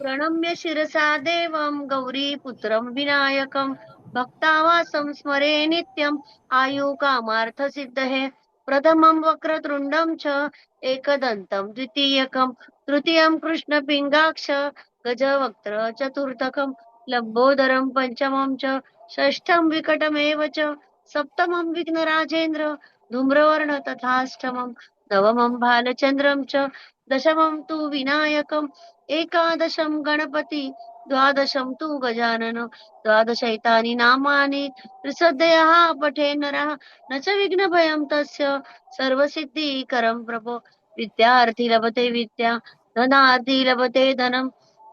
प्रणम्य शिरसा देवं गौरीपुत्रं विनायकं भक्तावासं स्मरे नित्यं आयुकामार्थसिद्धये प्रथमं वक्रतुण्डं च एकदन्तं द्वितीयकं तृतीयं कृष्णपिङ्गाक्ष गजवक्त्र चतुर्थकं लम्बोदरं पंचमं च षष्ठं विकटमेव च सप्तमं विघ्नराजेन्द्र धूम्रवर्ण तथाष्टमं नवमं भालचन्द्रं च दशमं तु विनायकम् एकादशं गणपति द्वादशं तु गजानन द्वादशैतानि नामानि त्रिसदयः पठे नरः न च विघ्नभयं तस्य सर्वसिद्धिकरं प्रभो विद्यार्थी लभते विद्या धनार्थी लभते धनं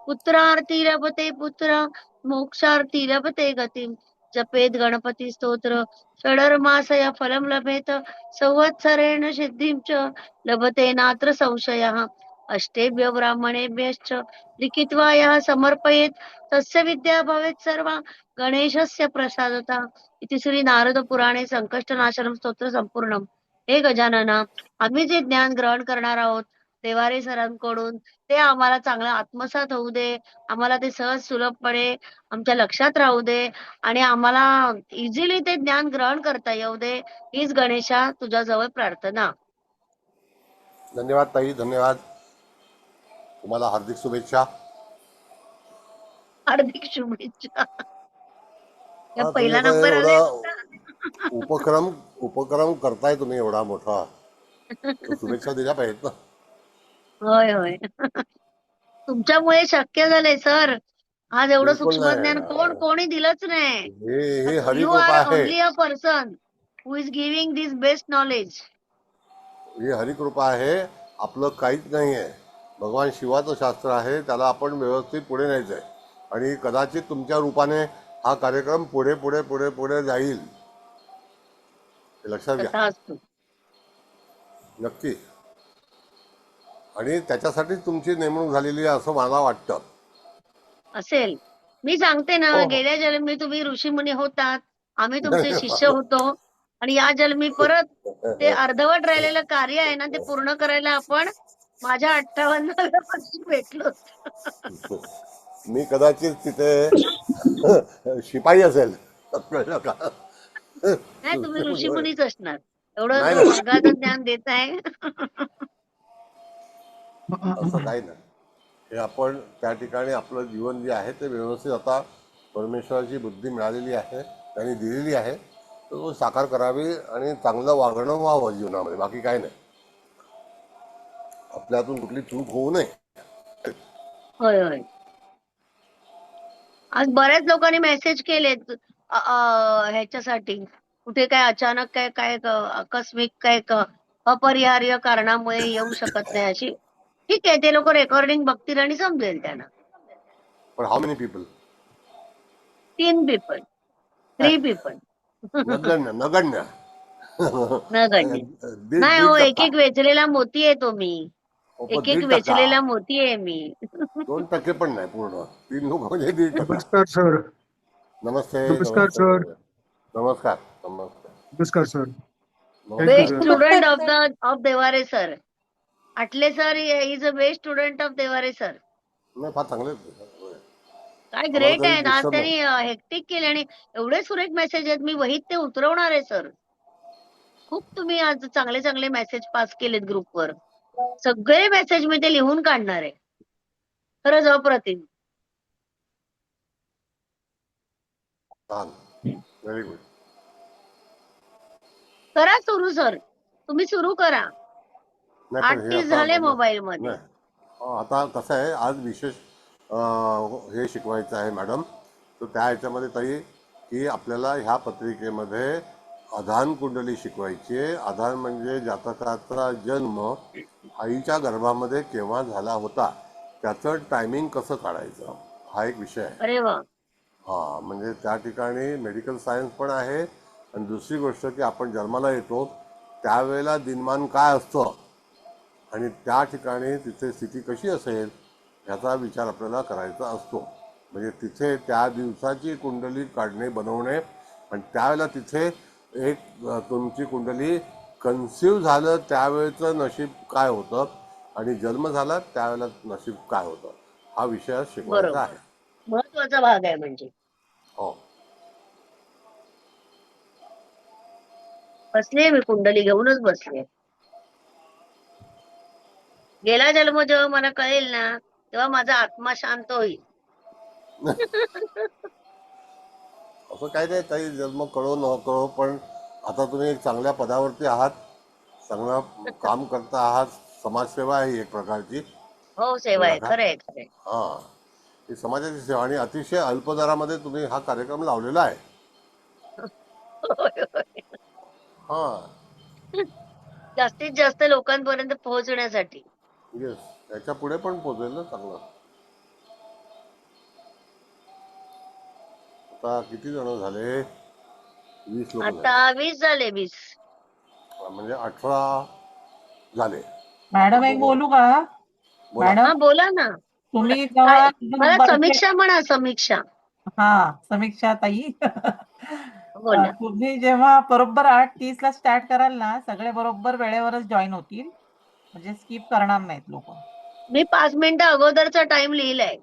पुत्रार्थी लभते पुत्र मोक्षार्थी लभते गतिं जपेत गणपती स्तोत्र षडर्मासय फलं लभेत संवत्सरेण सिद्धिं च लभते नात्र संशयः अष्टेभ्य ब्राह्मणेभ्यश्च लिखित्वा यः समर्पयेत् तस्य विद्या भवेत् सर्वा गणेशस्य प्रसादता इति श्री नारद पुराणे संकष्टनाशनम स्तोत्र संपूर्णम. हे गजानना, आम्ही जे ज्ञान ग्रहण करणार आहोत देवारे सरांकडून ते आम्हाला चांगलं आत्मसात होऊ दे, आम्हाला ते सहज सुलभपणे आमच्या लक्षात राहू दे आणि आम्हाला इझिली ते ज्ञान ग्रहण करता येऊ दे, हीच गणेशा तुझ्याजवळ प्रार्थना. धन्यवाद ताई, धन्यवाद. तुम्हाला हार्दिक शुभेच्छा. हार्दिक शुभेच्छा. तुम्ही पहिला आता नंबर आलाय एवढा उपक्रम करताय तुम्ही एवढा मोठा, तर शुभेच्छा दिल्या पाहिजेत ना. होय होय. तुमच्यामुळे शक्य झालंय सर. आज एवढं बिलकुल सूक्ष्म ज्ञान नाही. कोणी दिलंच नाही. हे यू हरिकृपा आर आहे. Only a person who is giving this best knowledge. ही हरिकृपा आहे, आपलं काहीच नाही आहे. भगवान शिवाचं शास्त्र आहे, त्याला आपण व्यवस्थित पुढे न्यायचं आहे आणि कदाचित तुमच्या रूपाने हा कार्यक्रम पुढे पुढे पुढे पुढे जाईल, हे लक्षात घ्या. तथास्तु. नक्की. आणि त्याच्यासाठीच तुमची नेमणूक झालेली आहे असं मला वाटतं. असेल. मी सांगते ना, हो हो. गेल्या जन्मी तुम्ही ऋषीमुनी होतात, आम्ही तुमचे शिष्य धन्यवाद. होतो आणि या जन्मी परत ते अर्धवट राहिलेलं कार्य आहे ना, ते पूर्ण करायला आपण माझ्या 58व्या वर्षी भेटलो. मी कदाचित तिथे शिपाई असेल, कळलं का? नाही, तुम्ही ऋषीमुनीच असणार. एवढं नाही जो ना, वर्गाचं ज्ञान देत आहे. असं काही नाही. हे आपण त्या ठिकाणी आपलं जीवन जे आहे ते व्यवस्थित आता परमेश्वराची बुद्धी मिळालेली आहे, त्यांनी दिलेली आहे, तर तो साकार करावी आणि चांगलं वागणं व्हावं जीवनामध्ये, बाकी काय नाही. आपल्यातून कुठली चूक होऊ नये. होय होय. आज बऱ्याच लोकांनी मेसेज केलेत ह्याच्यासाठी. कुठे काय अचानक काय काय आकस्मिक काय अपरिहार्य कारणामुळे येऊ शकत नाही अशी. ठीक आहे, ते लोक रेकॉर्डिंग बघतील आणि समजेल त्यांना. पण how many people? 3 people, 3 people. नगण्य नगण्य. नगण्य. दीड नाही हो, दीड एक टक्का एक वेचलेला मोती आहे तो मी. एक एक 1% वेचलेला मोती आहे मी. 2% पण नाही, पूर्ण 3 लोक म्हणजे 1.5%. नमस्कार सर. नमस्ते नमस्कार नमस्ते सर. नमस्कार नमस्ते नमस्कार sir. Thank you best sir. Student of Deware sir. Atle sir is a best student of Deware sir. नाही, फार चांगले. काय आम्हाला ग्रेट कधी आहेत. आज डिस्टर्ब नाही. त्यांनी हेक्टिक केले आणि एवढे सुरेख मेसेज आहेत. मी वहीत ते उतरवणार आहे सर. खूप तुम्ही आज चांगले चांगले मेसेज पास केलेत ग्रुपवर. सगळे मेसेज मी ते लिहून काढणार आहे. खरंच अप्रतिम. छान, व्हेरी गुड. करा सुरू सर. तुम्ही सुरू करा. नाही, पण हे 38 आता झाले मोबाईल मध्ये. नाही, आता कसं आहे, आज विशेष हे शिकवायचं आहे मॅडम. तर त्या ह्याच्यामध्ये ताई की आपल्याला ह्या पत्रिकेमध्ये आधान कुंडली शिकवायची आहे. आधान म्हणजे जातकाचा जन्म आईच्या गर्भामध्ये केव्हा झाला होता, त्याचं टायमिंग कसं काढायचं, हा एक विषय आहे. अरे वा. हां, म्हणजे त्या ठिकाणी मेडिकल सायन्स पण आहे. आणि दुसरी गोष्ट की आपण जन्माला येतो त्यावेळेला दिनमान काय असतं आणि त्या ठिकाणी तिथे स्थिती कशी असेल ह्याचा विचार आपल्याला करायचा असतो. म्हणजे तिथे त्या दिवसाची कुंडली काढणे, बनवणे आणि त्यावेळेला तिथे एक तुमची कुंडली कन्सिव्ह झालं त्यावेळेचं नशीब काय होतं आणि जन्म झाला त्यावेळेला नशीब काय होतं, हा विषय शिकवायचा बरोबर, आहे. महत्वाचा भाग आहे म्हणजे. हो. बसलीये मी कुंडली घेऊनच बसलीये. गेला जन्म जेव्हा मला कळेल ना, तेव्हा माझा आत्मा शांत होईल. असं काही नाही ताई, जन्म कळो न कळो, पण आता तुम्ही एक चांगल्या पदावरती आहात, चांगलं काम करता आहात. समाजसेवा आहे ही एक प्रकारची. हो, सेवा आहे. बघा, खरंय, खरंय. हा, ही समाजाची सेवा आणि अतिशय अल्प दरामध्ये तुम्ही हा कार्यक्रम लावलेला आहे. होय, होय. हा. जास्तीत जास्त लोकांपर्यंत पोहोचण्यासाठी. येस, याच्या पुढे पण पोहोचेल ना चांगलं. आता किती जण झाले? 20 लोक आता झाले. 20 झाले, 20. म्हणजे 18 झाले. मॅडम एक बरोबर. बोलू का? बोला. मॅडम हा, बोला ना. तुम्ही काय जेव्हा एकदम मला बर्थडे समीक्षा म्हणा, समीक्षा. समीक्षा ताई बोला. तुम्ही जेव्हा बरोबर 8:30 ला स्टार्ट कराल ना, सगळे बरोबर वेळेवरच जॉईन होतील, म्हणजे स्किप करणार नाहीत लोक. मी 5 मिनिटं अगोदरचा टाइम लिहिलाय.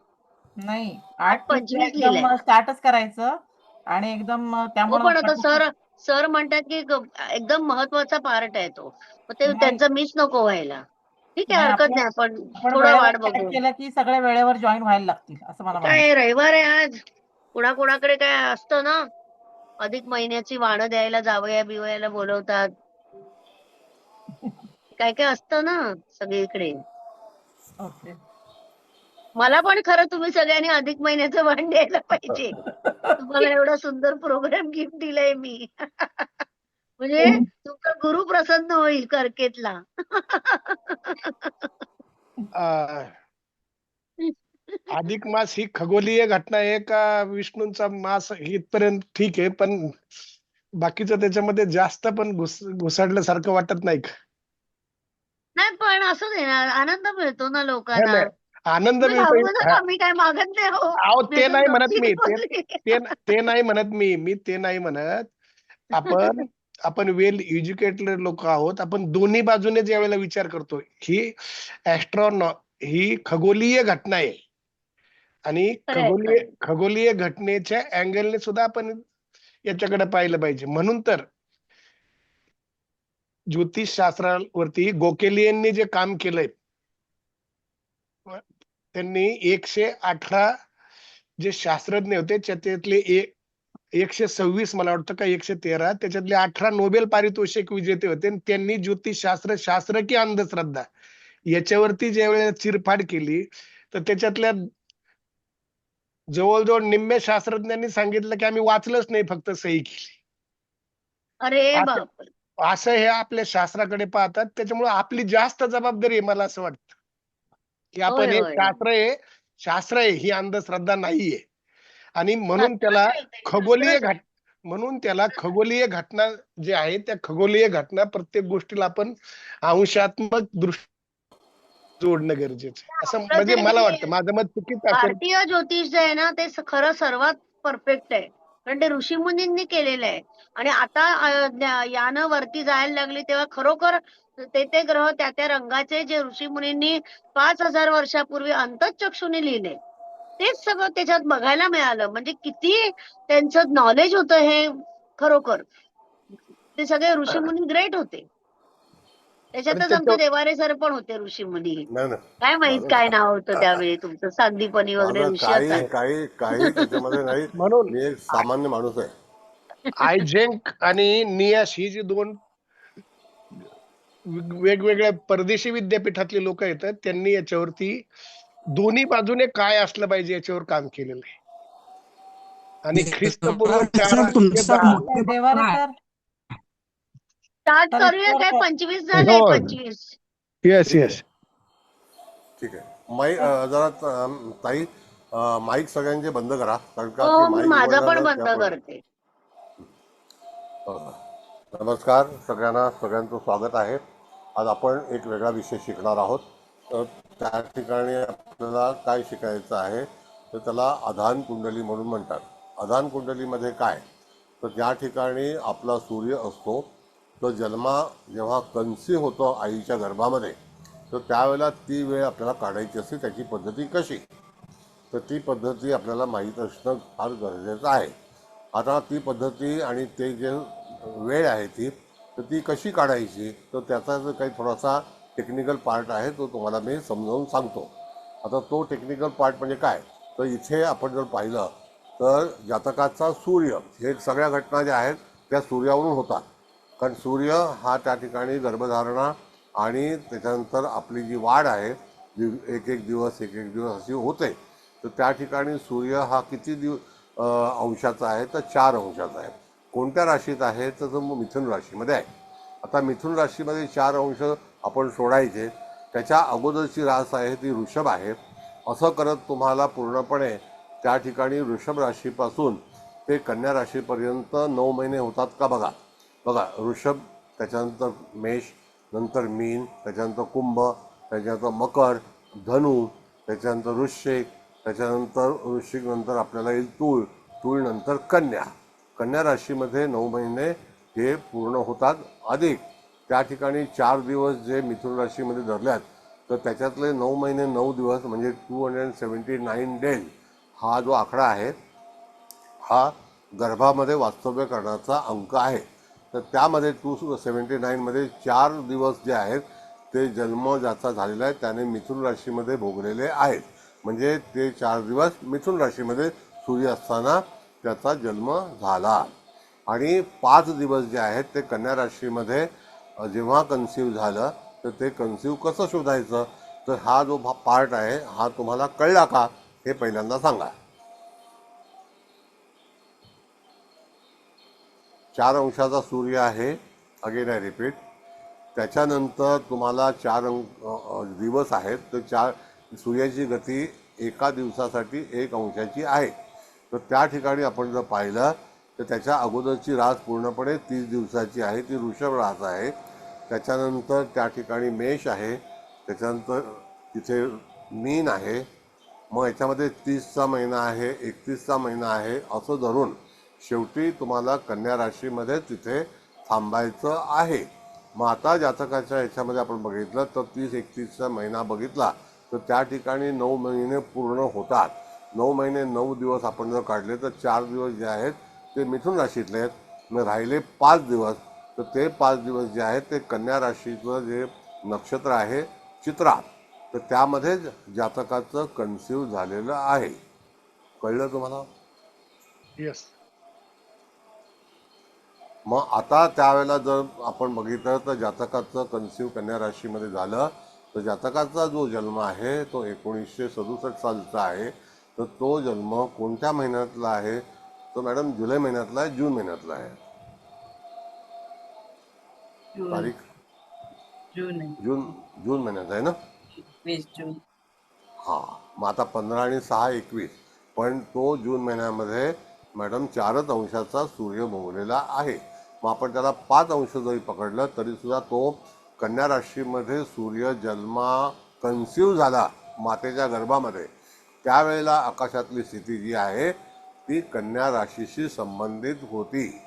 नाही, 8:30 ला 8:25 लिहिलाय. एकदम स्टार्टच करायचं आणि एकदम हो, त्यामुळं पण आता सर सर म्हणतात की एकदम महत्वाचा पार्ट आहे तो. मग ते नाही त्यांचं मिस नको व्हायला. ठीक आहे, नाही, हरकत आपण नाही. आपण आपण थोडं वेळेवर वाट स्टार्ट बघू. केलं की सगळे वेळेवर जॉईन व्हायला लागतील असं मला काय म्हणायचं. रविवार आहे आज. कुणाकुणाकडे काय असतं ना, अधिक महिन्याची वाणं द्यायला जावया बिवयाला बोलवतात. काय काय असतं ना सगळीकडे. ओके. मला पण खरं तुम्ही सगळ्यांनी अधिक महिन्याचं वाण द्यायला पाहिजे. तुम्हाला एवढा सुंदर प्रोग्राम गिफ्ट दिलाय मी. म्हणजे तुमचा गुरु प्रसन्न होईल करकेतला. आ, अधिक मास ही खगोलीय घटना आहे का विष्णूंचा मास इथपर्यंत ठीक आहे, पण बाकीचं त्याच्यामध्ये जास्त पण घुसडल्यासारखं वाटत नाही का? नाही, पण असं दे ना, आनंद मिळतो ना है लोकांना. ना, आनंद तुम्ही मिळतोय. घाबरू नका, मी काय मागत नाही हो. अहो मी ते असं नाही म्हणत गमतीने मी, ते बोलले. ते ते नाही म्हणत मी ते नाही म्हणत. आपण आपण वेल एज्युकेटेड लोक आहोत. आपण दोन्ही बाजूने ज्या वेळेला विचार करतो, ही ऍस्ट्रॉनॉ ही खगोलीय घटना आहे आणि खरंय, खरंय. खगोलीय घटनेच्या अँगलने सुद्धा आपण याच्याकडे पाहिलं पाहिजे. म्हणून तर ज्योतिष शास्त्रावरती गोकेलियननी जे काम केलंय, त्यांनी 118 जे शास्त्रज्ञ होते त्याच्यातले 126 मला वाटतं का 113, त्याच्यातले 18 नोबेल पारितोषिक विजेते होते. आणि त्यांनी ज्योतिषशास्त्र, शास्त्र की अंधश्रद्धा याच्यावरती ज्या वेळेला चिरफाड केली, तर त्याच्यातल्या जवळजवळ निम्म्या शास्त्रज्ञांनी सांगितलं की आम्ही वाचलंच नाही, फक्त सही केली. अरे असं बापरे. असं हे आपल्या शास्त्राकडे पाहतात. त्याच्यामुळे आपली जास्त जबाबदारी आहे, मला असं वाटतं की आपण होय, हे होय. शास्त्र आहे, ही अंधश्रद्धा नाहीये. आणि म्हणून शास्त्रच त्याला आहे ते, शास्त्रच आहे. म्हणून त्याला खगोलीय घटना जे आहे, त्या खगोलीय घटना प्रत्येक गोष्टीला आपण अंशात्मक दृष्टी जोडणं गरजेचं आहे. असं आपलं म्हणजे मला जे वाटतं. माझं मत चुकीचं असेल. भारतीय ज्योतिष जे आहे ना, ते खरं सर्वात परफेक्ट आहे. कारण ते ऋषीमुनींनी केलेलं आहे. आणि आता यानं वरती जायला लागली तेव्हा खरोखर ते ग्रह त्या रंगाचे जे ऋषीमुनींनी 5,000 वर्षापूर्वी अंतःचक्षुने लिहिले, तेच सगळं त्याच्यात बघायला मिळालं. म्हणजे किती त्यांचं नॉलेज होतं हे. खरोखर ते सगळे ऋषीमुनी ग्रेट होते. आणि त्याच्यातच आमचे त्याच्या देवारे सर पण होते ऋषीमुनी. नाही ना, काय माहित माझं काय नाव होतं त्यावेळी तुमचं, सांदीपनी वगैरे माझं ऋषी काही असाल. काही काही त्याच्यामध्ये नाही. म्हणून मी एक सामान्य माणूस आहे. आयझेंक आणि नियाश ही जी दोन वेगवेगळ्या परदेशी विद्यापीठातले लोक आहेत, त्यांनी याच्यावरती दोन्ही बाजूने काय असलं पाहिजे याच्यावर काम केलेलं आहे. आणि ख्रिस्तपूर्व सर तुमचा 410 देवारे सर स्टार्ट तर करूया काय? इतकं 25 झाले, हो, 25. येस ठीक आहे, येस. ठीक आहे. जरा ताई, माईक सगळ्यांचे बंद करा, कारण का की हो, मी माईक माझा उघडला पण ना बंद त्यामुळे. करते. नमस्कार सगळ्यांचं स्वागत आहे. आज आपण एक वेगळा विषय शिकणार आहोत. तर त्या ठिकाणी आपल्याला काय शिकायचं आहे, तर त्याला आधान कुंडली म्हणून म्हणतात. आधान कुंडलीमध्ये काय, तर ज्या ठिकाणी आपला सूर्य असतो, तो जेव्हा कन्सीव्ह होतो आईच्या गर्भामध्ये, तर त्यावेळेला ती वेळ आपल्याला काढायची असते. त्याची पद्धती कशी, तर ती पद्धती आपल्याला माहीत असणं फार गरजेचं आहे. आता ती पद्धती आणि ते जे वेळ आहे ती तर ती कशी काढायची, तर त्याचा जो काही थोडासा टेक्निकल पार्ट आहे तो तुम्हाला मी समजावून सांगतो. आता तो टेक्निकल पार्ट म्हणजे काय, तर इथे आपण जर पाहिलं तर जातकाचा सूर्य, हे सगळ्या घटना ज्या आहेत त्या सूर्यावरून होतात. कारण सूर्य हा त्या ठिकाणी गर्भधारणा आणि त्याच्यानंतर आपली जी वाढ आहे एक एक दिवस अशी होते. तर त्या ठिकाणी सूर्य हा किती अंशाचा आहे, तर 4 अंशाचा आहे. कोणत्या राशीत आहे, तर तो मिथुन राशीमध्ये आहे. आता मिथुन राशीमध्ये 4 अंश आपण सोडायचे. त्याच्या अगोदरची रास आहे ती वृषभ आहे. असं करत तुम्हाला पूर्णपणे त्या ठिकाणी वृषभ राशीपासून ते कन्या राशीपर्यंत 9 महिने होतात का बघा. बघा, वृषभ, त्याच्यानंतर मेष, नंतर मीन, त्याच्यानंतर कुंभ, त्याच्यानंतर मकर, धनु, त्याच्यानंतर वृश्चिक, त्याच्यानंतर वृश्चिक नंतर आपल्याला येईल तूळ, तूळ नंतर कन्या. कन्या राशीमध्ये 9 महिने हे पूर्ण होतात. अधिक त्या ठिकाणी 4 दिवस जे मिथुन राशीमध्ये धरल्यात, तर त्याच्यातले 9 महिने 9 दिवस म्हणजे 279 डेज हा जो आकडा आहे हा गर्भामध्ये वास्तव्य करण्याचा अंक आहे. तर त्यामध्ये 279मध्ये 4 दिवस जे आहेत ते जन्म ज्याचा झालेला आहे त्याने मिथुन राशीमध्ये भोगलेले आहेत. म्हणजे ते 4 दिवस मिथुन राशीमध्ये सूर्य असताना त्याचा जन्म झाला. आणि 5 दिवस जे आहेत ते कन्या राशीमध्ये जेव्हा कन्सिव्ह झालं, तर ते कन्सिव्ह कसं शोधायचं, तर हा जो पार्ट आहे हा तुम्हाला कळला का, हे पहिल्यांदा सांगा. 4 अंशाचा सूर्य आहे, अगेन आय रिपीट. त्याच्यानंतर तुम्हाला 4 दिवस आहेत, तर 4 सूर्याची गती एका दिवसासाठी 1 अंशाची आहे. तर त्या ठिकाणी आपण जर पाहिलं तर त्याच्या अगोदरची रास पूर्णपणे 30 दिवसाची आहे, ती वृषभ रास आहे. त्याच्यानंतर त्या ठिकाणी मेष आहे, त्याच्यानंतर तिथे मीन आहे, मग याच्यामध्ये 30चा महिना आहे, 31चा महिना आहे, असं धरून शेवटी तुम्हाला कन्या राशीमध्ये तिथे थांबायचं आहे. मग आता जातकाच्या ह्याच्यामध्ये आपण बघितलं तर 30-31चा महिना बघितला तर त्या ठिकाणी 9 महिने पूर्ण होतात. 9 महिने 9 दिवस आपण जर काढले तर 4 दिवस जे आहेत ते मिथुन राशीतले आहेत. मग राहिले 5 दिवस, तर ते 5 दिवस जे आहेत ते कन्या राशीचं जे नक्षत्र आहे चित्रा, तर त्यामध्ये जातकाचं कन्सिव्ह झालेलं आहे. कळलं तुम्हाला? येस. मग आता त्यावेळेला जर आपण बघितलं तर जातकाचं कन्सिव्ह कन्या राशीमध्ये झालं, तर जातकाचा जो जन्म आहे तो 1967 सालचा आहे. तर तो जन्म कोणत्या महिन्यातला आहे, तो मॅडम जुलै महिन्यातला आहे, जून महिन्यातला आहे? तारीख जून महिन्यात आहे ना. 20 जून. हां, मग आता 15 आणि 6 21, पण तो जून महिन्यामध्ये मॅडम 4च अंशाचा सूर्य भोगलेला आहे. मग आपण त्याला 5 अंश जरी पकडलं तरी सुद्धा तो कन्या राशीमध्ये सूर्य कन्सिव्ह झाला मातेच्या गर्भामध्ये, त्यावेळेला आकाशातली स्थिती जी आहे ती कन्या राशीशी संबंधित होती.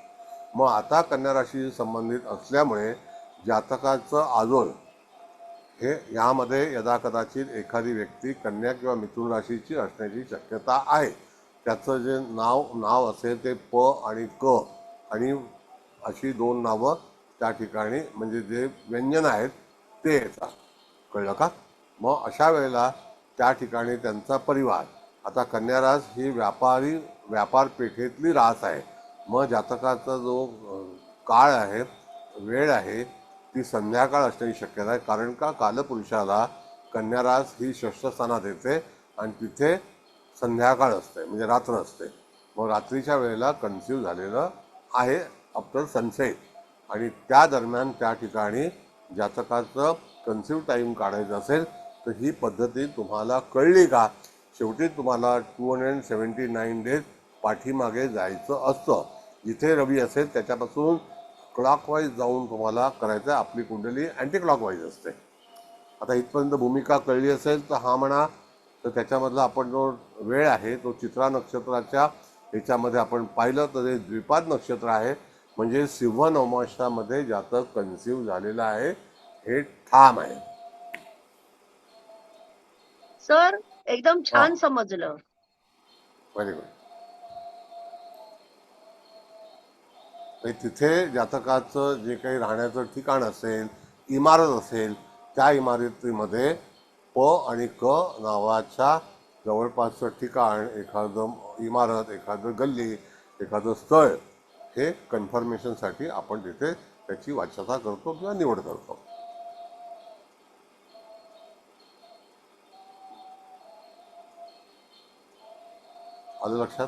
मग आता कन्या राशीशी संबंधित असल्यामुळे जातकाचं आजोल हे यामध्ये यदाकदाचित एखादी व्यक्ती कन्या किंवा मिथुन राशीची असण्याची शक्यता आहे. त्याचं जे नाव असेल ते प आणि क आणि अशी 2 नावं त्या ठिकाणी म्हणजे जे व्यंजन आहेत ते येतात. कळलं का? मग अशा वेळेला त्या ठिकाणी त्यांचा परिवार, आता कन्या रास ही व्यापारपेठेतली रास आहे. मग जातकाचा जो काळ आहे, वेळ आहे, ती संध्याकाळ असण्याची शक्यता आहे. कारण का, कालपुरुषाला कन्या रास ही षष्ठस्थानात येते आणि तिथे संध्याकाळ असते म्हणजे रात्र असते. मग रात्रीच्या वेळेला कन्सिव्ह झालेलं आहे आफ्टर सनसेट, आणि त्या दरम्यान त्या ठिकाणी जातकाचं कन्सिव्ह टाईम काढायचं असेल तर ही पद्धती तुम्हाला कळली का? शेवटी तुम्हाला 279 डेज पाठीमागे जायचं असतं. जिथे रवी असेल त्याच्यापासून क्लॉकवाईज जाऊन तुम्हाला करायचं आहे. आपली कुंडली अँटी क्लॉकवाईज असते. आता इथपर्यंत भूमिका कळली असेल तर हा म्हणा. तर त्याच्यामधला आपण जो वेळ आहे तो चित्रा नक्षत्राच्या ह्याच्यामध्ये आपण पाहिलं तर हे द्विपाद नक्षत्र आहे, म्हणजे सिंह नवमासामध्ये जातक कन्सिव्ह झालेला आहे हे ठाम आहे. सर एकदम हा. छान समजलं. Very good. तिथे जातकाचं जे काही राहण्याचं ठिकाण असेल, इमारत असेल, त्या इमारतीमध्ये प आणि क नावाच्या जवळपासचं ठिकाण, एखादं इमारत, एखादं गल्ली, एखादं स्थळ, हे कन्फर्मेशनसाठी आपण तिथे त्याची वाच्यता करतो किंवा निवड करतो. आलं लक्षात?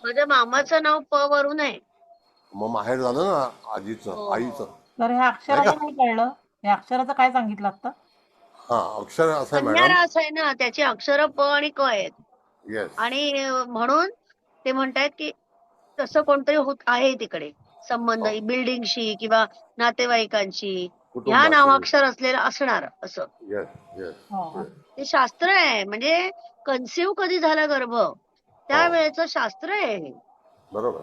माझ्या मामाचं नाव प वरून आहे. मग माहेर झालं ना आजीचं, हो. आईचं. तर हे अक्षराचं नाही कळलं, हे अक्षराचं काय सांगितलं आता? हा, अक्षर असं आहे कन्या मॅडम. रास आहे ना, त्याची अक्षर प आणि क आहेत. येस. आणि म्हणून ते म्हणतायत की तसं कोणतरी होत आहे तिकडे संबंध हो. बिल्डिंगशी किंवा नातेवाईकांशी ह्या कुटुंबाशी. नावाक्षर असलेलं असणार असं. Yes yes. हो. ते शास्त्र आहे, म्हणजे कन्सिव्ह कधी झाला गर्भ त्यावेळेचं शास्त्र आहे हे. बरोबर.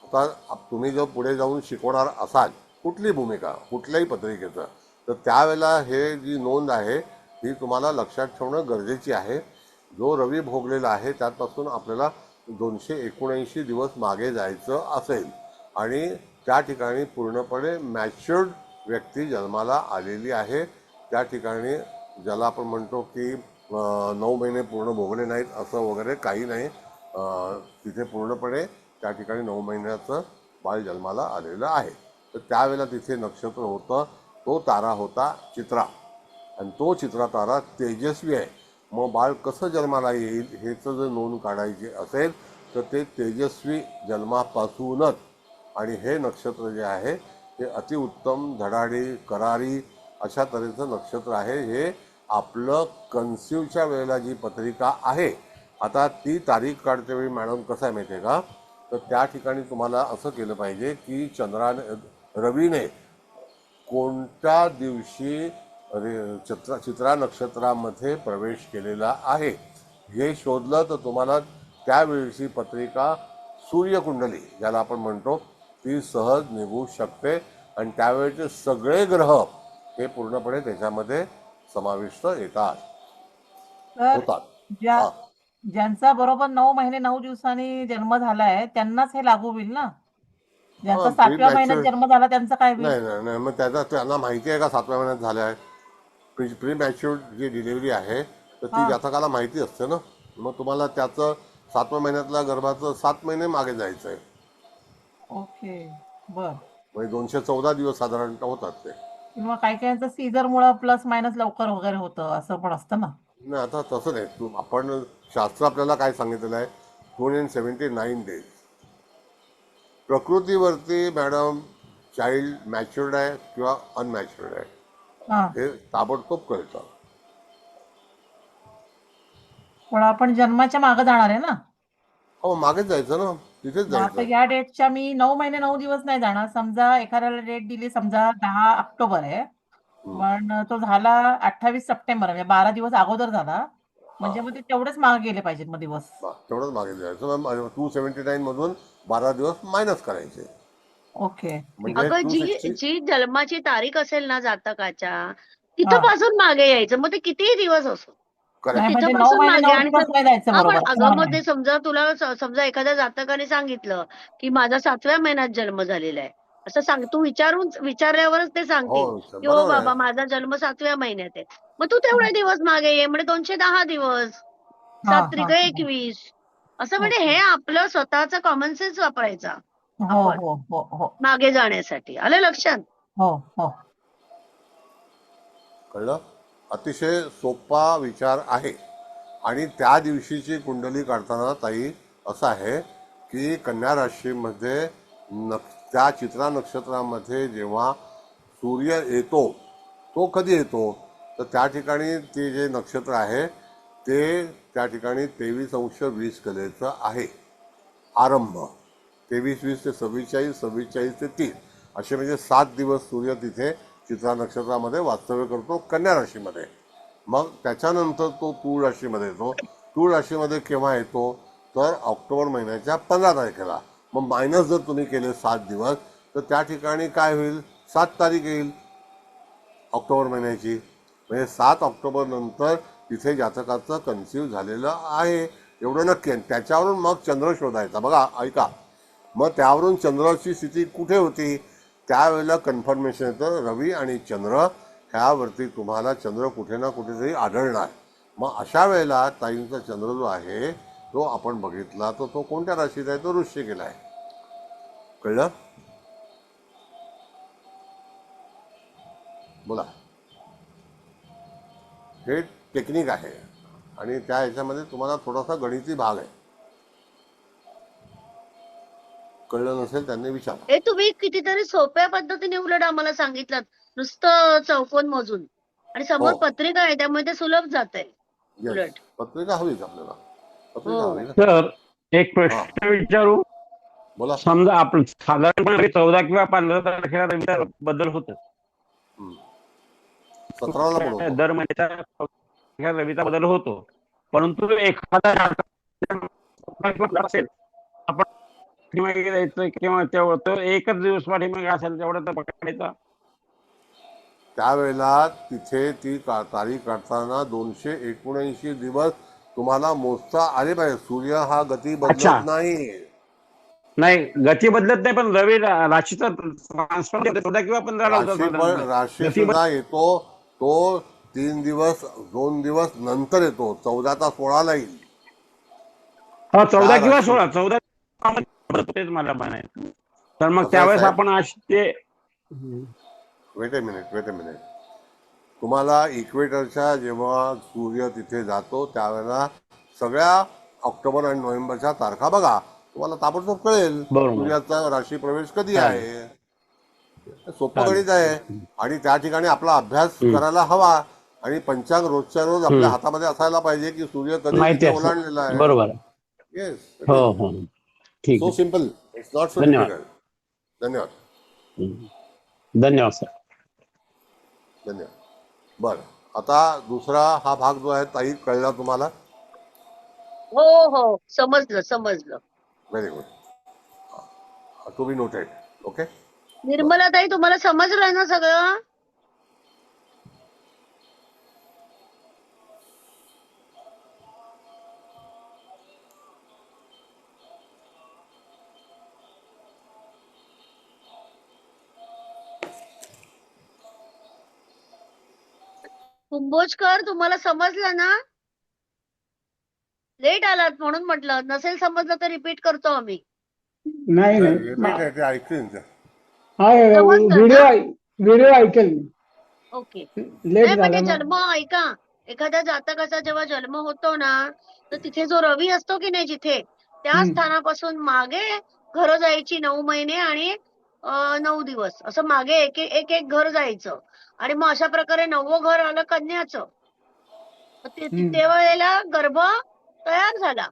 आता तुम्ही जर पुढे जाऊन शिकवणार असाल कुठली भूमिका कुठल्याही पत्रिकेचं, तर त्यावेळेला हे जी नोंद आहे ही तुम्हाला लक्षात ठेवणं गरजेची आहे. जो रवी भोगलेला आहे त्यापासून आपल्याला 279 दिवस मागे जायचं असेल आणि त्या ठिकाणी पूर्णपणे मॅच्युर्ड व्यक्ती जन्माला आलेली आहे. त्या ठिकाणी ज्याला आपण म्हणतो की 9 महिने पूर्ण भोगले नाहीत असं वगैरे काही नाही. तिथे पूर्णपणे त्या ठिकाणी 9 महिन्याचं बाळ जन्माला आलेलं आहे. तर त्यावेळेला तिथे नक्षत्र होतं, तो तारा होता चित्रा, आणि तो चित्रा तारा तेजस्वी आहे. मग बाळ कसं जन्माला येईल ह्याचं जर नोंद काढायची असेल तर ते तेजस्वी जन्मापासूनच, आणि हे नक्षत्र जे आहे ते अतिउत्तम, धडाडी, करारी अशा तऱ्हेचं नक्षत्र आहे. हे आपलं कन्सिव्हच्या वेळेला जी पत्रिका आहे, आता ती तारीख काढते वेळी मॅडम कसं आहे माहिती आहे का, तर त्या ठिकाणी तुम्हाला असं केलं पाहिजे की रवीने कोणत्या दिवशी चित्रा नक्षत्रामध्ये प्रवेश केलेला आहे हे शोधलं तर तुम्हाला त्यावेळची पत्रिका सूर्यकुंडली ज्याला आपण म्हणतो ती सहज निघू शकते. आणि त्यावेळेचे सगळे ग्रह हे पूर्णपणे त्याच्यामध्ये समाविष्ट येतात, तर होतात. ज्यांचा बरोबर 9 महिने 9 दिवसांनी जन्म झालाय त्यांनाच हे लागू होईल ना? ज्यांचा 7व्या महिन्यात जन्म झाला त्यांचं काय होईल? नाही नाही नाही, मग त्यांना माहिती आहे का 7व्या महिन्यात झाल्या आहे? प्री मॅच्युअर्ड जी डिलिव्हरी आहे तर ती जातकाला माहिती असते ना. मग तुम्हाला त्याचं 7व्या महिन्यातल्या गर्भाचं 7 महिने मागे जायचं आहे. ओके, बर. म्हणजे 214 दिवस साधारणतः होतात ते. किंवा काही काहींचं सीझरमुळे प्लस मायनस लवकर वगैरे होतं असं पण असतं ना. नाही, आता तसं नाही. आपण शास्त्र आपल्याला काय सांगितलेलं आहे, 279 डेज. प्रकृतीवरती मॅडम चाइल्ड मॅच्युर्ड आहे किंवा अनमॅच्युर्ड आहे हे ताबडतोब कळतं. पण आपण जन्माच्या मागे जाणार आहे ना. हो, मागेच जायचं ना, तिथेच मग आता जायचं. या डेटच्या मी 9 महिने 9 दिवस नाही जाणार. समजा एखाद्याला डेट दिली, समजा 10 ऑक्टोबर आहे, पण तो झाला 28 सप्टेंबर, म्हणजे 12 दिवस अगोदर झाला, म्हणजे मग ते तेवढेच मागे गेले पाहिजेत मग दिवस. तेवढंच मागे जायचं. मग 279 मधून 12 दिवस मायनस करायचे. ओके. म्हणजे अगं जी 260. जी जन्माची तारीख असेल ना जातकाच्या तिथपासून मागे यायचं, मग ते कितीही दिवस असो नाही, म्हणजे 9 तिथपासून महिने मागे. 9 आणि दिवस नाही जायचं, हा, पण बरोबर. अगं मग ते समजा तुला समजा एखाद्या जातकाने सांगितलं की माझा 7व्या महिन्यात जन्म झालेला आहे असं सांग, तू विचारल्यावरच ते सांगतील हो, की हो बरोबर बाबा आहे. माझा जन्म 7व्या महिन्यात आहे. मग तू तेवढे दिवस मागे ये, म्हणजे 210 दिवस, 7 त्रिक 21 असं. म्हणजे हे आपलं स्वतःचा कॉमन सेन्स वापरायचा हो आपण हो हो हो मागे जाण्यासाठी. आलं लक्षात? हो हो. कळलं? अतिशय सोपा विचार आहे. आणि त्या दिवशीची कुंडली काढताना ताई असं आहे की कन्या राशीमध्ये त्या चित्रा नक्षत्रामध्ये जेव्हा सूर्य येतो तो कधी येतो तर त्या ठिकाणी ते जे नक्षत्र आहे ते त्या ठिकाणी 23°20 कलेचं आहे आरंभ. 23:20 ते 44, 44 ते 30 असे म्हणजे 7 दिवस सूर्य तिथे चित्रा नक्षत्रामध्ये वास्तव्य करतो कन्या राशीमध्ये. मग त्याच्यानंतर तो तूळ राशीमध्ये येतो. तूळ राशीमध्ये केव्हा येतो तर ऑक्टोबर महिन्याच्या 15 तारखेला. मग मायनस जर तुम्ही केले 7 दिवस तर त्या ठिकाणी काय होईल, 7 तारीख येईल ऑक्टोबर महिन्याची. म्हणजे 7 ऑक्टोबर नंतर तिथे जातकाचं कन्सिव्ह झालेलं आहे एवढं नक्की. आणि त्याच्यावरून मग चंद्र शोधायचा. बघा ऐका, मग त्यावरून चंद्राची स्थिती कुठे होती त्यावेळेला कन्फर्मेशन येतं रवी आणि चंद्र ह्यावरती तुम्हाला चंद्र कुठे ना कुठेतरी आढळणार. मग अशा वेळेला ताईंचा चंद्र जो आहे तो आपण बघितला तर तो कोणत्या राशीत आहे? तो वृश्चिकेला आहे. कळलं? बोला. हे टेक्निक आहे आणि त्या ह्याच्यामध्ये तुम्हाला थोडासा गणिती भाग आहे. कळलं नसेल त्यांनी विचारा. हे तुम्ही कितीतरी सोप्या पद्धतीने उलट आम्हाला सांगितलं, नुसतं चौकोन मोजून, आणि समोर हो. पत्रिका आहे त्यामुळे ते सुलभ जात आहे येस, उलट. पत्रिका हवीच आपल्याला. पत्रिका हो. हवी ना. सर एक हा प्रश्न विचारू. बोला. समजा आपण साधारणपणे 14 किंवा 15 तारखेला रविचा बदल होतो. 17ला पण होतो. दर महिन्याच्या रविचा बदल होतो, परंतु एखादा जातक असेल आपण पाठीमागे जायचं किंवा तो एकच दिवस पाठीमागे असेल तेवढं तर पकडायचा. त्यावेळेला तिथे ती तारीख काढताना 279 दिवस तुम्हाला मोजता आले पाहिजे. सूर्य हा गती अच्छा. बदलत नाही. नाही, गती बदलत नाही, पण रवी राशीचा ट्रान्सफर 14 किंवा 15 राशी सुद्धा येतो तो 3 दिवस 2 दिवस नंतर येतो. 14 ता 16ला येईल. 14 किंवा राशी. 16 14 तेच मला म्हणायचं. तर मग असं त्यावेळेस साहेब. आपण ते वेट ए मिनिट. तुम्हाला इक्वेटरच्या जेव्हा सूर्य तिथे जातो त्यावेळेला सगळ्या ऑक्टोबर आणि नोव्हेंबरच्या तारखा बघा, तुम्हाला ताबडतोब कळेल बरोबर. सूर्याचा राशी प्रवेश कधी चालेल. आहे. सोपं गणित आहे. आणि त्या ठिकाणी आपला अभ्यास करायला हवा आणि पंचांग रोजच्या रोज आपल्या हातामध्ये असायला पाहिजे की सूर्य कधी माहिती तिथे आहे. ओलांडलेला आहे. बरोबर आहे. येस, हो हो ठीक सो आहे. सिम्पल. इट्स नॉट सो धन्यवाद. डिफिकल्ट. धन्यवाद. धन्यवाद सर. धन्यवाद. बरं, आता दुसरा हा भाग जो आहे ताई कळला तुम्हाला? हो हो, समजलं. Very good. To be noted. Okay. निर्मलाताई, तुम्हाला समजलं ना सगळं? कुंभोजकर, तुम्हाला समजलं ना? लेट आलात म्हणून म्हटलं, नसेल समजलं तर रिपीट करतो आम्ही. नाही रिपीट नाही आहे ते ऐकतील ते. हा समजतं ना? व्हिडिओ ऐकेल मी. ओके. लेट नाही म्हणजे झाला ना. जन्म ऐका, एखाद्या जातकाचा जेव्हा जन्म होतो ना, तर तिथे जो रवी असतो की नाही जिथे, त्या स्थानापासून मागे घर जायची 9 महिने आणि 9 दिवस असं मागे एक घर जायचं. आणि मग अशा प्रकारे 9वं घर आलं कन्याचं. त्यावेळेला गर्भ तयार झाला.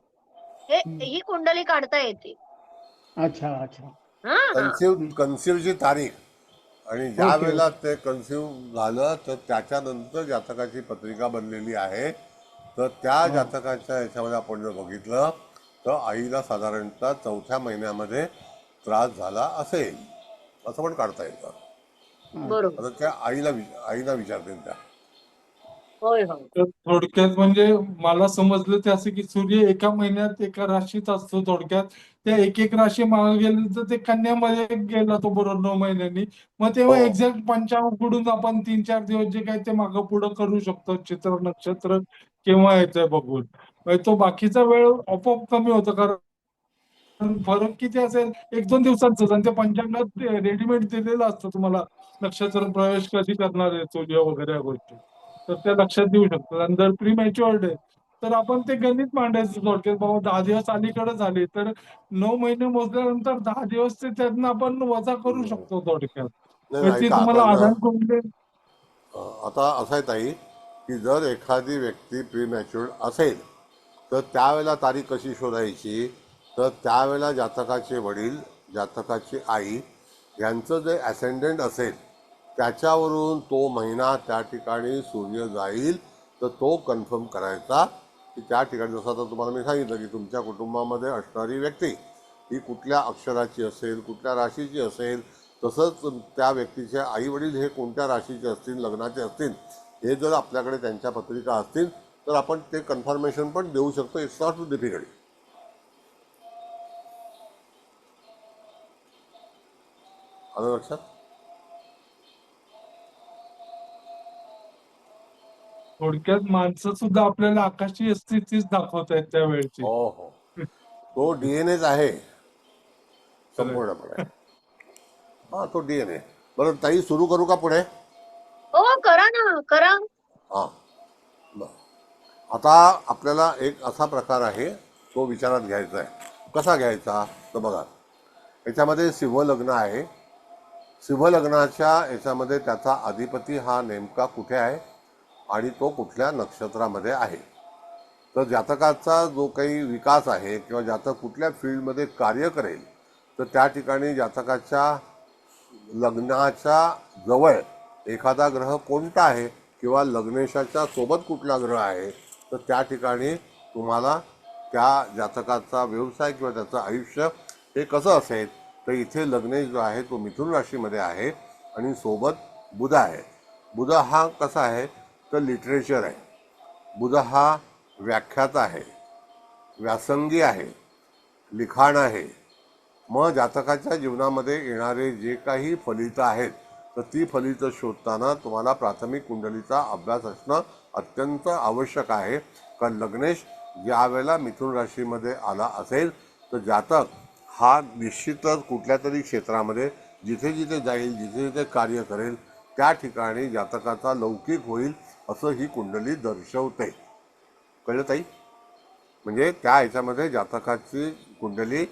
ही कुंडली काढता येते. अच्छा. हा. कन्सिव्हची तारीख आणि ज्या ओके, वेळेला ते कन्सिव्ह झालं तर त्याच्यानंतर जातकाची पत्रिका बनलेली आहे. तर त्या जातकाच्या ह्याच्यामध्ये आपण जर बघितलं तर आईला साधारणतः 4थ्या महिन्यामध्ये त्रास झाला असेल असं पण काढता येतं. बरोबर. आता त्या आईला विचारते त्या. होय. तर थोडक्यात म्हणजे मला समजलं ते असं की सूर्य एका महिन्यात एका राशीत असतो. थोडक्यात त्या एक राशी मागे गेली तर ते कन्यामध्ये गेला तो बरोबर 9 महिन्यांनी. मग तेव्हा हो. एक्झॅक्ट पंचांग उघडून आपण 3-4 दिवस जे काही ते मागं पुढं करू शकतो. चित्र नक्षत्र केव्हा येतंय बघून. म्हणजे तो बाकीचा वेळ आपोआप कमी होतो. कारण फरक किती असेल 1-2 दिवसांचाच आणि ते पंचांगात रेडीमेड दिलेलं असतं तुम्हाला नक्षत्र प्रवेश कधी करणार आहे सूर्य वगैरे या गोष्टी. तर त्या लक्षात देऊ शकतात. आणि जर प्री मॅच्युअर्ड आहे तर आपण ते गणित मांडायचं थोडक्यात. बाबा 10 दिवस अलीकडे झाले तर 9 महिने मोजल्यानंतर 10 दिवस ते त्यातनं आपण वजा करू शकतो थोडक्यात. नाही, म्हणजे ते ऐका तुम्हाला आता आधार करून आता असं आहे ताई की जर एखादी व्यक्ती प्री मॅच्युअर्ड असेल तर त्यावेळेला तारीख कशी शोधायची? तर त्यावेळेला जातकाचे वडील, जातकाची आई यांचं जे ॲसेंडंट असेल त्याच्यावरून तो महिना त्या ठिकाणी सूर्य जाईल तर तो कन्फर्म करायचा की त्या ठिकाणी. जसं आता तुम्हाला मी सांगितलं की तुमच्या कुटुंबामध्ये असणारी व्यक्ती ही कुठल्या अक्षराची असेल, कुठल्या राशीची असेल, तसंच त्या व्यक्तीचे आई वडील हे कोणत्या राशीचे असतील, लग्नाचे असतील, हे जर आपल्याकडे त्यांच्या पत्रिका असतील तर आपण ते कन्फर्मेशन पण देऊ शकतो. It's not difficult. आलं लक्षात? थोडक्यात माणसं सुद्धा आपल्याला आकाशीय स्थितीच दाखवतायत त्यावेळची. हो हो, तो डीएनएच आहे खरंय. संपूर्णपणे. हा, तो डीएनए. बरं ताई, सुरू करू का पुढे? हो करा ना, करा. हा, बरं. आता आपल्याला एक असा प्रकार आहे, तो विचारात घ्यायचा आहे. कसा घ्यायचा तर बघा, याच्यामध्ये सिंह लग्न आहे. सिंह लग्नाच्या याच्यामध्ये त्याचा अधिपती हा नेमका कुठे आहे आणि तो कुठल्या नक्षत्रामध्ये आहे. तर जातकाचा जो काही विकास आहे किंवा जातक कुठल्या फील्डमध्ये कार्य करेल, तर त्या ठिकाणी जातकाच्या लग्नाच्या जवळ एखादा ग्रह कोणता आहे किंवा लग्नेशाच्या सोबत कुठला ग्रह आहे, तर त्या ठिकाणी तुम्हाला त्या जातकाचा व्यवसाय किंवा त्याचं आयुष्य हे कसं असेल. तर इथे लग्नेश जो आहे तो मिथुन राशीमध्ये आहे आणि सोबत बुध आहे. बुध हा कसा आहे तर लिटरेचर आहे. बुध हा व्याख्याता आहे, व्यासंगी आहे, लिखाण आहे. मग जातकाच्या जीवनामध्ये येणारे जे काही फलितं आहेत, तर ती फलितं शोधताना तुम्हाला प्राथमिक कुंडलीचा अभ्यास असणं अत्यंत आवश्यक आहे. कारण लग्नेश ज्या वेळेला मिथुन राशीमध्ये आला असेल, तर जातक हा निश्चितच कुठल्या तरी क्षेत्रामध्ये जिथे जिथे जाईल, जिथे जिथे कार्य करेल, त्या ठिकाणी जातकाचा लौकिक होईल असं ही कुंडली दर्शवते. कळलं ताई? म्हणजे त्या ह्याच्यामध्ये जातकाची कुंडली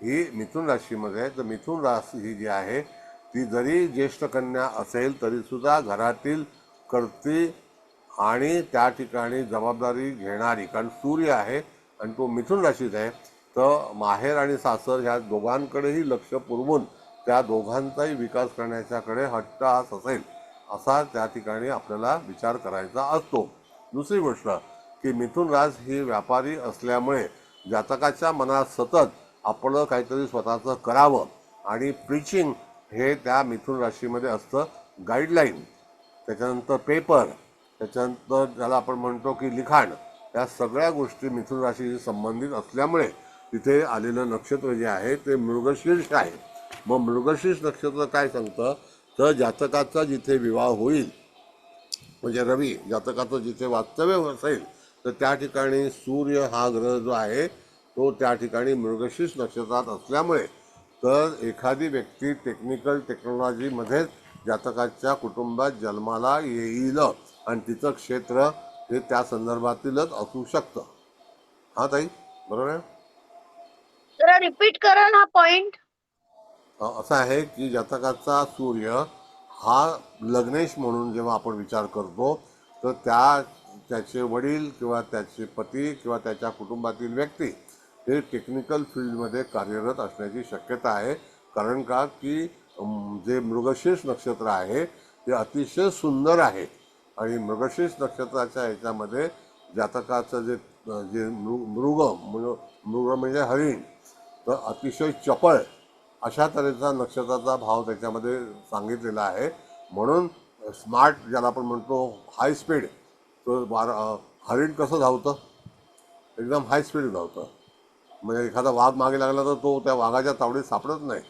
ही मिथुन राशीमध्ये आहे. तर मिथुन राशी ही जी आहे ती जरी ज्येष्ठ कन्या असेल तरीसुद्धा घरातील कर्ती आणि त्या ठिकाणी जबाबदारी घेणारी, कारण सूर्य आहे आणि तो मिथुन राशीत आहे, तर माहेर आणि सासर ह्या दोघांकडेही लक्ष पुरवून त्या दोघांचाही विकास करण्याच्याकडे हट्टहास असेल असा त्या ठिकाणी आपल्याला विचार करायचा असतो. दुसरी गोष्ट की मिथुन रास ही व्यापारी असल्यामुळे जातकाच्या मनात सतत आपलं काहीतरी स्वतःचं करावं आणि प्रीचिंग हे त्या मिथुन राशीमध्ये असतं. गाईडलाईन, त्याच्यानंतर पेपर, त्याच्यानंतर ज्याला आपण म्हणतो की लिखाण, या सगळ्या गोष्टी मिथुन राशीशी संबंधित असल्यामुळे तिथे आलेलं नक्षत्र जे आहे ते मृगशीर्ष आहे. मग मृगशीर्ष नक्षत्र काय सांगतं तर जातकाचा जिथे विवाह होईल, म्हणजे रवी जातकाचं जिथे वास्तव्य असेल, तर त्या ठिकाणी सूर्य हा ग्रह जो आहे तो त्या ठिकाणी मृगशीर्ष नक्षत्रात असल्यामुळे तर एखादी व्यक्ती टेक्निकल टेक्नॉलॉजीमध्येच जातकाच्या कुटुंबात जन्माला येईल आणि तिचं क्षेत्र हे त्या संदर्भातीलच असू शकतं. हा ताई, बरोबर आहे? जरा रिपीट करा ना पॉइंट. असं आहे की जातकाचा सूर्य हा लग्नेश म्हणून जेव्हा आपण विचार करतो, तर त्याचे वडील किंवा त्याचे पती किंवा त्याच्या कुटुंबातील व्यक्ती हे टेक्निकल फील्डमध्ये कार्यरत असण्याची शक्यता आहे. कारण का की जे मृगशीर्ष नक्षत्र आहे ते अतिशय सुंदर आहे आणि मृगशीर्ष नक्षत्राच्या ह्याच्यामध्ये जातकाचं जे जे मृग म्हणजे हरिण, तर अतिशय चपळ अशा तऱ्हेचा नक्षत्राचा भाव त्याच्यामध्ये सांगितलेला आहे. म्हणून स्मार्ट ज्याला आपण म्हणतो हाय स्पीड, तो हरिण कसं धावतं, एकदम हाय स्पीड धावतं. म्हणजे एखादा वाघ मागे लागला तर तो त्या वाघाच्या तावडीत सापडत नाही,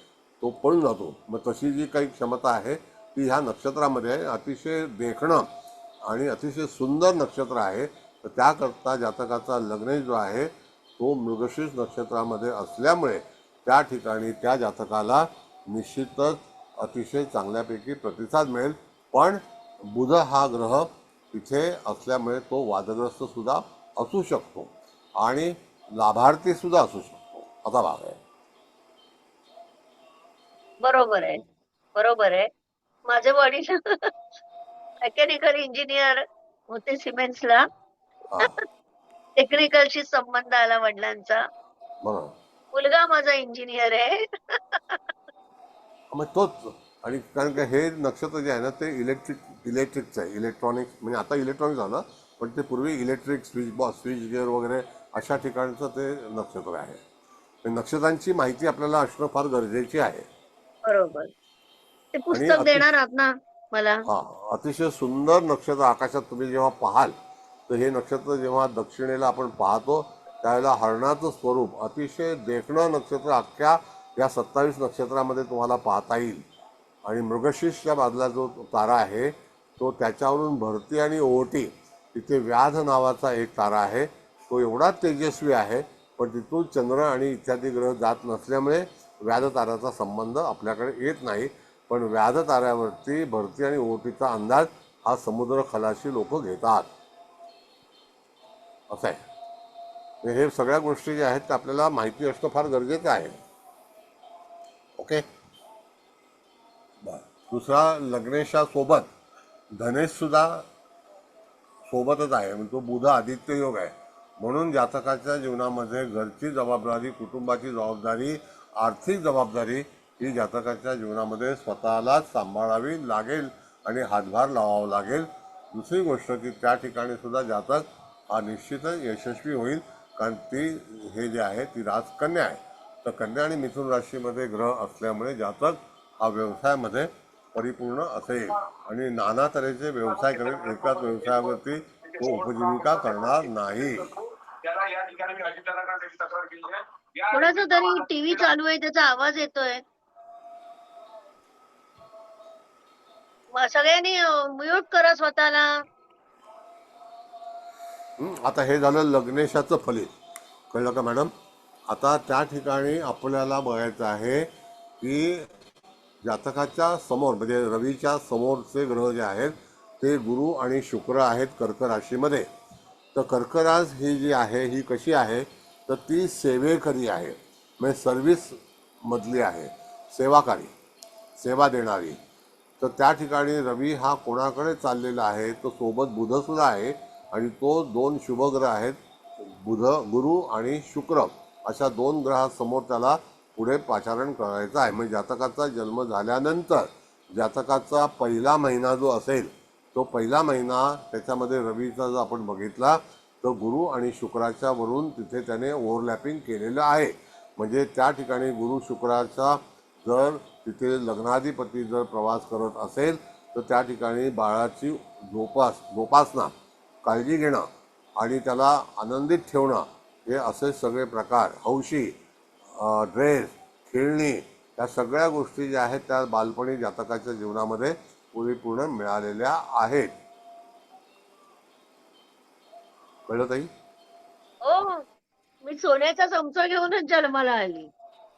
तो पळून जातो. मग तशी जी काही क्षमता आहे ती ह्या नक्षत्रामध्ये आहे. अतिशय देखणं आणि अतिशय सुंदर नक्षत्र आहे. तर त्याकरता जातकाचा लग्नेश जो आहे तो मृगशीर्ष नक्षत्रामध्ये असल्यामुळे त्या ठिकाणी त्या जातकाला निश्चितच अतिशय चांगल्यापैकी प्रतिसाद मिळेल. पण बुध हा ग्रह इथे असल्यामुळे तो वादग्रस्त सुद्धा असू शकतो आणि लाभार्थी सुद्धा असू शकतो, असा भाग आहे. बरोबर आहे, बरोबर आहे. माझे वडील मेकॅनिकल इंजिनियर होते सिमेंट्सला. हा, टेक्निकलशी संबंध आला वडिलांचा. बरोबर. मुलगा माझा इंजिनियर आहे. मग तोच. आणि कारण का हे नक्षत्र जे आहे ना ते इलेक्ट्रिकचं आहे, इलेक्ट्रॉनिक्स. म्हणजे आता इलेक्ट्रॉनिक झालं, पण ते पूर्वी इलेक्ट्रिक स्विच गिअर वगैरे अशा ठिकाणचं ते नक्षत्र आहे. नक्षत्रांची माहिती आपल्याला असणं फार गरजेची आहे. बरोबर. ते आणि पुस्तक देणार आहात ना मला? हा, अतिशय सुंदर नक्षत्र आकाशात तुम्ही जेव्हा पाहाल तर हे नक्षत्र जेव्हा दक्षिणेला आपण पाहतो त्यावेळेला हरणाचं स्वरूप अतिशय देखणं नक्षत्र अख्ख्या या 27 नक्षत्रामध्ये तुम्हाला पाहता येईल. आणि मृगशीर्षच्या बाजूला जो तारा आहे तो त्याच्यावरून भरती आणि ओहोटी तिथे व्याध नावाचा एक तारा आहे. तो एवढा तेजस्वी आहे, पण तिथून चंद्र आणि इत्यादी ग्रह जात नसल्यामुळे व्याध ताऱ्याचा संबंध आपल्याकडे येत नाही. पण व्याध ताऱ्यावरती भरती आणि ओहोटीचा अंदाज हा समुद्र खलाशी लोक घेतात. असं आहे. हे सगळ्या गोष्टी ज्या आहेत त्या आपल्याला माहिती असणं फार गरजेचं आहे. ओके. दुसरा, लग्नेशासोबत धनेश सुद्धा सोबतच आहे. म्हणजे तो बुध आदित्य योग आहे. म्हणून जातकाच्या जीवनामध्ये घरची जबाबदारी, कुटुंबाची जबाबदारी, आर्थिक जबाबदारी ही जातकाच्या जीवनामध्ये स्वतःलाच सांभाळावी लागेल आणि हातभार लावावा लागेल. दुसरी गोष्ट की त्या ठिकाणी सुद्धा जातक हा निश्चितच यशस्वी होईल, कारण ती हे जे आहे ती राजकन्या आहे. तर कन्या आणि मिथुन राशीमध्ये ग्रह असल्यामुळे जातक हा व्यवसायामध्ये परिपूर्ण असेल आणि नाना तऱ्हेचे व्यवसाय करेल. एकाच व्यवसायावरती तो उपजीविका करणार नाही. कोणाचा तरी टीव्ही चालू आहे, त्याचा आवाज येतोय. सगळ्यांनी म्यूट करा स्वतःला. आता हे झालं लग्नेशाचं फलित. कळलं का मॅडम? आता त्या ठिकाणी आपल्याला बघायचं आहे की जातकाच्या समोर म्हणजे रवीच्या समोरचे ग्रह जे आहेत ते गुरु आणि शुक्र आहेत कर्क राशीमध्ये. तर कर्क रास ही जी आहे ही कशी आहे तर ती सेवेकरी आहे, म्हणजे सर्व्हिस मधली आहे, सेवाकारी, सेवा देणारी. तर त्या ठिकाणी रवी हा कोणाकडे चाललेला आहे, तो सोबत बुधसुद्धा आहे आणि तो 2 शुभग्रह आहेत, बुध गुरु आणि शुक्र अशा 2 ग्रहासमोर त्याला पुढे पाचारण करायचं आहे. म्हणजे जातकाचा जन्म झाल्यानंतर जातकाचा पहिला महिना जो असेल तो पहिला महिना त्याच्यामध्ये रवीचा जर आपण बघितला तर गुरु आणि शुक्राच्या वरून तिथे त्याने ओव्हरलॅपिंग केलेलं आहे. म्हणजे त्या ठिकाणी गुरु शुक्राचा जर तिथे लग्नाधिपती जर प्रवास करत असेल तर त्या ठिकाणी बाळाची जोपासना, काळजी घेणं आणि त्याला आनंदित ठेवणं हे असे सगळे प्रकार, हौशी, ड्रेस, खेळणी, या सगळ्या गोष्टी ज्या आहेत त्या बालपणी जातकाच्या जीवनामध्ये परिपूर्ण मिळालेल्या आहेत. कळलं ताई? हो, मी सोन्याचा चमचा घेऊनच जन्माला आली. नाही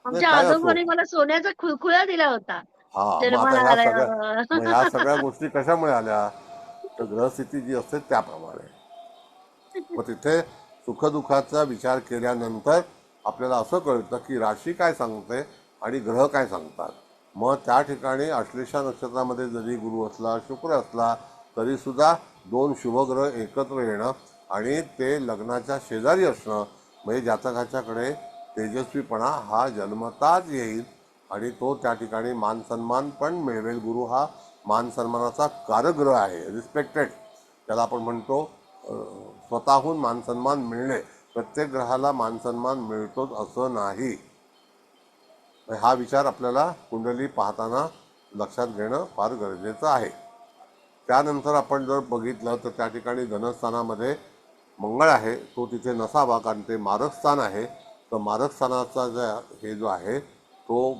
आमच्या काय असो. आजोबांनी मला सोन्याचा खुळखुळा दिला होता हा, मग आता जन्माला ह्या आल्यावर. सगळ्या गोष्टी कशामुळे आल्या तर ग्रहस्थिती जी असते त्याप्रमाणे. मग तिथे सुखदुःखाचा विचार केल्यानंतर आपल्याला असं कळतं की राशी काय सांगते आणि ग्रह काय सांगतात. मग त्या ठिकाणी आश्लेषा नक्षत्रामध्ये जरी गुरु असला, शुक्र असला, तरीसुद्धा 2 शुभग्रह एकत्र येणं आणि ते लग्नाच्या शेजारी असणं म्हणजे जातकाच्याकडे तेजस्वीपणा हा जन्मताच येईल आणि तो त्या ठिकाणी मानसन्मान पण मिळवेल. गुरु हा मानसन्मानाचा कारग्रह आहे, रिस्पेक्टेड त्याला आपण म्हणतो. स्वतःहून मानसन्मान मिळणे, प्रत्येक ग्रहाला मानसन्मान मिळतोच असं नाही. हा विचार आपल्याला कुंडली पाहताना लक्षात घेणं फार गरजेचं आहे. त्यानंतर आपण जर बघितलं तर त्या ठिकाणी धनस्थानामध्ये मंगळ आहे, तो तिथे नसावा कारण ते मारक स्थान आहे. तर मारक स्थानाचा जो आहे तो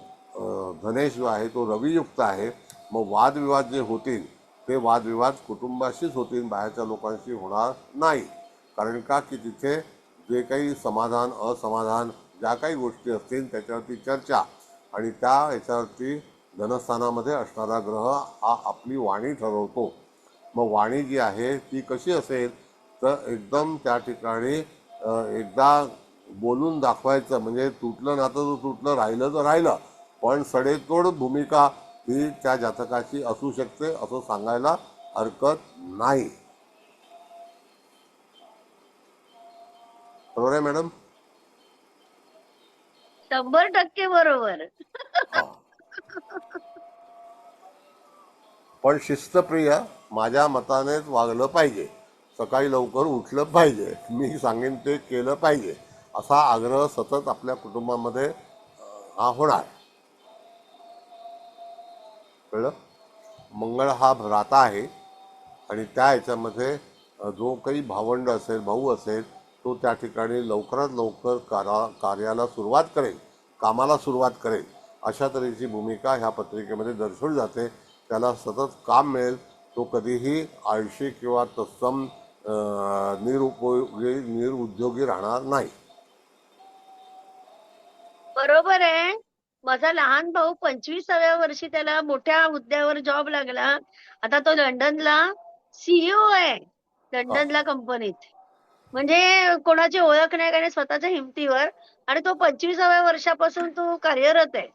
धनेश जो आहे तो रवियुक्त आहे. मग वादविवाद जे होतील ते वादविवाद कुटुंबाशीच होतील, बाहेरच्या लोकांशी होणार नाही. कारण का की तिथे जे काही समाधान असमाधान ज्या काही गोष्टी असतील त्याच्यावरती चर्चा आणि त्या याच्यावरती धनस्थानामध्ये असणारा ग्रह हा आपली वाणी ठरवतो. मग वाणी जी आहे ती कशी असेल तर एकदम त्या ठिकाणी एकदा बोलून दाखवायचं, म्हणजे तुटलं नातं तर तुटलं, राहिलं तर राहिलं, पण सडेतोड भूमिका ही त्या जातकाची असू शकते असं सांगायला हरकत नाही. बरोबर आहे मॅडम? 100% बरोबर. पण शिस्तप्रिय माझ्या मतानेच वागलं पाहिजे, सकाळी लवकर उठलं पाहिजे, मी सांगेन ते केलं पाहिजे, असा आग्रह सतत आपल्या कुटुंबामध्ये हा होणार. कळलं? मंगळ हा भ्राता आहे आणि त्या ह्याच्यामध्ये जो काही भावंड असेल, भाऊ असेल, तो त्या ठिकाणी लवकरात लवकर कार्याला सुरुवात करेल, कामाला सुरुवात करेल, अशा तऱ्हेची भूमिका ह्या पत्रिकेमध्ये दर्शवली जाते. त्याला सतत काम मिळेल, तो कधीही आळशी किंवा तत्सम निरुद्योगी राहणार नाही. बरोबर आहे. माझा लहान भाऊ 25व्या वर्षी त्याला मोठ्या हुद्द्यावर जॉब लागला. आता तो लंडनला CEO आहे, लंडनला कंपनीत. म्हणजे कोणाची ओळख नाही काही नाही, स्वतःच्या हिमतीवर. आणि तो 25व्या वर्षापासून तो कार्यरत आहे.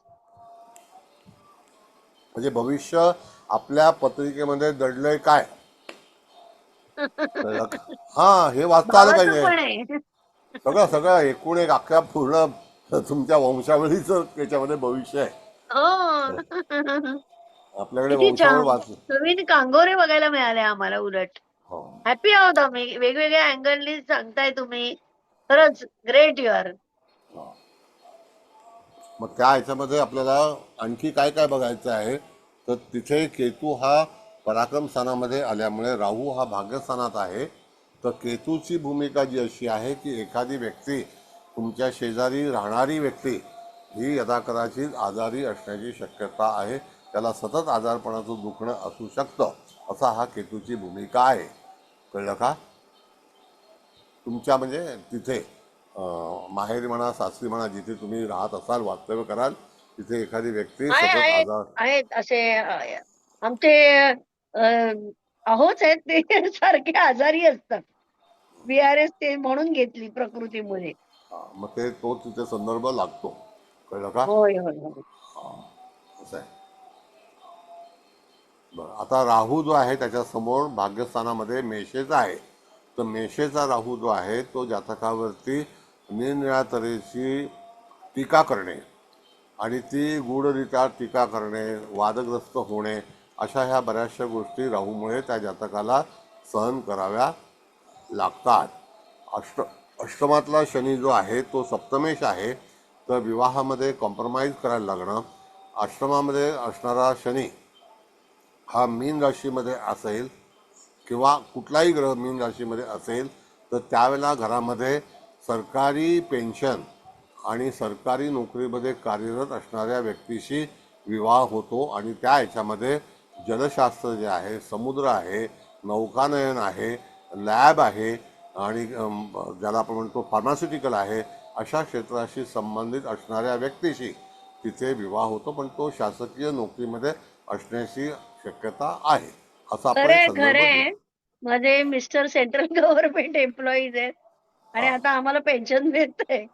म्हणजे भविष्य आपल्या पत्रिकेमध्ये दडलंय काय, कळलं का? हा, हे वाचता आलं भावाचं पाहिजे. पण आहे. सगळं सगळं एकूण एक अख्ख्या पूर्ण तुमच्या वंशावळीचं त्याच्यामध्ये भविष्य आहे. हो. आपल्याकडे किती वंशावळ छान. वाच. नवीन कांगोरे बघायला मिळाले आम्हाला उलट. हो. हॅपी आहोत आम्ही. वेगवेगळ्या अँगलनी सांगताय तुम्ही. खरंच ग्रेट यू आर. मग त्या ह्याच्यामध्ये आपल्याला आणखी काय काय बघायचं आहे, तर तिथे केतू हा पराक्रम स्थानामध्ये आल्यामुळे राहू हा भाग्यस्थानात आहे. तर केतूची भूमिका जी अशी आहे की एखादी व्यक्ती, तुमच्या शेजारी राहणारी व्यक्ती ही यदाकदाचित आजारी असण्याची शक्यता आहे. त्याला सतत आजारपणाचं दुखणं असू शकतं, असा हा केतूची भूमिका आहे. कळलं का? तुमच्या म्हणजे तिथे माहेरी म्हणा, सासरी म्हणा, जिथे तुम्ही राहत असाल, वास्तव्य कराल, तिथे एखादी व्यक्ती सतत आहेत आजार. आहेत असे आमचे आहोच आहेत ते सारखे आजारी असतात. VRS ते म्हणून घेतली प्रकृतीमुळे. मग ते तो तिथे संदर्भ लागतो. कळलं का? होय होय होय. असं आहे. बरं, आता राहू जो आहे त्याच्या समोर भाग्यस्थानामध्ये मेषेचा आहे. तर मेषेचा राहू जो आहे तो जातकावरती निरनिळ्या तऱ्हेची टीका करणे आणि ती गूढरित्या टीका करणे, वादग्रस्त होणे, अशा ह्या बऱ्याचशा गोष्टी राहूमुळे त्या जातकाला सहन कराव्या लागतात. अष्टमातला शनी जो आहे तो सप्तमेश आहे. तर विवाहामध्ये कॉम्प्रोमाइज करायला लागणं. अष्टमामध्ये असणारा शनी हा मीन राशीमध्ये असेल किंवा कुठलाही ग्रह मीन राशीमध्ये असेल तर त्यावेळेला घरामध्ये सरकारी पेन्शन आणि सरकारी नोकरीमध्ये कार्यरत असणाऱ्या व्यक्तीशी विवाह होतो. आणि त्या ह्याच्यामध्ये जलशास्त्र जे आहे, समुद्र आहे, नौकानयन आहे, लॅब आहे आणि ज्याला आपण म्हणतो फार्मास्युटिकल आहे, अशा क्षेत्राशी संबंधित असणाऱ्या व्यक्तीशी तिथे विवाह होतो. पण तो शासकीय नोकरीमध्ये असण्याची शक्यता आहे, असा आपण खरे संदर्भ खरे देऊ. माझे मिस्टर सेंट्रल गव्हर्नमेंट एम्प्लॉईज आहेत आणि आता आम्हाला पेन्शन मिळतंय.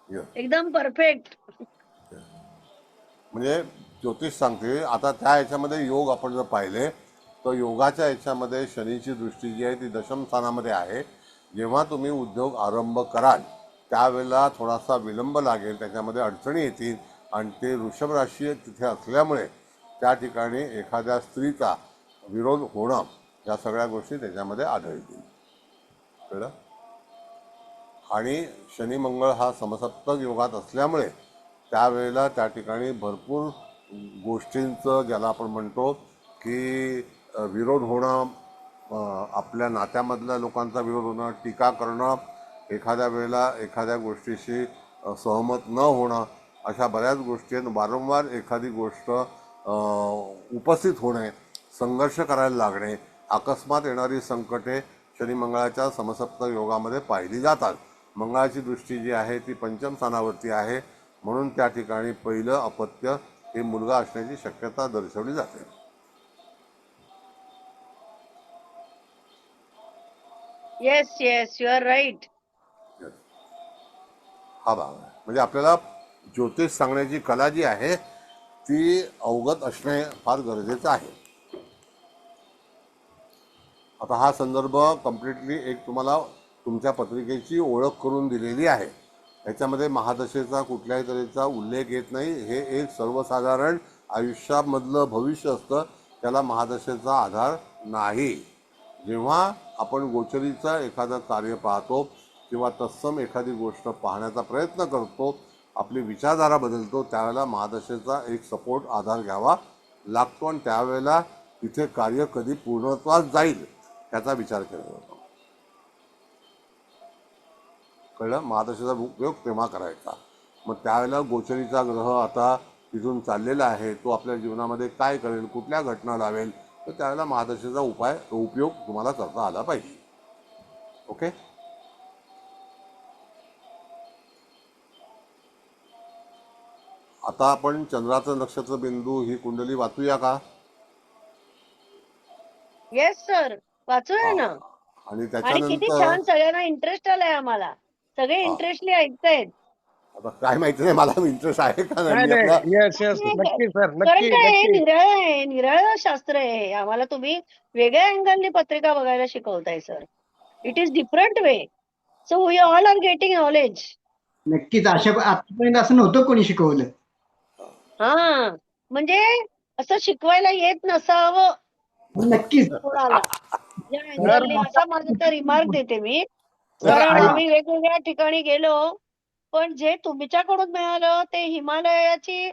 Yes. एकदम परफेक्ट. म्हणजे ज्योतिष सांगते. आता त्या ह्याच्यामध्ये योग आपण जर पाहिले तर योगाच्या ह्याच्यामध्ये शनीची दृष्टी जी आहे ती दशम स्थानामध्ये आहे. जेव्हा तुम्ही उद्योग आरंभ कराल त्यावेळेला थोडासा विलंब लागेल, त्याच्यामध्ये अडचणी येतील आणि ते वृषभ राशी तिथे असल्यामुळे त्या ठिकाणी एखाद्या स्त्रीचा विरोध होणं, या सगळ्या गोष्टी त्याच्यामध्ये आढळतील. कळलं? आणि शनी मंगळ हा समसप्तक योगात असल्यामुळे त्यावेळेला त्या ठिकाणी भरपूर गोष्टींचं, ज्याला आपण म्हणतो की विरोध होणं, आपल्या नात्यामधल्या लोकांचा विरोध होणं, टीका करणं, एखाद्या वेळेला एखाद्या गोष्टीशी सहमत न होणं, अशा बऱ्याच गोष्टी वारंवार एखादी गोष्ट उपस्थित होणे, संघर्ष करायला लागणे, अकस्मात येणारी संकटे शनी मंगळाच्या समसप्तक योगामध्ये पाहिली जातात. मंगळाची दृष्टी जी आहे ती पंचम स्थानावरती आहे, म्हणून त्या ठिकाणी पहिलं अपत्य हे मुलगा असण्याची शक्यता दर्शवली जाते. Yes yes you are right. हा भाग आहे. म्हणजे आपल्याला ज्योतिष सांगण्याची कला जी आहे ती अवगत असणे फार गरजेचं आहे. आता हा संदर्भ कम्प्लिटली एक तुम्हाला तुमच्या पत्रिकेची ओळख करून दिलेली आहे. याच्यामध्ये महादशेचा कुठल्याही तऱ्हेचा उल्लेख येत नाही. हे एक सर्वसाधारण आयुष्यामधलं भविष्य असतं, त्याला महादशेचा आधार नाही. जेव्हा आपण गोचरीचं एखादं कार्य पाहतो किंवा तत्सम एखादी गोष्ट पाहण्याचा प्रयत्न करतो, आपली विचारधारा बदलतो, त्यावेळेला महादशेचा एक सपोर्ट आधार घ्यावा लागतो आणि त्यावेळेला तिथे कार्य कधी पूर्णत्वास जाईल त्याचा विचार केला जातो. कळलं? महादशेचा उपयोग तेव्हा करायचा. मग त्यावेळेला गोचरीचा ग्रह आता तिथून चाललेला आहे, तो आपल्या जीवनामध्ये काय करेल, कुठल्या घटना लावेल, तर त्यावेळेला महादशेचा उपयोग तुम्हाला करता आला पाहिजे. ओके. आता आपण चंद्राचं नक्षत्र बिंदू ही कुंडली वाचूया का? येस सर, वाचूया ना. आणि आणि किती त्याच्यानंतर छान, सगळ्यांना इंटरेस्ट आलाय आम्हाला. सगळे इंटरेस्टली ऐकतायत. आता काय माहिती नाही मला इंटरेस्ट आहे का नाही. नाही मी नाही, आपला यस यस, नक्की सर, कारण नक्की काय आहे, नक्की. निराळ आहे, निराळ शास्त्र आहे. आम्हाला तुम्ही वेगळ्या अँगलनी पत्रिका बघायला शिकवताय sir. It is different way. So we all are getting knowledge. नक्कीच. आतापर्यंत असं नव्हतं कोणी शिकवलं. हा, म्हणजे असं शिकवायला येत नसावं नक्कीच. कोणाला या अँगलनी, असा माझा तर रिमार्क देते मी. सर, कारण ऐक- आम्ही वेगवेगळ्या ठिकाणी गेलो, पण जे तुमच्याकडून मिळालं ते हिमालयाची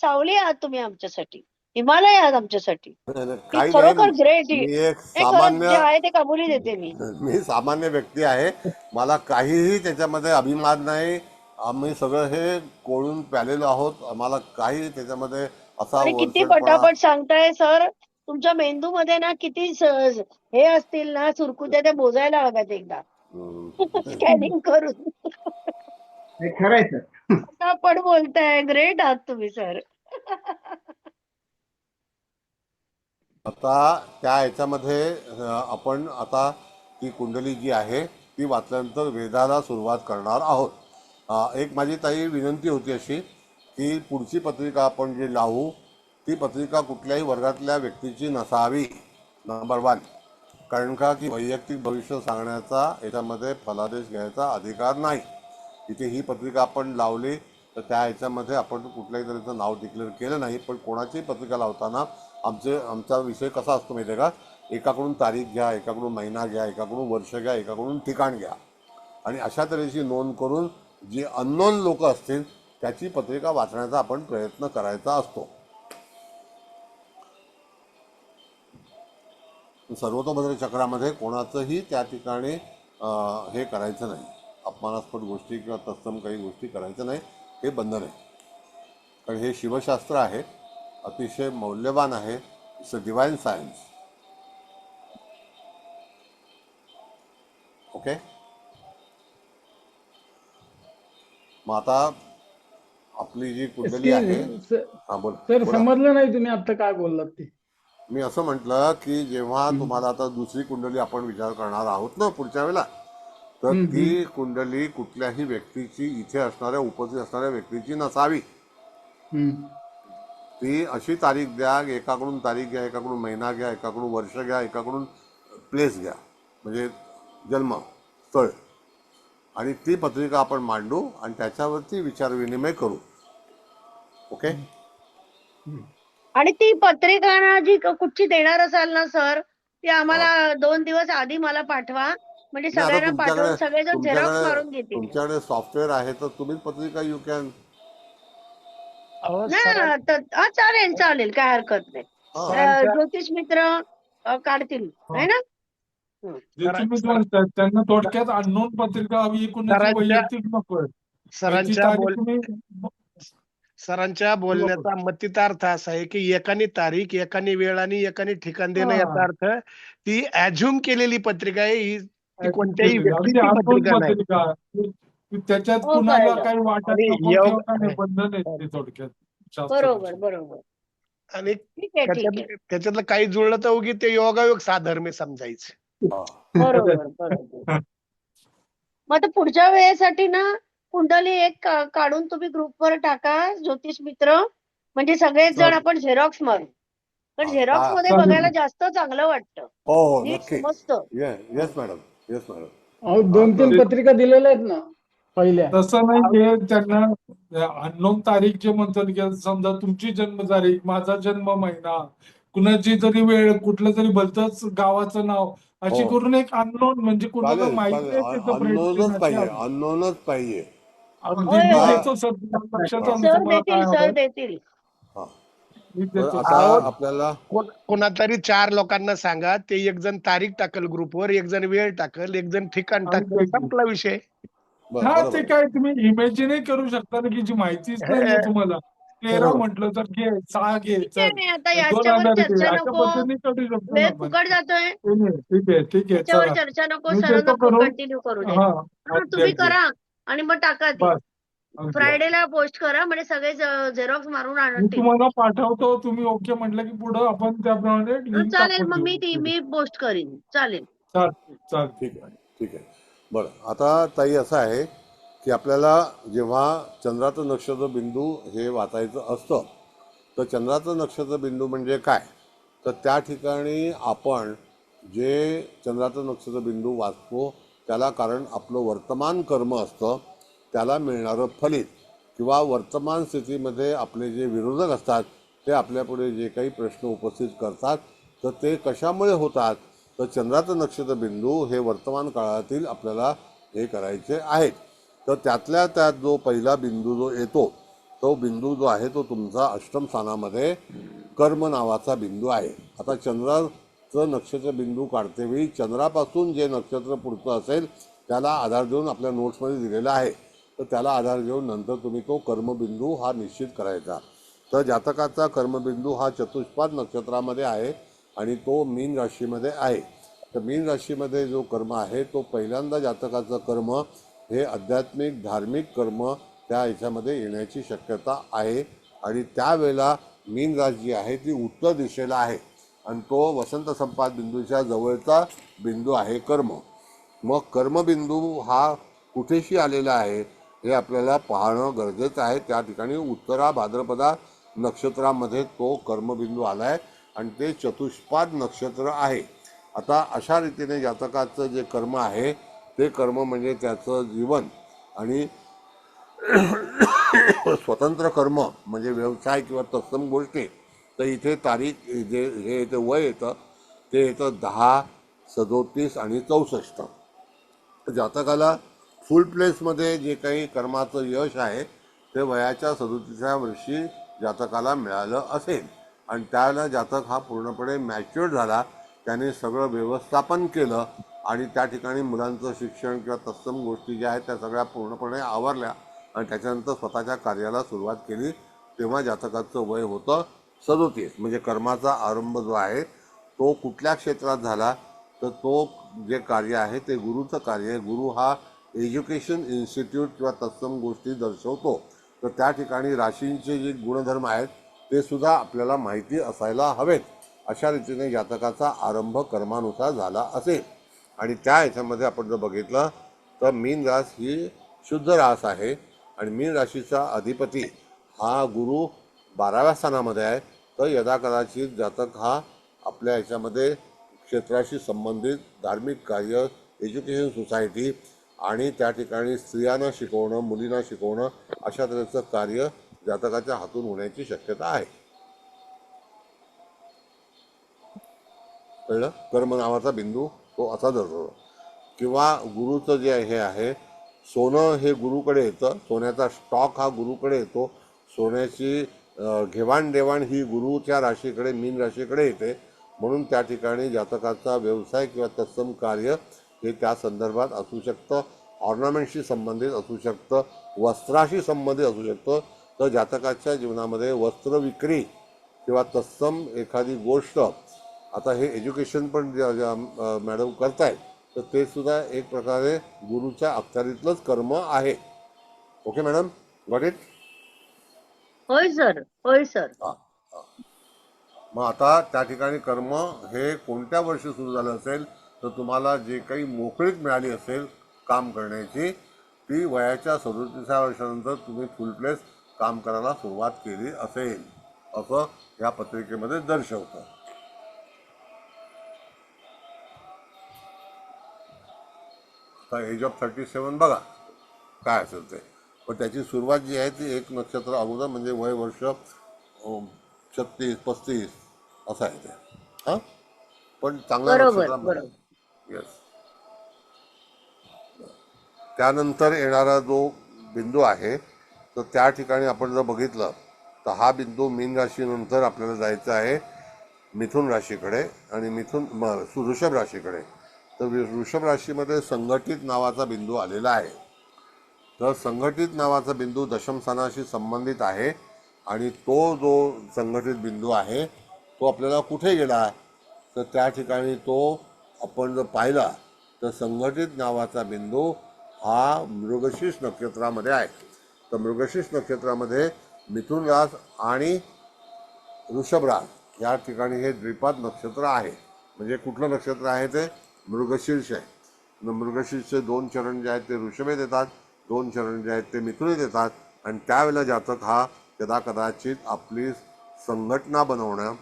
सावली आहात तुम्ही आमच्यासाठी. हिमालय आहात आमच्यासाठी. काही खरोखर नाही. ग्रेट. मी एक खरंच सामान्य जे आहे ते कबुली देते मी. सामान्य व्यक्ती आहे. मला काहीही त्याच्यामध्ये अभिमान नाही. आम्ही सगळं हे कोळून प्यालेलो आहोत. आम्हाला काही त्याच्यामध्ये असा आणि किती वरचढपणा पटापट सांगताय सर. तुमच्या मेंदूमध्ये ना किती हे असतील ना सुरकुत्या, त्या मोजायला हव्यात एकदा स्कॅनिंग करून. हे खरं आहे सर. पटापट बोलताय. ग्रेट आहात तुम्ही सर. आता त्या ह्याच्यामध्ये आपण आता ती कुंडली जी आहे ती वाचल्यानंतर वेदाला सुरुवात करणार आहोत. एक माझी ताई विनंती होती अशी की पुढची पत्रिका आपण जी लावू ती पत्रिका कुठल्याही वर्गातल्या व्यक्तीची नसावी. नंबर 1. कारण का की वैयक्तिक भविष्य सांगण्याचा याच्यामध्ये फलादेश घ्यायचा अधिकार नाही. इथे ही पत्रिका आपण लावली तर त्या ह्याच्यामध्ये आपण कुठल्याही तऱ्हेचं नाव डिक्लेअर केलं नाही. पण कोणाची पत्रिका लावताना आमचा विषय कसा असतो माहिती आहे का, एकाकडून तारीख घ्या, एकाकडून महिना घ्या, एकाकडून वर्ष घ्या, एकाकडून ठिकाण घ्या आणि अशा तऱ्हेची नोंद करून जी अननोन लोक असतील त्याची पत्रिका वाचण्याचा आपण प्रयत्न करायचा असतो. सर्वतोभद्र चक्रामध्ये कोणाचंही त्या ठिकाणी हे करायचं नाही. अपमानास्पद गोष्टी किंवा तत्सम काही गोष्टी करायच्या नाही. हे बंधन आहे. कारण हे शिवशास्त्र आहे, अतिशय मौल्यवान आहे. It's a divine science. Okay. मग आता आपली जी कुंडली आहे. हा बोल. सर समजलं नाही तुम्ही आता काय बोललात ते. मी असं म्हटलं की जेव्हा तुम्हाला आता दुसरी कुंडली आपण विचार करणार आहोत ना पुढच्या वेळेला, तर ती कुंडली कुठल्याही व्यक्तीची, इथे असणाऱ्या उपस्थित असणाऱ्या व्यक्तीची नसावी. ती अशी तारीख द्या, एकाकडून तारीख घ्या, एकाकडून महिना घ्या, एकाकडून वर्ष घ्या, एकाकडून प्लेस घ्या, म्हणजे जन्म स्थळ, आणि ती पत्रिका आपण मांडू आणि त्याच्यावरती विचारविनिमय करू. ओके. आणि ती पत्रिका ना जी कुठची देणार असाल ना सर, ती आम्हाला 2 दिवस आधी मला पाठवा. म्हणजे नाही, आता सगळ्यांना पाठवून सगळेजण झेरॉक्स मारून घेतील. तुमच्याकडे सॉफ्टवेअर आहे तर तुम्हीच पत्रिका यू कॅन. अहो, ना तर चालेल चालेल, काय हरकत नाही. सरांच्या- ज्योतिष मित्र काढतील है ना. जे तुम्ही म्हणताय त्यांना थोडक्यात अननोन पत्रिका हवी, कुणाची सरांच्या- वैयक्तिक नकोय. सरांच्या बोलण्याचा मतितार्थ असा आहे की एकाने तारीख, एकाने वेळ आणि एकाने ठिकाण देणं, याचा अर्थ ती ऍझ्युम केलेली पत्रिका आहे. ही ती कोणत्याही व्यक्तीची पत्रिका नाही. त्याच्यात हो, कुणाला कळलं. काही वाटत आणि नको योग- किंवा काही बंधन आहेत ते थोडक्यात बरोबर बरोबर. आणि ठीक आहे ठीक आहे. त्याच्यातलं काही जुळलं तर उगी ते योगायोग साधर्म्य समजायचं. बरोबर बरोबर. मग आता पुढच्या वेळेसाठी ना कुंडली एक काढून तुम्ही ग्रुपवर टाका ज्योतिष मित्र, म्हणजे सगळेच जण आपण झेरॉक्स मारू. पण झेरॉक्स मध्ये चालेल. बघायला जास्त चांगलं वाटतं. हो नीट नक्की. समजतं. Yes madam. Yes madam. अहो 2-3 पत्रिका दिलेल्या आहेत ना पहिल्या. तसं नाही, हे त्यांना अननोन तारीख जे म्हणतात की समजा तुमची जन्मतारीख, माझा जन्म महिना, कुणाची तरी वेळ, कुठलं तरी भलतंच गावाचं नाव, अशी हो. करून एक अननोन, म्हणजे कुणाला चालेल माहिती चालेल. आहे त्याचं अननोनच prediction पाहिजे. अशी आहे. अननोनच पाहिजे. अगदी होय, मी होय. देतो सर, तुम्हाला लक्षात आलं सर तुम्हाला काय देतील, सर हवं. देतील. हा. मी तर देतो. आता अहो, आपल्याला कोणातरी 4 लोकांना सांगा, ते एक जण तारीख टाकल ग्रुपवर, एक जण वेळ टाकल, एक जण ठिकाण आणि टाकल, संपला विषय. हा बरोबर ते आहे. काय तुम्ही इमॅजिनही करू शकता ना की जी माहितीच नाहीये तुम्हाला 13 बरोबर. म्हटलं तर घे 6 घे ठीक चल आहे, आता 2000 याच्यावर घे चर्चा अशा नको. पद्धतीने करू शकतो ना वेळ आपण. फुकट जातोय. ठीक आहे याच्यावर चला चर्चा नको, मी सरांना देतो करून. कंटिन्यू करू दे. हा हा, अगदी तुम्ही अगदी करा आणि मग टाका ती. बस अगदी फ्रायडेला पोस्ट करा म्हणजे सगळे झेरॉक्स मारून मी आणतील. तुम्हाला पाठवतो तुम्ही ओके म्हटलं की पुढे आपण त्याप्रमाणे लिंक चालेल, टाकून मग देऊ. मी पोस्ट करीन. चालेल. चालते ठीक आहे, ठीक आहे. बरं, आता ताई असं आहे की आपल्याला जेव्हा चंद्राचं नक्षत्र बिंदू हे वाचायचं असतं, तर चंद्राचं नक्षत्र बिंदू म्हणजे काय, तर त्या ठिकाणी आपण जे चंद्राचं नक्षत्र बिंदू वाचतो त्याला कारण आपलं वर्तमान कर्म असतं, त्याला मिळणारं फलित किंवा वर्तमान स्थितीमध्ये आपले जे विरोधक असतात ते आपल्यापुढे जे काही प्रश्न उपस्थित करतात तर ते कशामुळे होतात, तर चंद्राचं नक्षत्र बिंदू हे वर्तमान काळातील आपल्याला हे करायचे आहेत. तर त्यातल्या त्यात जो पहिला बिंदू जो येतो तो बिंदू जो आहे तो तुमचा अष्टम स्थानामध्ये कर्म नावाचा बिंदू आहे. आता चंद्राचं नक्षत्र बिंदू काढतेवेळी चंद्रापासून जे नक्षत्र पुढचं असेल त्याला आधार देऊन आपल्या नोट्समध्ये दिलेला आहे, तर त्याला आधार घेऊन नंतर तुम्ही तो कर्मबिंदू हा निश्चित करायचा. तर जातकाचा कर्मबिंदू हा चतुष्पाद नक्षत्रामध्ये आहे आणि तो मीन राशीमध्ये आहे. तर मीन राशीमध्ये जो कर्म आहे तो पहिल्यांदा जातकाचं कर्म हे आध्यात्मिक धार्मिक कर्म त्या ह्याच्यामध्ये येण्याची शक्यता आहे आणि त्यावेळेला मीन राशी जी आहे ती उत्तर दिशेला आहे आणि तो वसंत संपाद बिंदूच्या जवळचा बिंदू आहे कर्म. मग कर्मबिंदू हा कुठेशी आलेला आहे हे आपल्याला पाहणं गरजेचं आहे. त्या ठिकाणी उत्तरा भाद्रपदा नक्षत्रामध्ये तो कर्मबिंदू आला आहे आणि ते चतुष्पाद नक्षत्र आहे. आता अशा रीतीने जातकाचं जे कर्म आहे ते कर्म म्हणजे त्याचं जीवन आणि स्वतंत्र कर्म म्हणजे व्यवसाय किंवा तत्सम गोष्टी. तर इथे तारीख जे हे येतं वय येतं ते येतं 10, 37 आणि 64. जातकाला फुल प्लेसमध्ये जे काही कर्माचं यश आहे ते वयाच्या 37व्या वर्षी जातकाला मिळालं असेल आणि त्याला जातक हा पूर्णपणे मॅच्युअर्ड झाला, त्याने सगळं व्यवस्थापन केलं आणि त्या ठिकाणी मुलांचं शिक्षण किंवा तत्सम गोष्टी ज्या आहेत त्या सगळ्या पूर्णपणे आवरल्या आणि त्याच्यानंतर स्वतःच्या कार्याला सुरुवात केली, तेव्हा जातकाचं वय होतं 37. म्हणजे कर्माचा आरंभ जो आहे तो कुठल्या क्षेत्रात झाला तर तो जे कार्य आहे ते गुरुचं कार्य आहे. गुरु हा एज्युकेशन इन्स्टिट्यूट किंवा तत्सम गोष्टी दर्शवतो. तर त्या ठिकाणी राशींचे जे गुणधर्म आहेत ते सुद्धा आपल्याला माहिती असायला हवेत. अशा रीतीने जातकाचा आरंभ कर्मानुसार झाला असेल आणि त्या ह्याच्यामध्ये आपण जर बघितलं तर मीन रास ही शुद्ध रास आहे आणि मीन राशीचा अधिपती हा गुरु 12व्या स्थानामध्ये आहे. तर यदा कदाचित जातक हा आपल्या ह्याच्यामध्ये क्षेत्राशी संबंधित धार्मिक कार्य, एज्युकेशन सोसायटी आणि त्या ठिकाणी स्त्रियांना शिकवणं, मुलींना शिकवणं अशा तऱ्हेचं कार्य जातकाच्या हातून होण्याची शक्यता आहे. कळलं? कर्म नावाचा बिंदू तो असा दर्शवतो. किंवा गुरुचं जे हे आहे सोनं हे गुरुकडे येतं, सोन्याचा स्टॉक हा गुरुकडे येतो, सोन्याची घेवाणदेवाण ही गुरुच्या राशीकडे मीन राशीकडे येते. म्हणून त्या ठिकाणी जातकाचा व्यवसाय किंवा तत्सम कार्य हे त्या संदर्भात असू शकतं, ऑर्नामेंटशी संबंधित असू शकतं, वस्त्राशी संबंधित असू शकतं. तर जातकाच्या जीवनामध्ये वस्त्र विक्री किंवा तत्सम एखादी गोष्ट, आता हे एज्युकेशन पण मॅडम करतायत तर ते सुद्धा एक प्रकारे गुरुच्या अखत्यारीतलंच कर्म आहे. Okay madam, got it? होय सर, होय सर. मग आता त्या ठिकाणी कर्म हे कोणत्या वर्षी सुरू झालं असेल तर तुम्हाला जे काही मोकळीक मिळाली असेल काम करण्याची ती वयाच्या 37व्या वर्षानंतर तुम्ही फुल प्लेस काम करायला सुरुवात केली असेल असं या पत्रिकेमध्ये दर्शवतं. आता एज ऑफ 37 बघा काय असेल ते, पण त्याची सुरुवात जी आहे ती एक नक्षत्र अगोदर म्हणजे वय वर्ष 36-35 असं आहे ते. हां, पण चांगल्या बरोबर, नक्षत्रामध्ये. बरोबर. येस. त्यानंतर येणारा जो बिंदू आहे तर त्या ठिकाणी आपण जर बघितलं तर हा बिंदू मीन राशीनंतर आपल्याला जायचं आहे मिथुन राशीकडे आणि वृषभ राशीकडे. तर वृषभ राशीमध्ये संघटित नावाचा बिंदू आलेला आहे. तर संघटित नावाचा बिंदू दशम स्थानाशी संबंधित आहे आणि तो जो संघटित बिंदू आहे तो आपल्याला कुठे गेला तर त्या ठिकाणी तो आपण जर पाहिला तर संघटित नावाचा बिंदू हा मृगशीर्ष नक्षत्रामध्ये आहे. तर मृगशीर्ष नक्षत्रामध्ये मिथुन रास आणि वृषभ रास या ठिकाणी हे द्विपाद नक्षत्र आहे. म्हणजे कुठलं नक्षत्र आहे ते मृगशीर्ष आहे. मृगशीर्षचे 2 चरण जे आहेत ते वृषभेत येतात, 2 चरण जे आहेत ते मिथुनेत येतात आणि त्यावेळेला जातक हा कदाचित आपली संघटना बनवणं,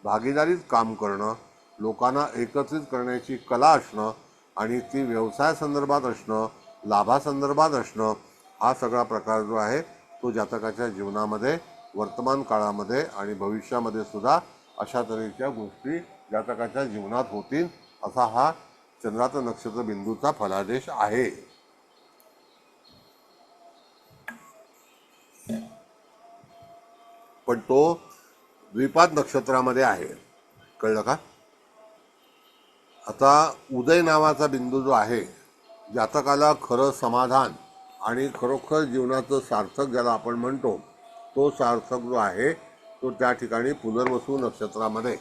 भागीदारीत काम करणं, लोकांना एकत्रित करण्याची कला असणं आणि ती व्यवसायासंदर्भात असणं, लाभासंदर्भात असणं, हा सगळा प्रकार जो आहे तो जातकाच्या जीवनामध्ये वर्तमान काळामध्ये आणि भविष्यामध्ये सुद्धा अशा तऱ्हेच्या गोष्टी जातकाच्या जीवनात होतील असा हा चंद्राचा नक्षत्र बिंदूचा फलादेश आहे. पण तो द्विपाद नक्षत्रामध्ये आहे. कळलं का? आता उदय नावाचा बिंदू जो आहे जातकाला खरं समाधान आणि खरोखर जीवनाचं सार्थक ज्याला आपण म्हणतो तो सार्थक जो आहे तो त्या ठिकाणी पुनर्वसू नक्षत्रामध्ये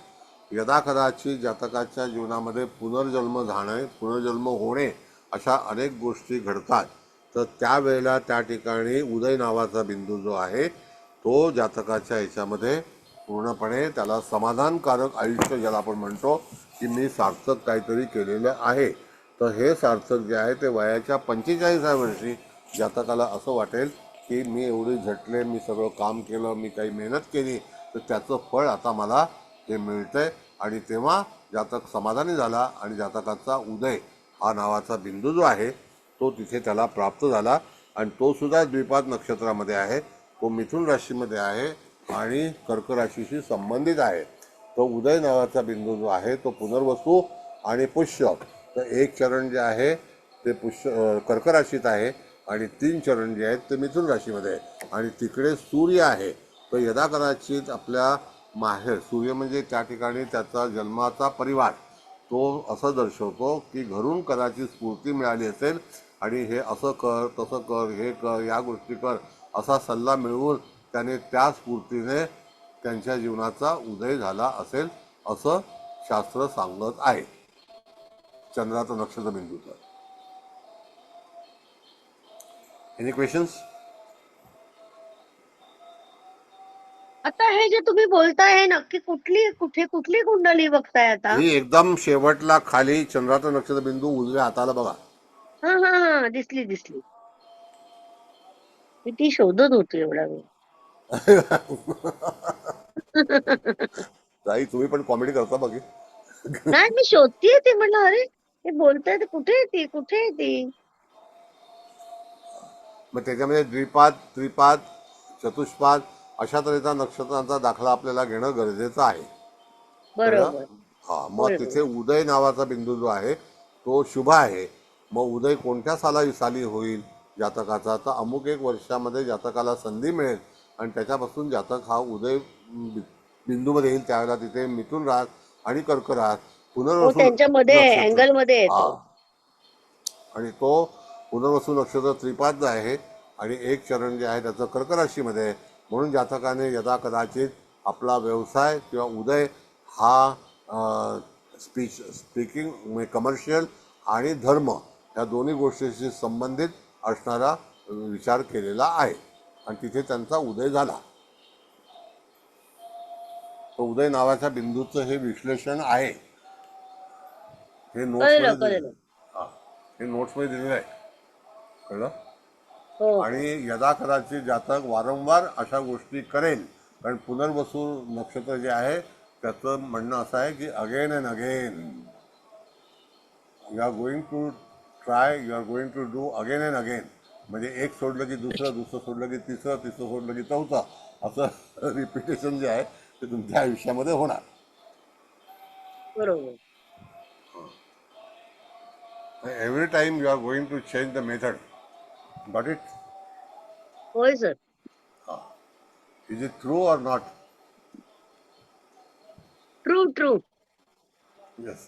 यदा कदाचित जातकाच्या जीवनामध्ये पुनर्जन्म जाणे, पुनर्जन्म होणे अशा अनेक गोष्टी घडतात. तर त्यावेळेला त्या ठिकाणी उदय नावाचा बिंदू जो आहे तो जातकाच्या ह्याच्यामध्ये पूर्णपणे त्याला समाधानकारक आयुष्य ज्याला आपण म्हणतो की मी सार्थक काहीतरी केलेलं आहे. तर हे सार्थक जे आहे ते वयाच्या 45व्या वर्षी जातकाला असं वाटेल की मी एवढी झटले, मी सगळं काम केलं, मी काही मेहनत केली तर त्याचं फळ आता मला ते मिळतंय आणि तेव्हा जातक समाधानी झाला आणि जातकाचा उदय हा नावाचा बिंदू जो आहे तो तिथे त्याला प्राप्त झाला आणि तो सुद्धा द्विपाद नक्षत्रामध्ये आहे. तो मिथुन राशीमध्ये आहे आणि कर्क राशीशी संबंधित आहे. तो उदय नावाचा बिंदू जो आहे तो पुनर्वसू आणि पुष्य, तर एक चरण जे आहे ते कर्क राशीत आहे आणि 3 चरण जे आहेत ते मिथुन राशीमध्ये आहे आणि तिकडे सूर्य आहे. तर यदा कदाचित आपल्या माहेर सूर्य म्हणजे त्या ठिकाणी त्याचा जन्माचा परिवार तो असं दर्शवतो की घरून कदाचित स्फूर्ती मिळाली असेल आणि हे असं कर, तसं कर, हे कर, या गोष्टी कर असा सल्ला मिळवून त्याने त्या स्फूर्तीने त्यांच्या जीवनाचा उदय झाला असेल असं शास्त्र सांगत आहे चंद्राचं नक्षत्र बिंदूचं. Any questions? आता हे जे तुम्ही बोलताय हे नक्की कुठली कुंडली बघताय आता? ही एकदम शेवटला खाली चंद्राचा नक्षत्र बिंदू उजव्या हाताला बघा. हा दिसली. मी ती शोधत होती एवढा वेळ. ताई तुम्ही पण कॉमेडी करता बघी. नाही, मी शोधतीये ते. म्हणलं अरे हे बोलताय ते कुठे आहे ती? मग त्याच्यामध्ये द्विपाद, त्रिपाद, चतुष्पाद अशा तऱ्हेचा नक्षत्रांचा दाखला आपल्याला घेणं गरजेचं आहे. बरोबर. हा, मग तिथे उदय नावाचा बिंदू जो आहे तो शुभ आहे. मग उदय कोणत्या साली होईल जातकाचा, तर अमुक एक वर्षामध्ये जातकाला संधी मिळेल आणि त्याच्यापासून जातक हा उदय बिंदूमध्ये येईल. त्यावेळेला तिथे मिथुन रास आणि कर्क रास पुनर्वसू त्यांच्यामध्ये नक्षत्र. अँगल मध्ये येतो. आणि तो पुनर्वसू नक्षत्र त्रिपाद आहे आणि एक चरण जे आहे त्याचं कर्क राशीमध्ये आहे. म्हणून जातकाने यदा कदाचित आपला व्यवसाय किंवा उदय हा स्पीकिंग कमर्शियल आणि धर्म या दोन्ही गोष्टींशी संबंधित असणारा विचार केलेला आहे आणि तिथे त्यांचा उदय झाला. तो उदय नावाच्या बिंदूचं हे विश्लेषण आहे. हे नोट्समध्ये दिलेलं आहे. कळलं? आणि यदा कदाचित जातक वारंवार अशा गोष्टी करेल कारण पुनर्वसू नक्षत्र जे आहे त्याचं म्हणणं असं आहे की again and again you are going to try, you are going to do again and again. म्हणजे एक सोडलं की दुसरं सोडलं की तिसरं सोडलं की चौथं असं रिपिटेशन जे आहे ते तुमच्या आयुष्यामध्ये होणार. बरोबर. Every time you are going to change the method. Got it? होय sir. Is it true or not? True. Yes.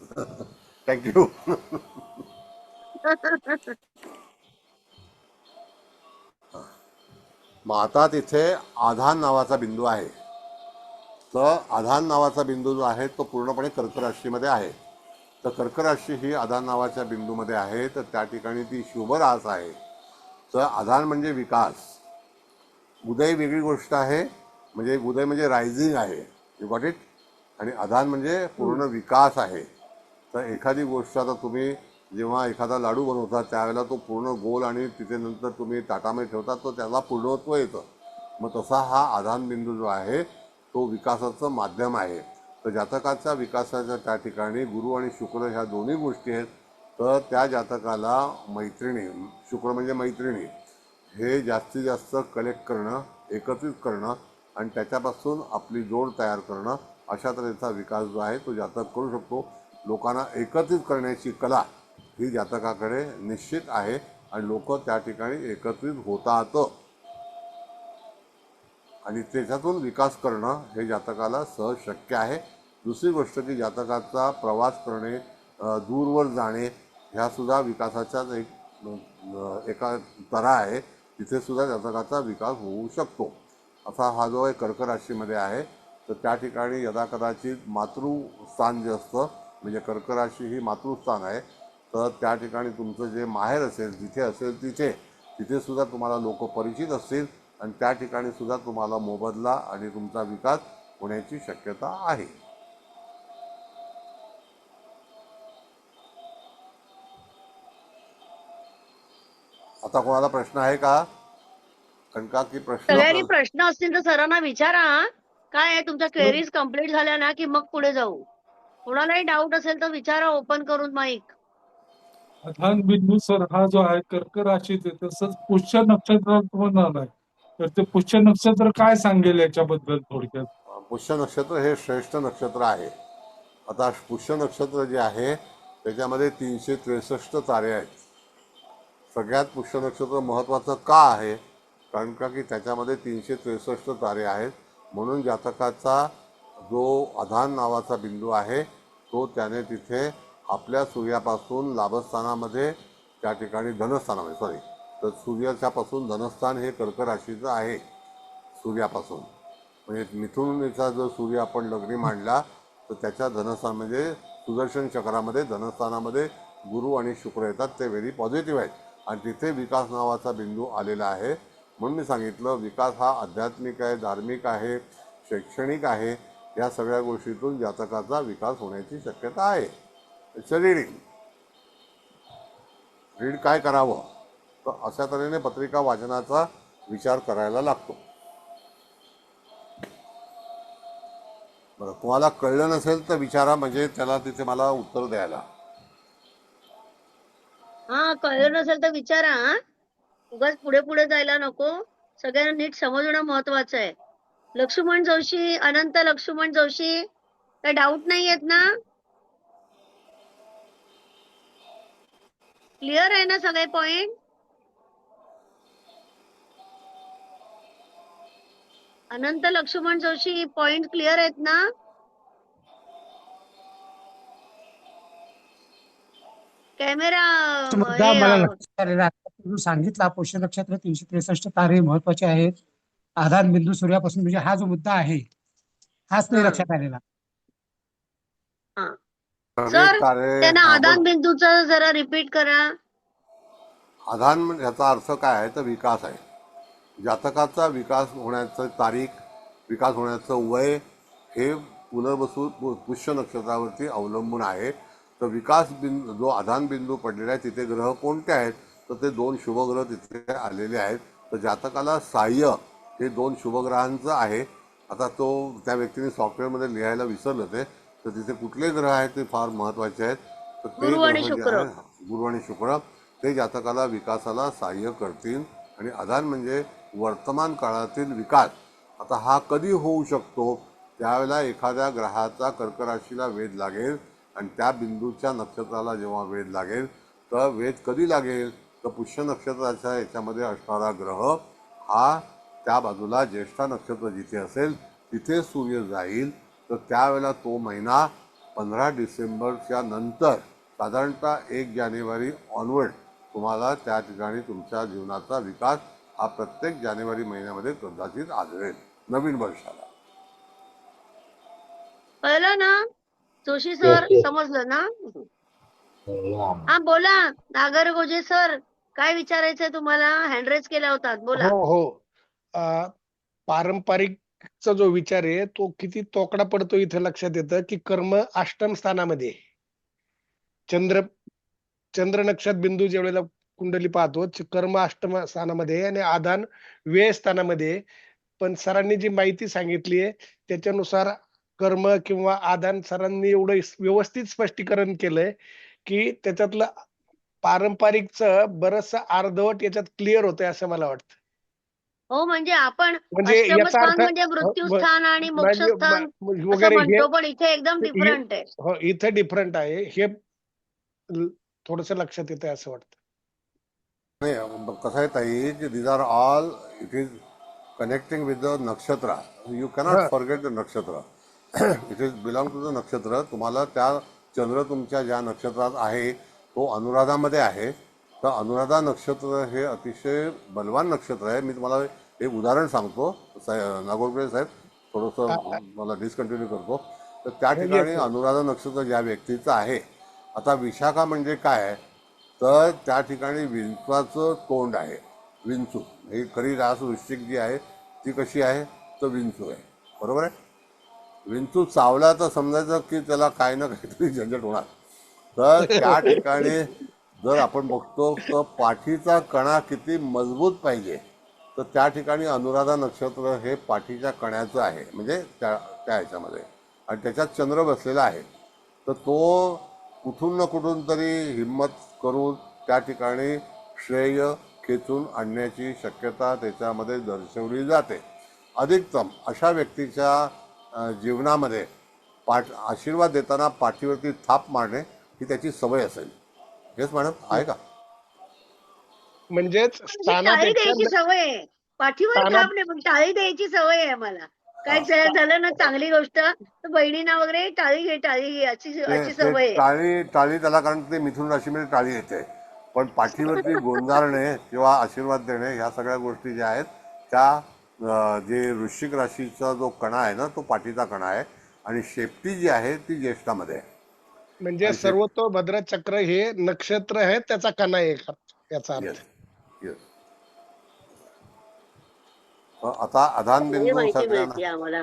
Thank you. मग आता तिथे आधान नावाचा बिंदू आहे. तर आधान नावाचा बिंदू जो आहे तो पूर्णपणे कर्क राशीमध्ये आहे. तर कर्क राशी ही आधान नावाच्या बिंदूमध्ये आहे. तर त्या ठिकाणी ती शुभ रास आहे. तर आधान म्हणजे विकास. उदय वेगळी गोष्ट आहे. म्हणजे उदय म्हणजे रायझिंग आहे. You got it. आणि आधान म्हणजे पूर्ण विकास आहे. तर एखादी गोष्ट आता तुम्ही जेव्हा एखादा लाडू बनवता त्यावेळेला तो पूर्ण गोल आणि तिथे नंतर तुम्ही ताटामध्ये ठेवता तो त्याला पूर्णत्व येतं. मग तसा हा आधान बिंदू जो आहे तो विकासाचं माध्यम आहे. तर जातकाच्या विकासाच्या त्या ठिकाणी गुरु आणि शुक्र ह्या दोन्ही गोष्टी आहेत. तर त्या जातकाला मैत्रिणी, शुक्र म्हणजे मैत्रिणी, हे जास्तीत जास्त कलेक्ट करणं, एकत्रित करणं आणि त्याच्यापासून आपली जोड तयार करणं, अशा तऱ्हेचा विकास जो आहे तो जातक करू शकतो. लोकांना एकत्रित करण्याची कला ही जातकाकडे निश्चित आहे आणि लोक त्या ठिकाणी एकत्रित होतात आणि त्याच्यातून विकास करणं हे जातकाला सहज शक्य आहे. दुसरी गोष्ट की जातकाचा प्रवास करणे, दूरवर जाणे, ह्या सुद्धा विकासाच्याच एका तरा आहे. तिथे सुद्धा जातकाचा विकास होऊ शकतो. असा हा जो आहे कर्क राशीमध्ये आहे. तर त्या ठिकाणी यदाकदाचित मातृस्थान जे असतं, म्हणजे कर्क राशी ही मातृस्थान आहे. तर त्या ठिकाणी तुमचं जे माहेर असेल, जिथे असेल तिथे सुद्धा तुम्हाला लोक परिचित असतील आणि त्या ठिकाणी सुद्धा तुम्हाला मोबदला आणि तुमचा विकास होण्याची शक्यता आहे. आता कोणाला प्रश्न आहे का? कारण का की सगळ्यांनी प्रश्न प्रश्न असतील तर सरांना विचारा. काय आहे तुमच्या क्वेरीज कम्प्लीट झाल्या ना की मग पुढे जाऊ. कोणालाही डाऊट असेल तर विचारा ओपन करून माईक. आधान बिंदू सर हा जो आहे कर्क राशीत आहे, तसंच पुष्य नक्षत्रात पण आलाय. तर ते पुष्य नक्षत्र काय सांगेल याच्याबद्दल थोडक्यात? पुष्य नक्षत्र हे श्रेष्ठ नक्षत्र आहे. आता पुष्य नक्षत्र जे आहे त्याच्यामध्ये 363 तारे आहेत. सगळ्यात पुष्य नक्षत्र महत्त्वाचं का आहे? कारण का की त्याच्यामध्ये 363 तारे आहेत. म्हणून जातकाचा जो आधान नावाचा बिंदू आहे तो त्याने तिथे आपल्या सूर्यापासून लाभस्थानामध्ये, त्या ठिकाणी धनस्थानामध्ये, सॉरी, तर सूर्याच्यापासून धनस्थान हे कर्क राशीचं आहे. सूर्यापासून म्हणजे मिथुनीचा जो सूर्य आपण लग्नी मांडला तर त्याच्या धनस्थान म्हणजे सुदर्शन चक्रामध्ये धनस्थानामध्ये गुरु आणि शुक्र येतात. ते व्हेरी पॉझिटिव्ह आहेत आणि तिथे विकास नावाचा बिंदू आलेला आहे. म्हणून मी सांगितलं विकास हा आध्यात्मिक आहे, धार्मिक आहे, शैक्षणिक आहे. या सगळ्या गोष्टीतून जातकाचा विकास होण्याची शक्यता आहे. इट्स अ रीड काय करावं, तर अशा तऱ्हेने पत्रिका वाचनाचा विचार करायला लागतो. बरं, तुम्हाला कळलं नसेल तर विचारा, म्हणजे त्याला तिथे मला उत्तर द्यायला. हा, कळलं नसेल तर विचारा. उगाच पुढे पुढे जायला नको. सगळ्यांना नीट समजणं महत्वाचं आहे. लक्ष्मण जोशी, अनंत लक्ष्मण जोशी, काही डाऊट नाही येत ना? क्लिअर आहे ना सगळे पॉइंट? अनंत लक्ष्मण जोशी, पॉइंट क्लिअर आहेत ना? कॅमेरा मुद्दा मला लक्षात आलेला आहे. तुम्ही सांगितला पुष्य नक्षत्र 363 तारे महत्वाचे आहेत. आधान बिंदू सूर्यापासून, म्हणजे हा जो मुद्दा आहे हाच नाही लक्षात आलेला. सर, तारे त्यांना आदान बिंदूचं जरा रिपीट करा. आधान म्हणजे ह्याचा अर्थ काय आहे तर विकास आहे. जातकाचा विकास होण्याचं तारीख, विकास होण्याचं वय हे पुनर्वसू पुष्य नक्षत्रावरती अवलंबून आहे. तर विकास बिंदू जो आधान बिंदू पडलेला आहे तिथे ग्रह कोणते आहेत तर ते 2 शुभग्रह तिथे आलेले आहेत. तर जातकाला सहाय्य हे 2 शुभग्रहांचं आहे. आता तो त्या व्यक्तीने सॉफ्टवेअरमध्ये लिहायला विसरलं ते, तर तिथे कुठले ग्रह आहेत ते फार महत्त्वाचे आहेत. तर ते गुरु आणि ग्रह जे शुक्र. आहे गुरु आणि शुक्र ते जातकाला विकासाला सहाय्य करतील. आणि आधान म्हणजे वर्तमान काळातील विकास. आता हा कधी होऊ शकतो? त्यावेळेला एखाद्या ग्रहाचा कर्क राशीला वेध लागेल आणि त्या बिंदूच्या नक्षत्राला जेव्हा वेध लागेल, तर वेध कधी लागेल तर पुष्य नक्षत्राच्या याच्यामध्ये असणारा ग्रह हा त्या बाजूला ज्येष्ठा नक्षत्र जिथे असेल तिथे सूर्य जाईल. तर त्यावेळेला तो महिना 15 डिसेंबरच्या नंतर साधारणतः 1 जानेवारी ऑनवर्ड तुम्हाला त्या ठिकाणी तुमच्या जीवनाचा विकास हा प्रत्येक जानेवारी महिन्यामध्ये कदाचित आढळेल नवीन वर्षाला. कळलं ना जोशी येस सर, येस समजलं ना? हा बोला नागरगोजे सर, काय विचारायचंय तुम्हाला? हँड रेज केला होतात, बोला. हो हो पारंपरिकचा जो विचार आहे तो किती तोकडा पडतो इथे लक्षात येतं की कर्म अष्टम स्थानामध्ये आहे. चंद्र नक्षत्र बिंदू ज्या वेळेला कुंडली पाहतो कर्म अष्टम स्थानामध्ये आहे आणि आधान व्यय स्थानामध्ये आहे. पण सरांनी जी माहिती सांगितली आहे त्याच्यानुसार कर्म किंवा आधान सरांनी एवढं व्यवस्थित स्पष्टीकरण केलंय की त्याच्यातलं पारंपरिकचं बरचसं अर्धवट याच्यात क्लिअर होतंय असं मला वाटतं. हो म्हणजे आपण म्हणजे याचा अष्टमस्थान अर्थ म्हणजे मृत्यूस्थान आणि म्हणजे मोक्षस्थान असं वगैरे हे म्हणतो, पण इथे एकदम डिफरंट आहे. हो इथं डिफरंट आहे हे थोडस लक्षात येतंय असं वाटतं. नाही कसं आहे ताई की these are all it is connecting with the nakshatra. You cannot forget the nakshatra. It is belong to the nakshatra. तुम्हाला त्या चंद्र तुमच्या ज्या नक्षत्रात आहे तो अनुराधामध्ये आहे. तर अनुराधा नक्षत्र हे अतिशय बलवान नक्षत्र आहे. मी तुम्हाला एक उदाहरण सांगतो नागोरकर साहेब, थोडंसं मला डिस्कंटिन्यू करतो. तर त्या ठिकाणी अनुराधा नक्षत्र ज्या व्यक्तीचं आहे, आता विशाखा म्हणजे काय तर त्या ठिकाणी विंचवाचं तोंड आहे. विंचू ही खरी रास वृश्चिक जी आहे ती कशी आहे तर विंचू आहे, बरोबर आहे. विंचू चावला तर समजायचं की त्याला काय ना काहीतरी झंझट होणार. तर त्या ठिकाणी जर आपण बघतो तर पाठीचा कणा किती मजबूत पाहिजे तर त्या ठिकाणी अनुराधा नक्षत्र हे पाठीच्या कण्याचं आहे, म्हणजे त्या ह्याच्यामध्ये, आणि त्याच्यात चंद्र बसलेला आहे. तर तो कुठून ना कुठून तरी हिंमत करून त्या ठिकाणी श्रेय खेचून आणण्याची शक्यता त्याच्यामध्ये दर्शवली जाते. अधिकतम अशा व्यक्तीच्या जीवनामध्ये आशीर्वाद देताना पाठीवरती थाप मारणे ही त्याची सवय असेल. येस मॅडम, आहे का? म्हणजेच टाळी द्यायची सवय आहे. पाठीवर थाप नाही पण टाळी द्यायची सवय आहे मला. काय झालं ना चांगली गोष्ट तर बहिणींना वगैरे टाळी घे अशी सवय आहे. टाळी त्याला, कारण ते मिथुन राशीमध्ये टाळी येते. पण पाठीवरती गोंजारणे किंवा आशीर्वाद देणे ह्या सगळ्या गोष्टी ज्या आहेत त्या जे वृश्चिक राशीचा जो कणा आहे ना तो पाठीचा कणा आहे, आणि शेपटी जी आहे ती ज्येष्ठामध्ये आहे. म्हणजे सर्वतोभद्र चक्र हे नक्षत्र आहे त्याचा कणा आहे याचा अर्थ. आता आधान बिंदू माहिती मिळते आम्हाला,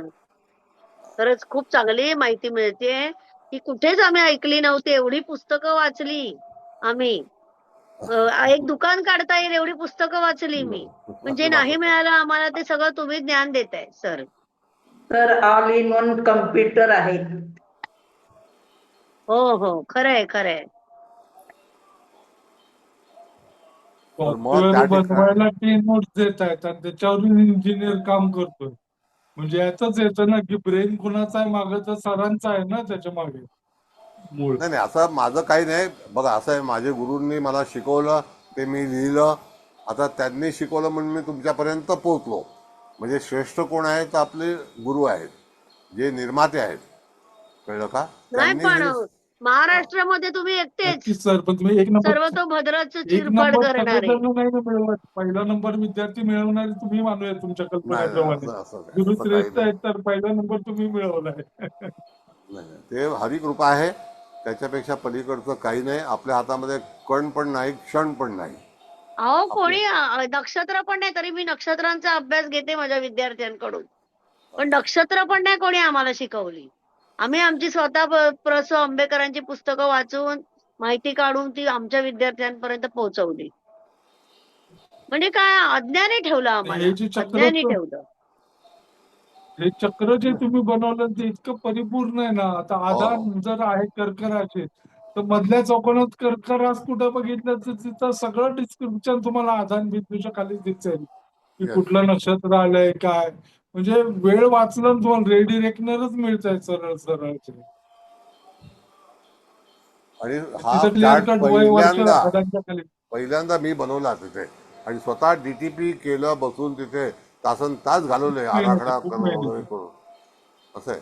खरंच खूप चांगली माहिती मिळते की कुठेच आम्ही ऐकली नव्हती. एवढी पुस्तकं वाचली आम्ही, एक दुकान काढता येईल एवढी पुस्तकं वाचली मी. म्हणजे नाही मिळालं आम्हाला ते सगळं तुम्ही ज्ञान देताय सर. तर ऑल इन वन कम्प्युटर आहे. हो खरंय. सॉफ्टवेअर बनवायला 3 नोट्स देत आहेत आणि त्याच्यावरून इंजिनियर काम करतोय. म्हणजे याच येतं ना की ब्रेन कुणाचा आहे मागे तर सरांचा आहे ना त्याच्या मागे मूळ. नाही असं माझं काही नाही. बघा असं आहे, माझे गुरूंनी मला शिकवलं ते मी लिहिलं. आता त्यांनी शिकवलं म्हणून मी तुमच्यापर्यंत पोहोचलो. म्हणजे श्रेष्ठ कोण आहे तर आपले गुरु आहेत, जे निर्माते आहेत. कळलं का? नाही पण महाराष्ट्रामध्ये तुम्ही एकटेच सर, पण तुम्ही एक नंबर सर्वतोभद्रच चिरफाड करणारे. नाही मिळवत. पहिला नंबर विद्यार्थी मिळवणारे तुम्ही मानूया तुमच्या कल्पनेप्रमाणे. गुरु श्रेष्ठ आहेत तर पहिला नंबर तुम्ही मिळवलाय. नाही ते हरी कृपा आहे, त्याच्यापेक्षा पलीकडचं काही नाही. आपल्या हातामध्ये कण पण नाही, क्षण पण नाही. अहो कोणी नक्षत्र पण नाही, तरी मी नक्षत्रांचा अभ्यास घेते माझ्या विद्यार्थ्यांकडून. पण नक्षत्र पण नाही कोणी आम्हाला शिकवली. आम्ही आमची स्वतः प्र. आंबेकरांची पुस्तकं वाचून माहिती काढून ती आमच्या विद्यार्थ्यांपर्यंत पोहोचवली. म्हणजे काय अज्ञानी ठेवलं आम्हाला, अज्ञानी ठेवलं. हे चक्र जे तुम्ही बनवलं ते इतकं परिपूर्ण आहे ना. आता आधार जर आहे कर्क राशी तर मधल्या चौकोनात कर्क रास कुठं बघितलं तर तिथं सगळं डिस्क्रिप्शन तुम्हाला आधार बिंदूच्या खाली दिसेल की कुठलं नक्षत्र आलंय काय. म्हणजे वेळ वाचलं तुम्हाला रेडिरेक्टनरच मिळतंय सरळ. आणि हा चार्ट पहिल्यांदा मी बनवला तिथे आणि स्वतः DTP केलं, बसून तिथे तासन तास घालवले आराखडा करून असं आहे.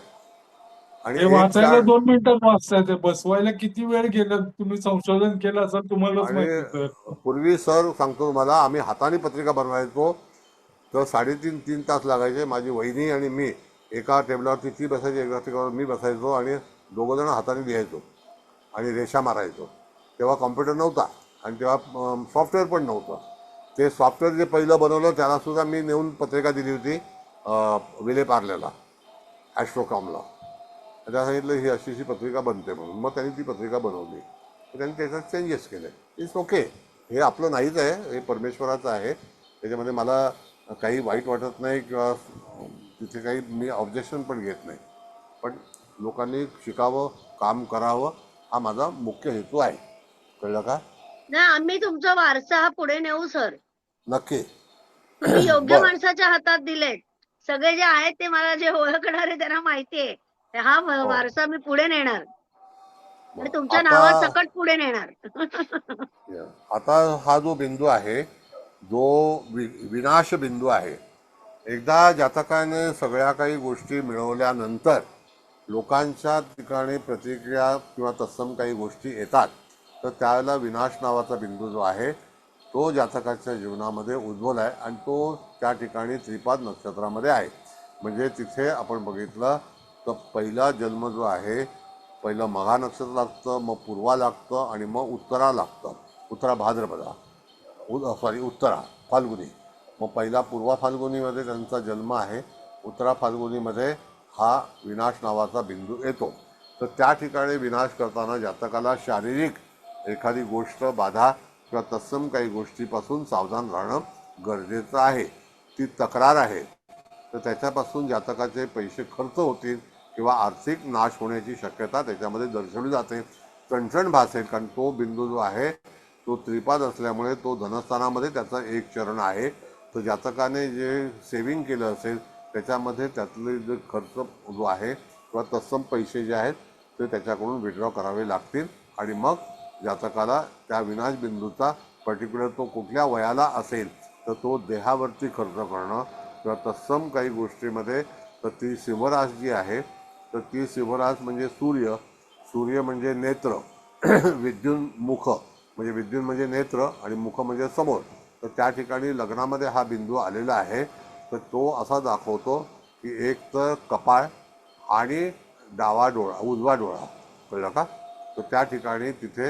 आणि हे एक वाचायला चार 2 मिनिटात वाचताय, ते बसवायला किती वेळ गेलं? तुम्ही संशोधन केलं असेल, तुम्हालाच माहिती सर. आणि पूर्वी सर सांगतो तुम्हाला, आम्ही हाताने पत्रिका बनवायचो तर 3.5-3 तास लागायचे. माझी वहिनी आणि मी एका टेबलावरती ती बसायची, एका टेबलावर मी बसायचो आणि दोघं जण हाताने लिहायचो आणि रेषा मारायचो. तेव्हा कॉम्प्युटर नव्हता आणि तेव्हा सॉफ्टवेअर पण नव्हतं. ते सॉफ्टवेअर जे पहिलं बनवलं त्यालासुद्धा मी नेऊन पत्रिका दिली होती विले पार्लेला, ॲस्ट्रोकॉमला. त्याला सांगितलं ही अशी पत्रिका बनते म्हणून. मग त्यांनी ती पत्रिका बनवली. त्यांनी त्याच्यात चेंजेस केले. It's okay. हे आपलं नाहीच आहे, हे परमेश्वराचं आहे. त्याच्यामध्ये मला काही वाईट वाटत नाही किंवा तिथे काही मी ऑब्जेक्शन पण घेत नाही. पण लोकांनी शिकावं, काम करावं, हा माझा मुख्य हेतू आहे. कळलं का? नाही, आम्ही तुमचा वारसा हा पुढे नेऊ सर. नक्की. तुम्ही योग्य बर, माणसाच्या हातात दिलेत. सगळे जे आहेत ते मला जे ओळखणारे त्यांना माहितीये. हा हो. वारसा मी पुढे नेणार आणि बरं. तुमच्या आता नावासकट पुढे नेणार. आता हा जो बिंदू आहे, जो विनाश बिंदू आहे. एकदा जातकाने सगळ्या काही गोष्टी मिळवल्यानंतर लोकांच्या ठिकाणी प्रतिक्रिया किंवा तत्सम काही गोष्टी येतात, तर त्यावेळेला विनाश नावाचा बिंदू जो आहे तो जातकाच्या जीवनामध्ये उद्भवला आहे आणि तो त्या ठिकाणी त्रिपाद नक्षत्रामध्ये आहे. म्हणजे तिथे आपण बघितलं तर पहिला जन्म जो आहे, पहिलं मघा नक्षत्र लागतं, मग पूर्वा लागतं आणि मग उत्तरा लागतं. उत्तरा भाद्रपदा, उत्तरा फाल्गुनी. मग पहिला पूर्वा फाल्गुनीमध्ये त्यांचा जन्म आहे. उत्तरा फाल्गुनीमध्ये हा विनाश नावाचा बिंदू येतो. तर त्या ठिकाणी विनाश करताना जातकाला शारीरिक एखादी गोष्ट, बाधा किंवा तत्सम काही गोष्टीपासून सावधान राहणं गरजेचं आहे. ती तक्रार आहे तर त्याच्यापासून जातकाचे पैसे खर्च होतील किंवा आर्थिक नाश होण्याची शक्यता त्याच्यामध्ये दर्शवली जाते. चणचण भासेल, कारण तो बिंदू जो आहे तो त्रिपाद असल्यामुळे तो धनस्थानामध्ये त्याचा एक चरण आहे. तर जातकाने जे सेविंग केलं असेल त्याच्यामध्ये त्यातले जे खर्च जो आहे किंवा तत्सम पैसे जे आहेत ते त्याच्याकडून विड्रॉ करावे लागतील आणि मग जातकाला त्या विनाश बिंदूचा पर्टिक्युलर तो कुठल्या वयाला असेल तर तो देहावरती खर्च करणं किंवा तत्सम काही गोष्टीमध्ये. तर ती सिंहरास जी आहे तर ती सिंहरास म्हणजे सूर्य. सूर्य म्हणजे नेत्र, विद्युन्मुख म्हणजे विद्युन म्हणजे नेत्र आणि मुख म्हणजे समोर. तर त्या ठिकाणी लग्नामध्ये हा बिंदू आलेला आहे. तर तो असा दाखवतो की एक तर कपाळ आणि डावा डोळा, उजवा डोळा. कळलं का? तर त्या ठिकाणी तिथे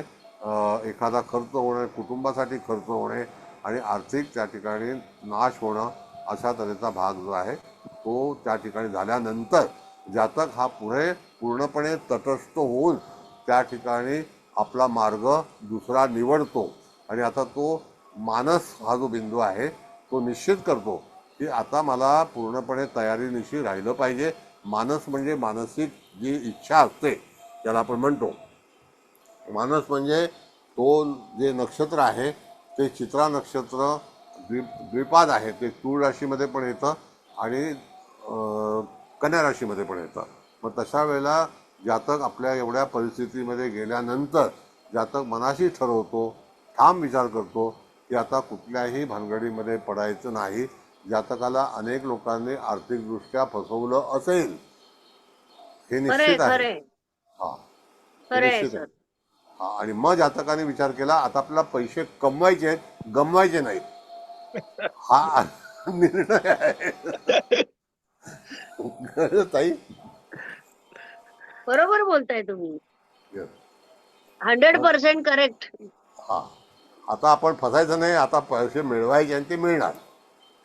एखादा खर्च होणे, कुटुंबासाठी खर्च होणे आणि आर्थिक त्या ठिकाणी नाश होणं अशा तऱ्हेचा भाग जो आहे तो त्या ठिकाणी झाल्यानंतर जातक हा पुढे पूर्णपणे तटस्थ होऊन त्या ठिकाणी आपला मार्ग दुसरा निवडतो. आणि आता तो मानस हा जो बिंदू आहे तो निश्चित करतो की आता मला पूर्णपणे तयारीनिशी राहिलं पाहिजे. मानस म्हणजे मानसिक जी इच्छा असते त्याला आपण म्हणतो. मानस म्हणजे तो जे नक्षत्र आहे ते चित्रा नक्षत्र द्विपाद आहे. ते तूळ राशीमध्ये पण येतं आणि कन्या राशीमध्ये पण येतं. मग तशा वेळेला जातक आपल्या एवढ्या परिस्थितीमध्ये गेल्यानंतर जातक मनाशी ठरवतो, ठाम विचार करतो की आता कुठल्याही भानगडीमध्ये पडायचं नाही. जातकाला अनेक लोकांनी आर्थिकदृष्ट्या फसवलं असेल हे निश्चित आहे. खरे हा, हे खरे निश्चित सर. आहे. हा, आणि मग जातकाने विचार केला आता आपल्याला पैसे कमवायचे आहेत, गमवायचे नाहीत. हा निर्णय आहे. ताई, बरोबर बोलताय तुम्ही. Yes. 100% करेक्ट. हा, आता आपण फसायचं नाही. आता पैसे मिळवायचे आणि ते मिळणार.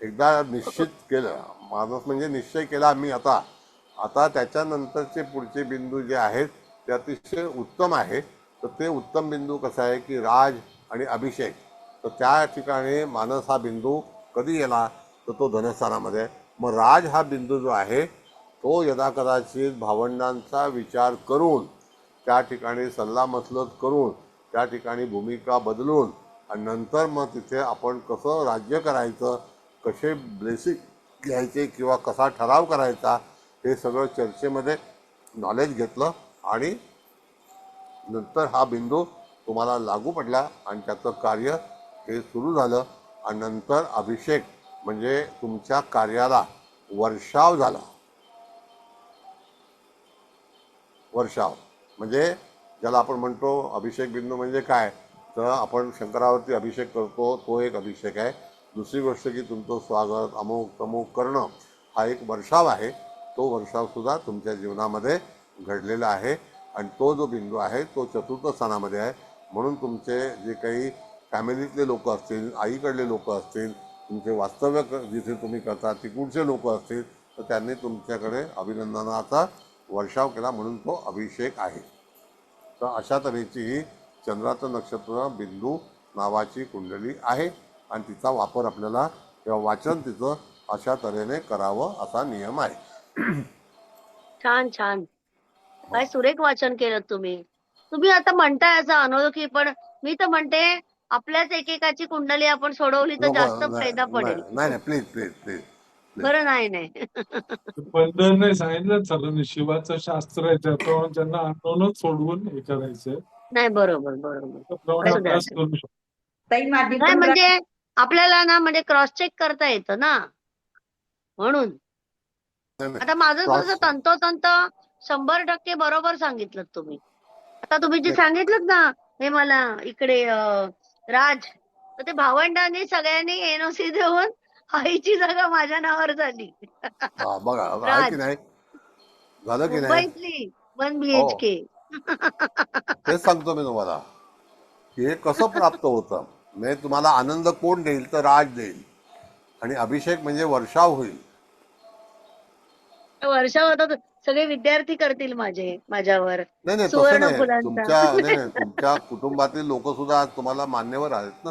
एकदा निश्चित केलं, माणूस म्हणजे निश्चय केला आम्ही आता आता त्याच्यानंतरचे पुढचे बिंदू जे आहेत ते अतिशय उत्तम आहे. तर ते उत्तम बिंदू कसा आहे की राज आणि अभिषेक. तर त्या ठिकाणी मानस हा बिंदू कधी गेला तर तो धनस्थानामध्ये. मग राज हा बिंदू जो आहे तो यदाकदाचित भावंडांचा विचार करून त्या ठिकाणी सल्लामसलत करून त्या ठिकाणी भूमिका बदलून आणि नंतर मग तिथे आपण कसं राज्य करायचं, कसे ब्लेसिंग घ्यायचे किंवा कसा ठराव करायचा हे सगळं चर्चेमध्ये नॉलेज घेतलं आणि नंतर हा बिंदू तुम्हाला लागू पडला आणि त्याचं कार्य हे सुरू झालं. आणि नंतर अभिषेक म्हणजे तुमच्या कार्याला वर्षाव झाला. वर्षाव. म्हणजे ज्याला आपण म्हणतो अभिषेक बिंदू म्हणजे काय, तर आपण शंकरावरती अभिषेक करतो तो एक अभिषेक आहे. दुसरी गोष्ट की तुमचं स्वागत अमुक तमुक करणं हा एक वर्षाव आहे. तो वर्षाव सुद्धा तुमच्या जीवनामध्ये घडलेला आहे आणि तो जो बिंदू आहे तो चतुर्थ स्थानामध्ये आहे. म्हणून तुमचे जे काही फॅमिलीतले लोक असतील, आईकडले लोक असतील, तुमचे वास्तव्य जिथे तुम्ही करता तिकडचे लोक असतील, तर त्यांनी तुमच्याकडे अभिनंदनाचा वर्षाव केला म्हणून तो अभिषेक आहे. तर अशा तऱ्हेची ही चंद्राचं नक्षत्र बिंदू नावाची कुंडली आहे आणि तिचा वापर आपल्याला किंवा वाचन तिचं अशा तऱ्हेने करावं असा नियम आहे. छान छान. काय सुरेख वाचन केलं तुम्ही. तुम्ही आता म्हणताय असं अनोळखी, पण मी तर म्हणते आपल्याच एकेकाची कुंडली आपण सोडवली तर नको, जास्त फायदा पडेल. नाही प्लीज प्लीज प्लीज. बरं नाही. बंधन सांगितलं सरांनी, शिवाचं शास्त्र आहे त्याप्रमाणे त्यांना अनोनच सोडवून हे करायचंय. नाही, बरोबर बरोबर. त्याप्रमाणे असू द्या, अभ्यास असू द्या. करू शकतो. ताई माझी नाही पण म्हणजे आपल्याला ना म्हणजे क्रॉस चेक करता येतं ना, म्हणून. नाही, आता माझं क्रॉस जसं तंतोतंत 100% बरोबर सांगितलं तुम्ही. आता तुम्ही जे नाही. सांगितलं ना, हे मला इकडे राज, तर ते भावंडांनी सगळ्यांनी एनओसी देऊन आईची जागा माझ्या नावावर झाली. बघा आहे की राज, नाही, झालं की नाही. मुंबईतली 1 हो, BHK. तेच सांगतो मी तुम्हाला की हे कसं प्राप्त होतं. म्हणजे तुम्हाला आनंद कोण देईल, तर राज देईल आणि अभिषेक म्हणजे वर्षाव होईल. वर्षावर सगळे विद्यार्थी करतील माझ्यावर नाही नाही, तसं सुवर्ण नाही. फुलांचा. तुमच्या कुटुंबातील लोक सुद्धा आज तुम्हाला मान्यवर आहेत ना.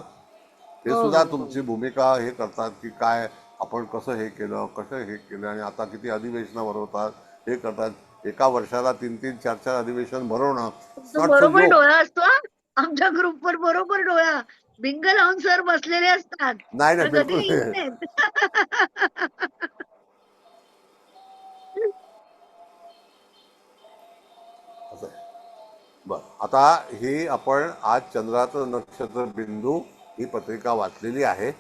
ते हो सुद्धा हो हो. तुमची भूमिका हे करतात की काय आपण कसं हे केलं, कसं हे केलं आणि आता किती अधिवेशनं भरवतात, हे करतात. एका वर्षाला 3-3, 4-4 अधिवेशन भरवणं तो नॉट सो बरोबर जोक. डोळा असतो हा. आमच्या ग्रुपवर बरोबर डोळा भिंग लावून सर बसलेले असतात, नाही नाही, पण बिलकुल कधी येत नाही. नाहीत. असं आहे. बरं, आता ही आपण आज चंद्राचं नक्षत्र बिंदू ही पत्रिका वाचलेली आहे.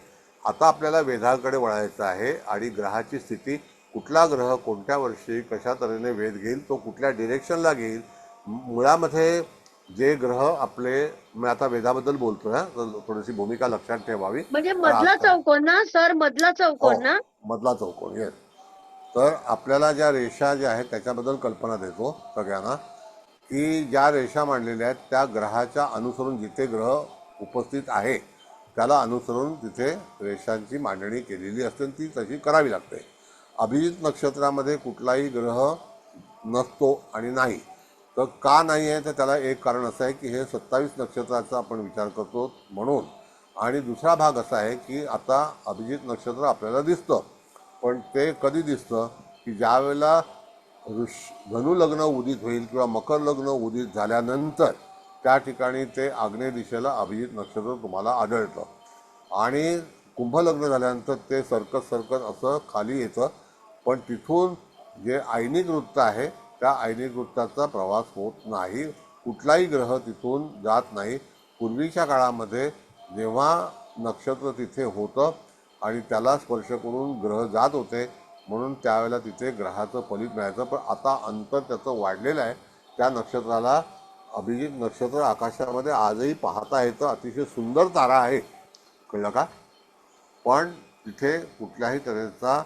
आता आपल्याला वेधाकडे वळायचं आहे आणि ग्रहाची स्थिती, कुठला ग्रह कोणत्या वर्षी कशा तऱ्हेने वेध घेईल, तो कुठल्या डिरेक्शनला घेईल. मुळामध्ये जे ग्रह आपले, मी आता वेधाबद्दल बोलतोय हा, तर थोडीशी भूमिका लक्षात ठेवावी. म्हणजे तर मधला आता चौकोन ना सर, मधला हो, चौकोन ना. मधला चौकोन, येस. तर आपल्याला ज्या रेषा ज्या आहेत त्याच्याबद्दल कल्पना देतो सगळ्यांना की ज्या रेषा मांडलेल्या आहेत त्या ग्रहाच्या अनुसरून, जिथे ग्रह उपस्थित आहे त्याला अनुसरून तिथे रेषांची मांडणी केलेली असते, ती तशी करावी लागते. अभिजित नक्षत्रामध्ये कुठलाही ग्रह नसतो आणि नाही. तर का नाही आहे, तर त्याला एक कारण असं आहे की हे 27 नक्षत्राचा आपण विचार करतो म्हणून. आणि दुसरा भाग असा आहे की आता अभिजित नक्षत्र आपल्याला दिसतं, पण ते कधी दिसतं की ज्या वेळेला धनु लग्न उदित होईल किंवा मकर लग्न उदित झाल्यानंतर त्या ठिकाणी ते आग्नेय दिशेला अभिजित नक्षत्र तुम्हाला आढळतं आणि कुंभ लग्न झाल्यानंतर ते सरकत सरकत असं खाली येतं. पण तिथून जे आयनिक वृत्त आहे त्या आयनिक वृत्ताचा प्रवास होत नाही, कुठलाही ग्रह तिथून जात नाही. पूर्वीच्या काळामध्ये जेव्हा नक्षत्र तिथे होतं आणि त्याला स्पर्श करून ग्रह जात होते म्हणून त्यावेळेला तिथे ग्रहाचं फलित मिळायचं. पण आता अंतर त्याचं वाढलेलं आहे. त्या नक्षत्राला, अभिजित नक्षत्र आकाशामध्ये आजही पाहता येतं, अतिशय सुंदर तारा आहे, कळलं का. पण तिथे कुठल्याही तऱ्हेचा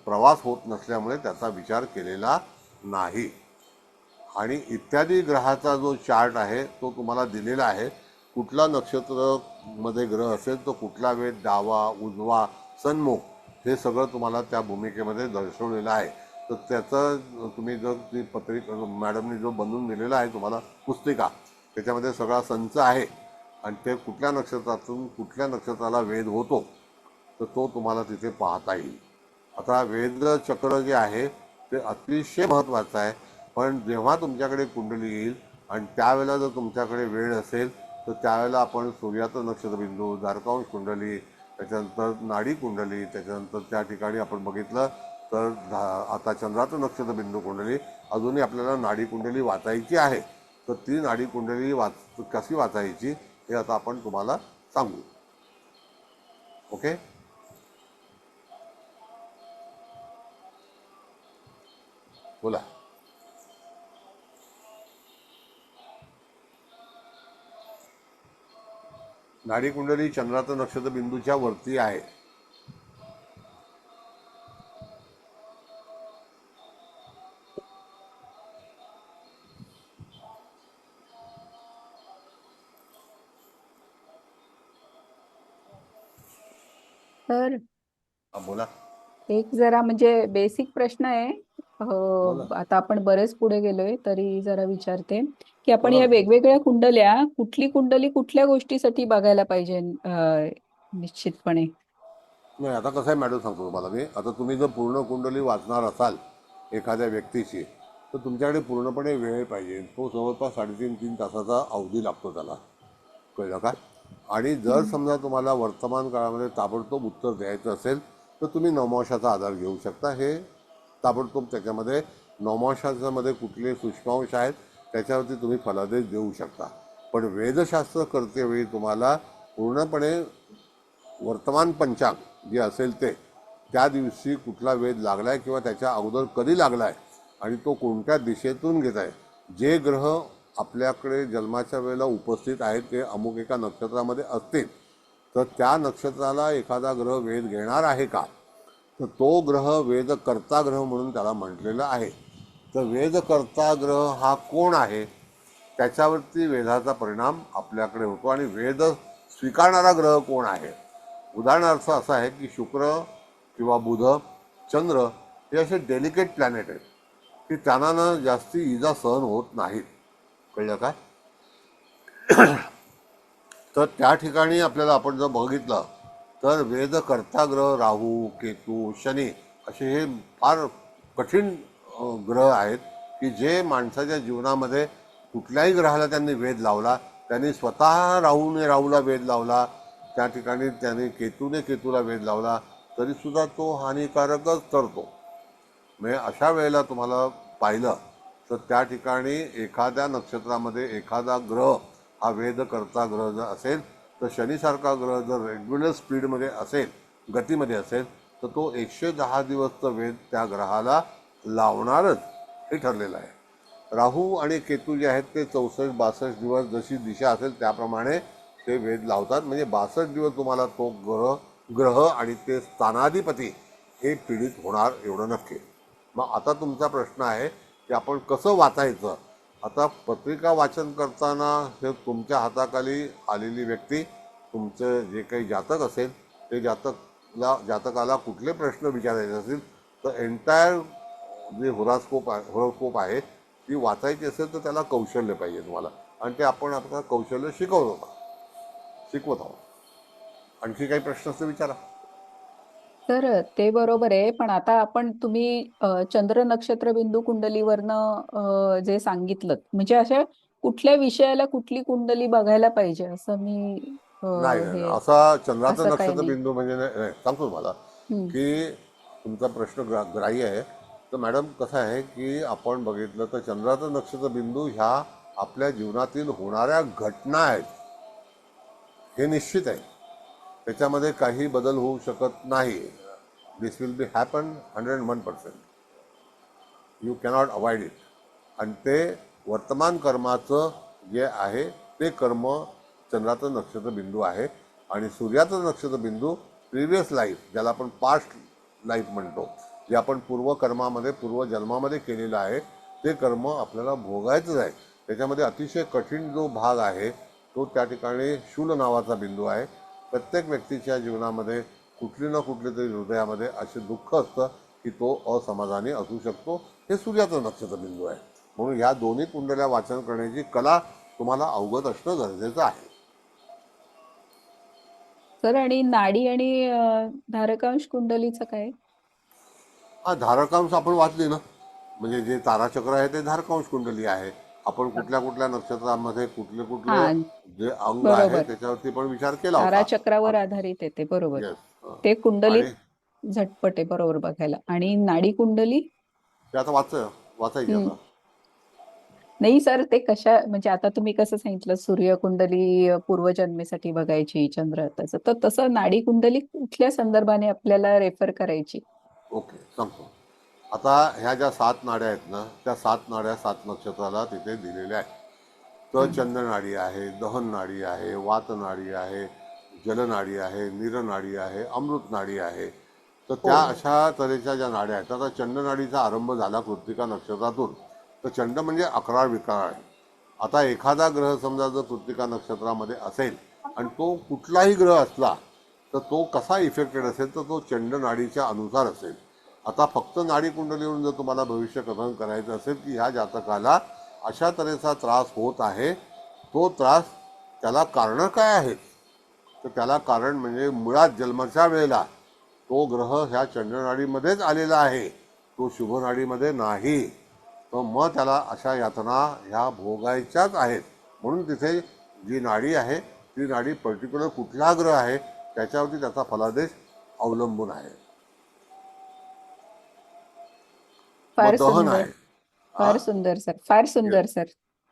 प्रवास होत नसल्यामुळे त्याचा विचार केलेला नाही. आणि इत्यादी ग्रहाचा जो चार्ट आहे तो तुम्हाला दिलेला आहे. कुठला नक्षत्र मध्ये ग्रह असेल तो कुठला वेळ, डावा उजवा सन्मुख, हे सगळं तुम्हाला त्या भूमिकेमध्ये दर्शवलेलं आहे. तर त्याचं तुम्ही जर ती पत्रिका मॅडमनी जो बनवून दिलेला आहे तुम्हाला पुस्तिका, त्याच्यामध्ये सगळा संच आहे आणि ते कुठल्या नक्षत्रातून कुठल्या नक्षत्राला वेध होतो तर तो तुम्हाला तिथे पाहता येईल. आता वेधचक्र जे आहे ते अतिशय महत्त्वाचं आहे. पण जेव्हा तुमच्याकडे कुंडली येईल आणि त्यावेळेला जर तुमच्याकडे वेळ असेल तर त्यावेळेला आपण सूर्याचं नक्षत्रबिंदू, जारकांश कुंडली, त्याच्यानंतर नाडी कुंडली, त्याच्यानंतर त्या ठिकाणी आपण बघितलं तर आता चंद्राचं नक्षत्रबिंदू कुंडली, अजूनही आपल्याला नाडी कुंडली वाचायची आहे. तर ती नाडी कुंडली कशी वाचायची हे आता आपण तुम्हाला सांगू. ओके. बोला. नाडी कुंडली चंद्राचं नक्षत्र बिंदूच्या वरती आहे. तर बोला. एक जरा म्हणजे बेसिक प्रश्न आहे. बोला. आता आपण बरेच पुढे गेलोय तरी जरा विचारते की आपण बोला या ना. वेगवेगळ्या कुंडल्या कुठली कुंडली कुठल्या गोष्टीसाठी बघायला पाहिजे निश्चितपणे. नाही, आता कसं आहे मॅडम, सांगतो तुम्हाला मी. आता तुम्ही जर पूर्ण कुंडली वाचणार असाल एखाद्या व्यक्तीची, तर तुमच्याकडे पूर्णपणे वेळ पाहिजे. तो जवळपास 3.5-3 तासाचा अवधी लागतो त्याला, कळलं का? आणि जर समजा तुम्हाला वर्तमान काळामध्ये ताबडतोब उत्तर द्यायचं असेल तर तुम्ही नवमांशाचा आधार घेऊ शकता. हे ताबडतोब त्याच्यामध्ये नवमांशामध्ये कुठले सूक्ष्मांश आहेत त्याच्यावरती तुम्ही फलादेश देऊ शकता. पण वेदशास्त्र करतेवेळी तुम्हाला पूर्णपणे वर्तमान पंचांग जे असेल ते, त्या दिवशी कुठला वेद लागला आहे किंवा त्याच्या अगोदर कधी लागला आहे आणि तो कोणत्या दिशेतून घेत आहे, जे ग्रह आपल्याकडे जन्माच्या वेळेला उपस्थित आहेत ते अमुक एका नक्षत्रामध्ये असतील तर त्या नक्षत्राला एखादा ग्रह वेध घेणार आहे का, तर तो ग्रह वेदकर्ता ग्रह म्हणून त्याला म्हटलेलं आहे. तर वेदकर्ता ग्रह हा कोण आहे त्याच्यावरती वेदाचा परिणाम आपल्याकडे होतो. आणि वेद स्वीकारणारा ग्रह कोण आहे, उदाहरणार्थ असं आहे की शुक्र किंवा बुध, चंद्र हे असे डेलिकेट प्लॅनेट आहेत की त्यांना ना जास्ती इजा सहन होत नाहीत, कळलं काय? तर त्या ठिकाणी आपल्याला आपण जर बघितलं तर वेदकर्ता ग्रह राहू, केतू, शनी असे हे फार कठीण ग्रह आहेत की जे माणसाच्या जीवनामध्ये कुठल्याही ग्रहाला त्यांनी वेध लावला, त्यांनी स्वतः राहूला वेध लावला, त्या ठिकाणी त्याने केतूला वेध लावला तरीसुद्धा तो हानिकारकच ठरतो. म्हणजे अशा वेळेला तुम्हाला पाहिलं तर त्या ठिकाणी एखाद्या नक्षत्रामध्ये एखादा ग्रह हा वेदकर्ता ग्रह जर असेल तर शनीसारखा ग्रह जर रेग्युलर स्पीडमध्ये असेल, गतीमध्ये असेल, तर तो 110 दिवसचं वेध त्या ग्रहाला लावणारच हे ठरलेलं आहे. राहू आणि केतू जे आहेत ते 64-62 दिवस जशी दिशा असेल त्याप्रमाणे ते वेध लावतात. म्हणजे 62 दिवस तुम्हाला तो ग्रह आणि ते स्थानाधिपती हे पीडित होणार एवढं नक्की. मग आता तुमचा प्रश्न आहे की आपण कसं वाचायचं. आता पत्रिका वाचन करताना हे तुमच्या हाताखाली आलेली व्यक्ती, तुमचं जे काही जातक असेल ते जातकाला कुठले प्रश्न विचारायचे असतील तर एंटायर जे होरोस्कोप आहे ती वाचायची असेल तर त्याला कौशल्य पाहिजे तुम्हाला, आणि ते आपण आता कौशल्य शिकवत आहोत. आणखी काही प्रश्न असते विचारा. तर ते बरोबर आहे, पण आता तुम्ही चंद्र नक्षत्र बिंदू कुंडलीवरनं जे सांगितलं म्हणजे अशा कुठल्या विषयाला कुठली कुंडली बघायला पाहिजे असं मी नाही, हे असा चंद्राचा असं काही नक्षत्र नाही. बिंदू म्हणजे नाही, सांगतो तुम्हाला की तुमचा प्रश्न ग्राह्य आहे. तर मॅडम कसं आहे की आपण बघितलं तर चंद्राचा नक्षत्र बिंदू ह्या आपल्या जीवनातील होणाऱ्या घटना आहेत, हे निश्चित आहे. त्याच्यामध्ये काही बदल होऊ शकत नाही. This will be happen 101%. You cannot avoid it. आणि ते वर्तमान कर्माचं जे आहे ते कर्म चंद्राचं नक्षत्र बिंदू आहे. आणि सूर्याचं नक्षत्र बिंदू प्रिव्हियस लाईफ, ज्याला आपण पास्ट लाईफ म्हणतो, जे आपण पूर्वकर्मामध्ये पूर्वजन्मामध्ये केलेलं आहे ते कर्म आपल्याला भोगायचंच आहे. त्याच्यामध्ये अतिशय कठीण जो भाग आहे तो त्या ठिकाणी शूल नावाचा बिंदू आहे. प्रत्येक व्यक्तीच्या जीवनामध्ये कुठली ना कुठली तरी हृदयामध्ये असे दुःख असतं की तो असमाधानी असू शकतो. हे सूर्याचं नक्षत्र बिंदू आहे. म्हणून ह्या दोन्ही कुंडल्या वाचन करण्याची कला तुम्हाला अवगत असणं गरजेचं आहे. सर आणि नाडी आणि धारकांश कुंडलीचं काय? हा, धारकांश आपण वाचली ना, म्हणजे जे ताराचक्र आहे ते धारकांश कुंडली आहे. आपण कुठल्या कुठल्या नक्षत्रामध्ये कुठले हा जे अंग आहे बरोबर, त्याच्यावरती पण विचार केला होता. ताराचक्रावर आधारित येते बरोबर. येस. ते कुंडलीत आणि झटपट आहे बरोबर बघायला. आणि नाडी कुंडली ते आता वाचायची हम्म आता. नाही सर, ते कशा म्हणजे आता तुम्ही कसं सांगितलं सूर्य कुंडली पूर्वजन्मेसाठी बघायची, चंद्र तसं, तर तसं नाडी कुंडली कुठल्या संदर्भाने आपल्याला रेफर करायची? ओके, सांगतो. आता ह्या ज्या 7 नाड्या आहेत ना, त्या 7 नाड्या 7 नक्षत्राला तिथे दिलेल्या आहेत. तर चंद्रनाडी आहे, दहन नाडी आहे, वातनाडी आहे, जलनाडी आहे, नीरनाडी आहे, अमृत नाडी आहे. तर त्या अशा तऱ्हेच्या ज्या नाड्या आहेत, आता चंद्रनाडीचा आरंभ झाला कृत्तिका नक्षत्रातून. तर चंड म्हणजे 11 विकार आहे. आता एखादा ग्रह समजा जर कृत्तिका नक्षत्रामध्ये असेल आणि तो कुठलाही ग्रह असला तर तो कसा इफेक्टेड असेल तर तो चंड नाडीच्या अनुसार असेल. आता फक्त नाडी कुंडलीवरून जर तुम्हाला भविष्य कथन करायचं असेल की ह्या जातकाला अशा तऱ्हेचा त्रास होत आहे, तो त्रास त्याला कारण काय आहेत, तर त्याला कारण म्हणजे मुळात जन्माच्या वेळेला तो ग्रह ह्या चंद्रनाडीमध्येच आलेला आहे, तो शुभ नाडीमध्ये नाही. तर मग त्याला अशा यातना ह्या भोगायच्याच आहेत. म्हणून तिथे जी नाडी आहे ती नाडी पर्टिक्युलर कुठला ग्रह आहे त्याच्यावरती त्याचा फलादेश अवलंबून आहे. फार मग दहन सुंदर, आहे. फार सुंदर सर, फार सुंदर सर.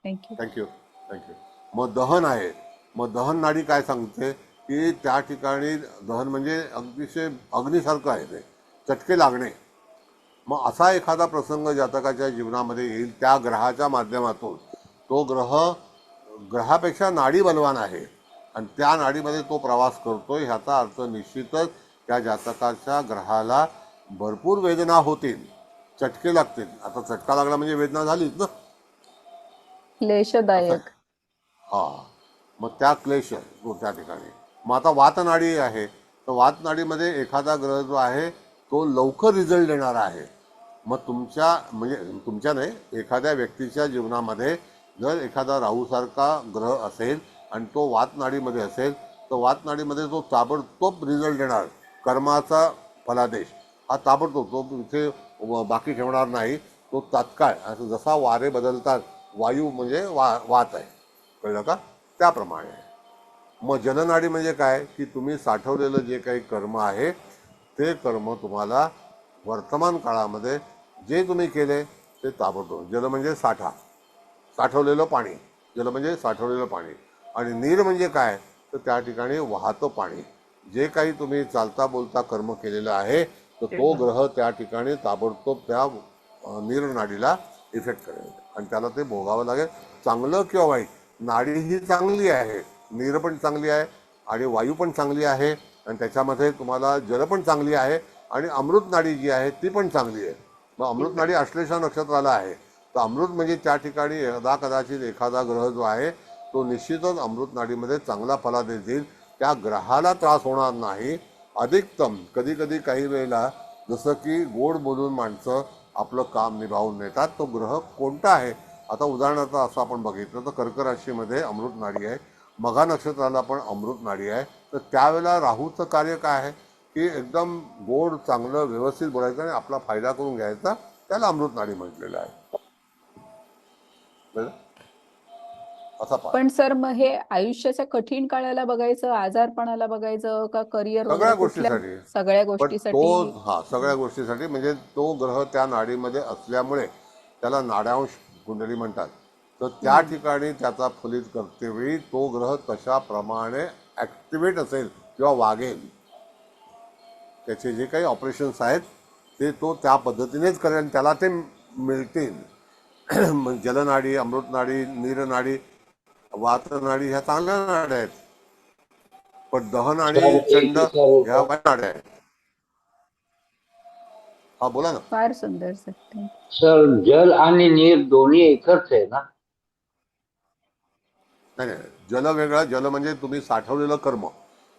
थँक्यू. थँक्यू. मग दहन आहे. मग दहन नाडी काय सांगते की त्या ठिकाणी दहन म्हणजे अतिशय अग्नीसारखं आहे, ते चटके लागणे. मग असा एखादा प्रसंग जातकाच्या जीवनामध्ये येईल, त्या ग्रहाच्या माध्यमातून तो ग्रहापेक्षा नाडी बलवान आहे आणि त्या नाडीमध्ये तो प्रवास करतोय, ह्याचा अर्थ निश्चितच त्या जातकाच्या ग्रहाला भरपूर वेदना होतील, चटके लागतील. आता चटका लागला म्हणजे वेदना झालीच ना, क्लेशदायक. हा. मग त्या क्लेश तो त्या ठिकाणी. मग आता वातनाडी आहे, तर वातनाडीमध्ये एखादा ग्रह जो आहे तो लवकर रिझल्ट देणारा आहे. मग तुमच्या नाही, एखाद्या व्यक्तीच्या जीवनामध्ये जर एखादा राहूसारखा ग्रह असेल आणि तो वातनाडीमध्ये असेल तर वातनाडीमध्ये तो ताबडतोब रिझल्ट देणार. कर्माचा फलादेश हा ताबडतोब, तो इथे बाकी ठेवणार नाही, तो तात्काळ. असं जसा वारे बदलतात, वायू म्हणजे वात आहे, कळलं का, त्याप्रमाणे. मग जलनाडी म्हणजे काय की तुम्ही साठवलेलं जे काही कर्म आहे ते कर्म तुम्हाला वर्तमान काळामध्ये जे तुम्ही केले ते ताबडतोब. जल म्हणजे साठवलेलं पाणी, जल म्हणजे साठवलेलं पाणी. आणि नीर म्हणजे काय तर त्या ठिकाणी वाहतं पाणी. जे काही तुम्ही चालता बोलता कर्म केलेलं आहे तर तो ग्रह त्या ठिकाणी ताबडतोब त्या नीर नाडीला इफेक्ट करेल आणि त्याला ते भोगावं लागेल. चांगलं किंवा वाईट, नाडी ही चांगली आहे, नीर पण चांगली आहे आणि वायू पण चांगली आहे आणि त्याच्यामध्ये तुम्हाला जल पण चांगली आहे आणि अमृत नाडी जी आहे ती पण चांगली आहे. मग अमृत नाडी आश्लेषा नक्षत्राला आहे, तर अमृत म्हणजे त्या ठिकाणी कदाचित एखादा ग्रह जो आहे तो निश्चितच अमृत नाडीमध्ये चांगला फलादेश देईल, त्या ग्रहाला त्रास होणार नाही. अधिकतम कधी कधी काही वेळेला जसं की गोड बोलून माणसं आपलं काम निभावून नेतात. तो ग्रह कोणता आहे, आता उदाहरणार्थ असं आपण बघितलं तर कर्क राशीमध्ये अमृत नाडी आहे, मघा नक्षत्राला पण अमृत नाडी आहे. तर त्यावेळेला राहूचं कार्य काय आहे की एकदम गोड चांगलं व्यवस्थित बोलायचं आणि आपला फायदा करून घ्यायचा, त्याला अमृत नाडी म्हटलेलं आहे. असा पण सर मग हे आयुष्याच्या कठीण काळाला बघायचं, आजारपणाला बघायचं का करिअर सगळ्या गोष्टीसाठी, सगळ्या पण गोष्टीसाठी? सगळ्या गोष्टीसाठी. म्हणजे तो ग्रह त्या नाडीमध्ये असल्यामुळे त्याला नाड्यांश कुंडली म्हणतात. तर त्या ठिकाणी त्याचा फलित करतेवेळी तो ग्रह तशाप्रमाणे ऍक्टिव्हेट असेल किंवा वागेल, त्याचे जे काही ऑपरेशन्स आहेत ते तो त्या पद्धतीनेच करेल आणि त्याला ते मिळतील. जलनाडी, अमृतनाडी, नीरनाडी, वातनाडी ह्या चांगल्या नाड्या आहेत, पण दहन आणि चंड ह्या वाईट नाड्या आहेत. हा बोला ना. फार सुंदर सर. सर जल आणि नीर दोन्ही एकच आहे ना? नाही, जल वेगळं. जल म्हणजे तुम्ही साठवलेलं कर्म,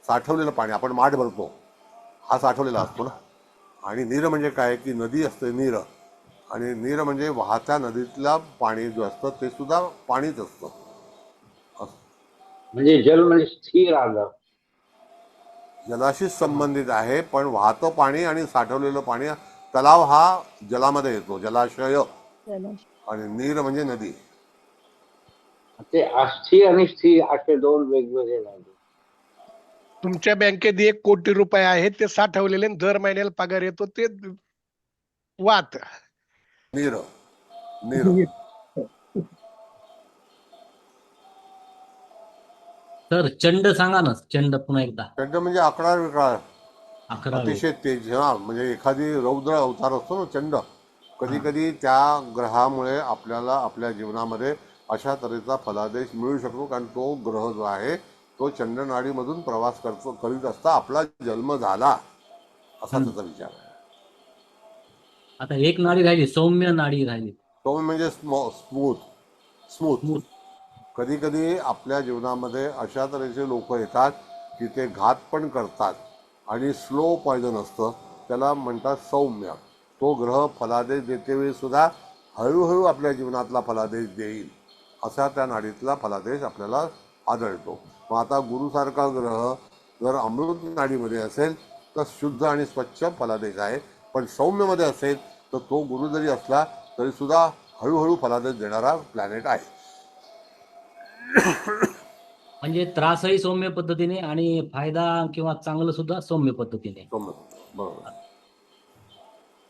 साठवलेलं पाणी, आपण माठ भरतो हा साठवलेला असतो ना. आणि नीर म्हणजे काय की नदी असते नीर, आणि नीर म्हणजे वाहत्या नदीतला पाणी जो असतं ते सुद्धा पाणीच असतं. म्हणजे जल म्हणजे स्थिर आलं, जलाशी संबंधित आहे, पण वाहतं पाणी आणि साठवलेलं पाणी, तलाव हा जलामध्ये येतो, जलाशय, आणि नीर म्हणजे नदी. ते अस्थिर आणि स्थिर असे दोन वेगवेगळे झाले. तुमच्या बँकेत 1 कोटी रुपये आहेत, ते साठवलेले आणि दर महिन्याला पगार येतो, ते वात नीर. नीर सर चंड सांगा ना, चंड पुन्हा एकदा. चंड म्हणजे 11 विकार, 11. अतिशय तेज. हा, म्हणजे एखादी रौद्र अवतार असतो ना चंड, कधी कधी त्या ग्रहामुळे आपल्याला आपल्या जीवनामध्ये अशा तऱ्हेचा फलादेश मिळू शकतो, कारण तो ग्रह जो आहे तो चंद्रनाडीमधून प्रवास करीत असता आपला जन्म झाला असा त्याचा विचार आहे. आता एक नाडी राहिली, सौम्य नाडी राहिली. सौम्य म्हणजे स्मूथ. कधी कधी आपल्या जीवनामध्ये अशा तऱ्हेचे लोक येतात की ते घात पण करतात आणि स्लो पॉयझन असतं, त्याला म्हणतात सौम्य. तो ग्रह फलादेश देते वेळी सुद्धा हळूहळू आपल्या जीवनातला फलादेश देईल, असा त्या नाडीतला फलादेश आपल्याला आढळतो. मग आता गुरुसारखा ग्रह जर अमृत नाडीमध्ये असेल तर शुद्ध आणि स्वच्छ फलादेश आहे, पण सौम्यमध्ये असेल तर तो गुरु जरी असला तरी सुद्धा हळूहळू फलादेश देणारा प्लॅनेट आहे. म्हणजे त्रासही सौम्य पद्धतीने आणि फायदा किंवा चांगलं सुद्धा सौम्य पद्धतीने. बरोबर.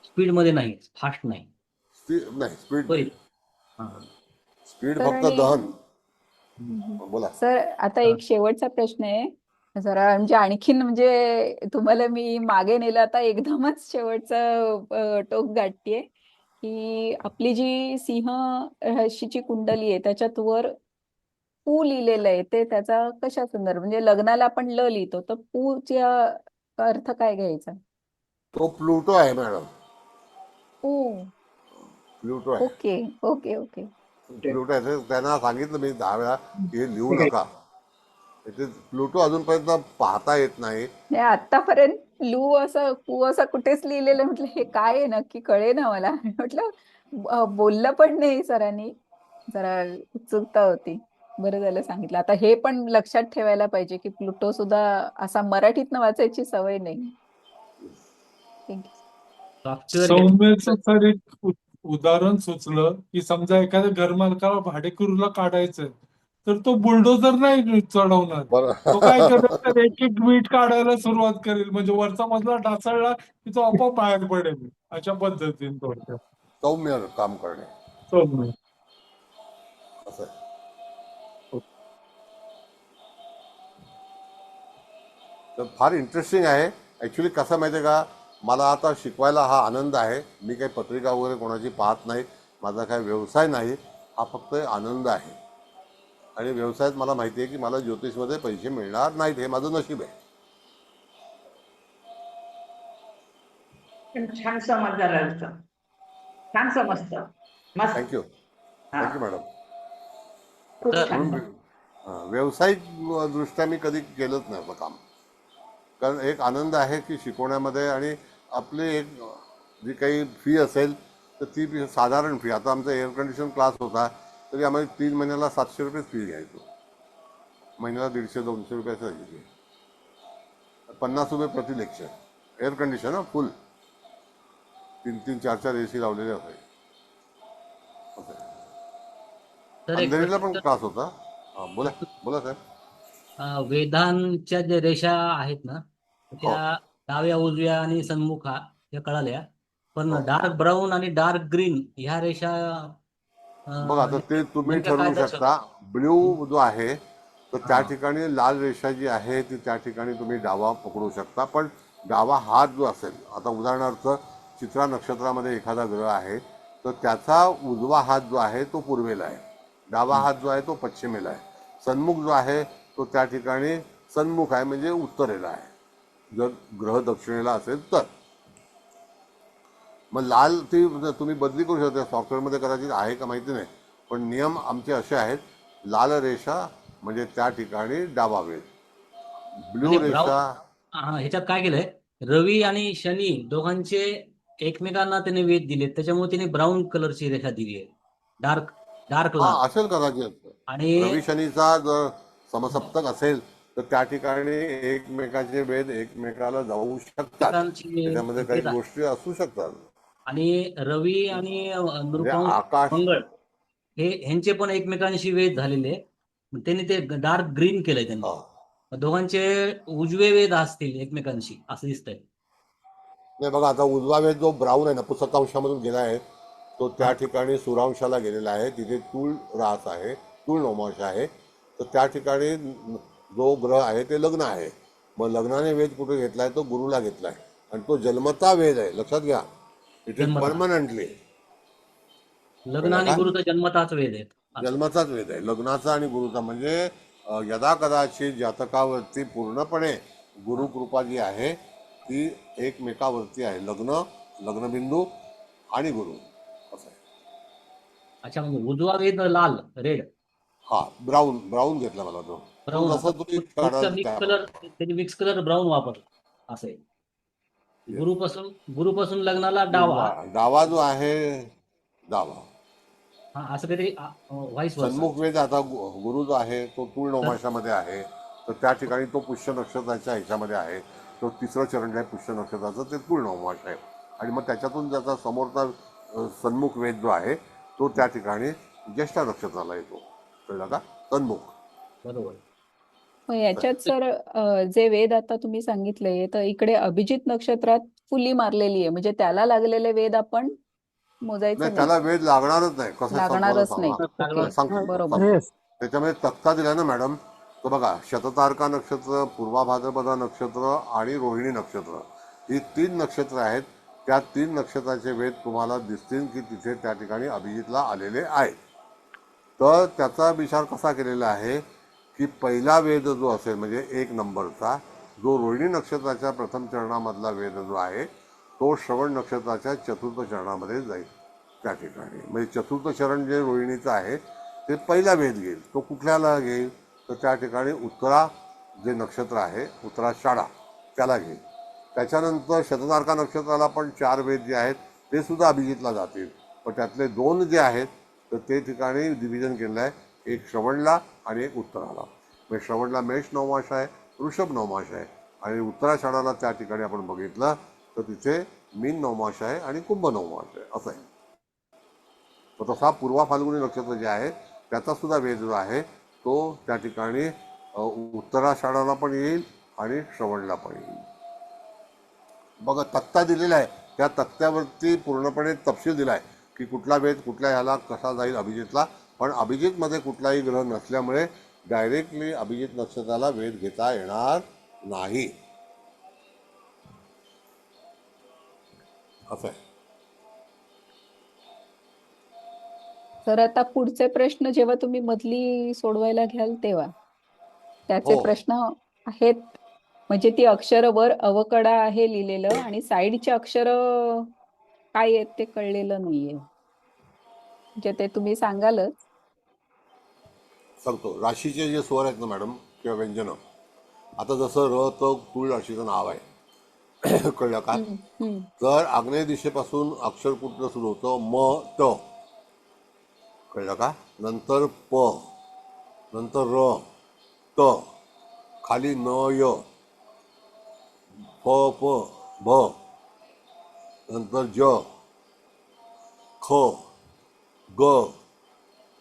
स्पीड मध्ये नाही, फास्ट नाही. स्पीड तर फक्त आणि दहन. बोला सर, आता एक शेवटचा प्रश्न आहे. जरा म्हणजे आणखीन म्हणजे तुम्हाला मी मागे नेलं, आता एकदमच शेवटचा टोक गाठतीये की आपली जी सिंह राशीची कुंडली आहे त्याच्यात वर पू लिहिलेलं आहे, ते त्याचा कशा संदर्भ, म्हणजे लग्नाला आपण ल लिहितो, तर पूचा अर्थ काय घ्यायचा? तो प्लुटो आहे मॅडम. ओ, प्लुटो आहे. Okay okay okay. प्लुटो आहे. त्यांना सांगितलं मी 10 वेळा की हे लिहू नका. ते प्लुटो अजूनपर्यंत पाहता येत नाही. नाही, आतापर्यंत लू असं पू असं कुठेच लिहिलेलं, म्हटलं हे काय आहे नक्की, कळे ना मला. म्हटलं बोललं पण नाही सरांनी, जरा उत्सुकता होती. बरं झालं सांगितलं. आता हे पण लक्षात ठेवायला पाहिजे की प्लुटो सुद्धा असा मराठीतनं वाचायची सवय नाही. सौम्यचं तर एक उदाहरण सुचलं की समजा एखाद्या घरमालकाला भाडेकरूला काढायचंय तर तो बुलडोझर नाही चढवणार. तो काय करेल तर एक एक वीट काढायला सुरुवात करेल, म्हणजे वरचा मजला ढासळला की तो आपोआप बाहेर पडेल. अशा पद्धतीने थोडक्यात सौम्य काम करणे. सौम्य असं. तर फार इंटरेस्टिंग आहे. ॲक्च्युली कसं माहिती आहे का, मला आता शिकवायला हा आनंद आहे. मी काही पत्रिका वगैरे कोणाची पाहत नाही, माझा काही व्यवसाय नाही, हा फक्त आनंद आहे. आणि व्यवसायात मला माहिती आहे की मला ज्योतिषमध्ये पैसे मिळणार नाहीत, हे माझं नशीब आहे. छान समजलं, छान समजतं. मस्त. Thank you madam. खूप छान. व्यावसायिक दृष्ट्या मी कधी केलंच नाही असं काम, कारण एक आनंद आहे की शिकवण्यामध्ये. आणि आपली एक जी काही फी असेल तर ती साधारण फी, आता आमचा एअर कंडिशन क्लास होता तरी आम्हाला 3 महिन्याला 700 रुपये फी घ्यायचो. महिन्याला 150-200 रुपयाचं घ्यायचे. 50 रुपये प्रति लेक्चर. एअर कंडिशन फुल, 3-3, 4-4 AC लावलेले असायचे. अंधेरीला पण क्लास होता. बोला बोला साहेब. वेदांच्या ज्या रेषा आहेत ना, त्या डाव्या, उजव्या आणि सन्मुखा या कळाल्या, पण डार्क ब्राऊन आणि डार्क ग्रीन ह्या रेषा बघा आता ते तुम्ही ठरवू शकता. ब्ल्यू जो आहे तर त्या ठिकाणी लाल रेषा जी आहे ती त्या ठिकाणी तुम्ही डावा पकडू शकता. पण डावा हात जो असेल, आता उदाहरणार्थ चित्रा नक्षत्रामध्ये एखादा ग्रह आहे तर त्याचा उजवा हात जो आहे तो पूर्वेला आहे, डावा हात जो आहे तो पश्चिमेला आहे. सन्मुख जो आहे तो त्या ठिकाणी सन्मुख आहे, म्हणजे उत्तरेला आहे जर ग्रह दक्षिणेला असेल तर. मग लाल ती तुम्ही बदली करू शकता. सॉफ्टवेअरमध्ये कदाचित आहे का माहिती नाही, पण नियम आमचे असे आहेत. लाल रेषा म्हणजे त्या ठिकाणी डावा वेध, ब्ल्यू रेषा. ह्याच्यात काय केलंय, रवी आणि शनी दोघांचे एकमेकांना त्याने वेध दिले, त्याच्यामुळे त्याने ब्राऊन कलरची रेषा दिली आहे, डार्क लाल असेल कदाचित. आणि रवी शनीचा जर समसप्तक असेल तर त्या ठिकाणी एकमेकाचे वेध एकमेकाला जाऊ शकतात, त्याच्यामध्ये काही गोष्टी असू शकतात. आणि रवी आणि मंगळ हे ह्यांचे पण एकमेकांशी वेध झालेले, त्यांनी ते डार्क ग्रीन केलंय त्यांनी. दोघांचे उजवे वेध असतील एकमेकांशी असं दिसतंय. नाही बघा, आता उजवा वेध जो ब्राऊन आहे नपुसकांशामधून गेला आहे तो त्या ठिकाणी सुरांशाला गेलेला आहे. तिथे तूळ रास आहे, तूळ नवमांश आहे, तर त्या ठिकाणी जो ग्रह आहे ते लग्न आहे. मग लग्नाने वेध कुठे घेतलाय, तो गुरुला घेतलाय आणि तो जन्मता वेध आहे, लक्षात घ्या. It is permanently. लग्न आणि गुरुचा जन्मताच वेध आहे. जन्माचाच वेद आहे, लग्नाचा आणि गुरुचा. म्हणजे यदा कदाचित जातकावरती पूर्णपणे गुरुकृपा जी आहे ती एकमेकावरती आहे. लग्नबिंदू आणि गुरु असं आहे. अच्छा, म्हणजे उजवा वेद लाल, रेड, हा, ब्राऊन घेतला मला तो. ब्राऊन. जसं तुम्ही काढाल मिक्स त्याप्रमाणे. कलर, त्यांनी मिक्स कलर ब्राऊन वापरला असं आहे. गुरुपासून लग्नाला डावा. डावा जो आहे, डावा. हा, असं काहीतरी व्हाईस वर्सा. सन्मुख वेद आता गुरु जो आहे तो तूळ नवमाशामध्ये आहे, तर त्या ठिकाणी तो पुष्य नक्षत्राच्या ह्याच्यामध्ये आहे. तो तिसरं चरण आहे पुष्य नक्षत्राचं, ते तूळ नवमाश आहे. आणि मग त्याच्यातून ज्याचा समोरचा सन्मुख वेद जो आहे तो त्या ठिकाणी ज्येष्ठा नक्षत्राला येतो. कळलं का? सन्मुख. बरोबर. मग याच्यात सर जे वेद आता तुम्ही सांगितले, तर इकडे अभिजित नक्षत्रात फुली मारलेली आहे, म्हणजे त्याला लागलेले वेद आपण मोजायचं नाही, नाही, त्याला वेद लागणारच नाही. कसं लागणारच नाही. सांगतो ओके, सांगतो. बरोबर. त्याच्यामध्ये तक्ता दिला ना मॅडम, तर बघा, शततारका नक्षत्र, पूर्वा भाद्रपदा नक्षत्र आणि रोहिणी नक्षत्र, ही 3 नक्षत्र आहेत. त्या 3 नक्षत्राचे वेद तुम्हाला दिसतील की तिथे त्या ठिकाणी अभिजितला आलेले आहेत. तर त्याचा विचार कसा केलेला आहे की पहिला वेद जो असेल म्हणजे 1 नंबरचा, जो रोहिणी नक्षत्राच्या प्रथम चरणामधला वेद जो आहे तो श्रवण नक्षत्राच्या चतुर्थ चरणामध्ये जाईल. त्या ठिकाणी म्हणजे चतुर्थ चरण जे रोहिणीचं आहे ते पहिला वेद घेईल. तो कुठल्याला घेईल? तर त्या ठिकाणी उत्तरा जे नक्षत्र आहे, उत्तराषाढा, त्याला घेईल. त्याच्यानंतर शततारका नक्षत्राला पण 4 वेद जे आहेत ते सुद्धा अभिजितला जातील. पण त्यातले 2 जे आहेत तर ते ठिकाणी डिव्हिजन केलं आहे, एक श्रवणला आणि एक उत्तराला. म्हणजे श्रवणला मेष नवमाश आहे, वृषभ नवमाश आहे, आणि उत्तराषाढाला त्या ठिकाणी आपण बघितलं तर तिथे मीन नवमाश आहे आणि कुंभ नवमाश आहे, असं आहे. तर तसा पूर्वा फाल्गुनी नक्षत्र जे आहे त्याचा सुद्धा वेद जो आहे तो त्या ठिकाणी उत्तराषाढाला पण येईल आणि श्रवणला पण येईल. बघा, तक्ता दिलेला आहे, त्या तक्त्यावरती पूर्णपणे तपशील दिला आहे की कुठला वेद कुठल्या ह्याला कसा जाईल अभिजितला. पण अभिजितमध्ये कुठलाही ग्रह नसल्यामुळे डायरेक्टली अभिजित नक्षत्राला वेध घेता येणार नाही, असं आहे. तर आता पुढचे प्रश्न जेव्हा तुम्ही मधली सोडवायला घ्याल तेव्हा त्याचे हो. प्रश्न आहेत, म्हणजे ती अक्षर वर अवकडा आहे लिहिलेलं आणि साईडचे अक्षर काय आहेत ते कळलेलं नाहीये, म्हणजे ते तुम्ही सांगालच. सांगतो. राशीचे जे स्वर आहेत ना मॅडम किंवा व्यंजनं, आता जसं र त तुळ राशीचं नाव आहे कळलं का? तर आग्नेय दिशेपासून अक्षर कुठलं सुरू होतं? म त, कळलं का? नंतर प, नंतर र, त, खाली न य, प प भ, नंतर ज, ख, ग,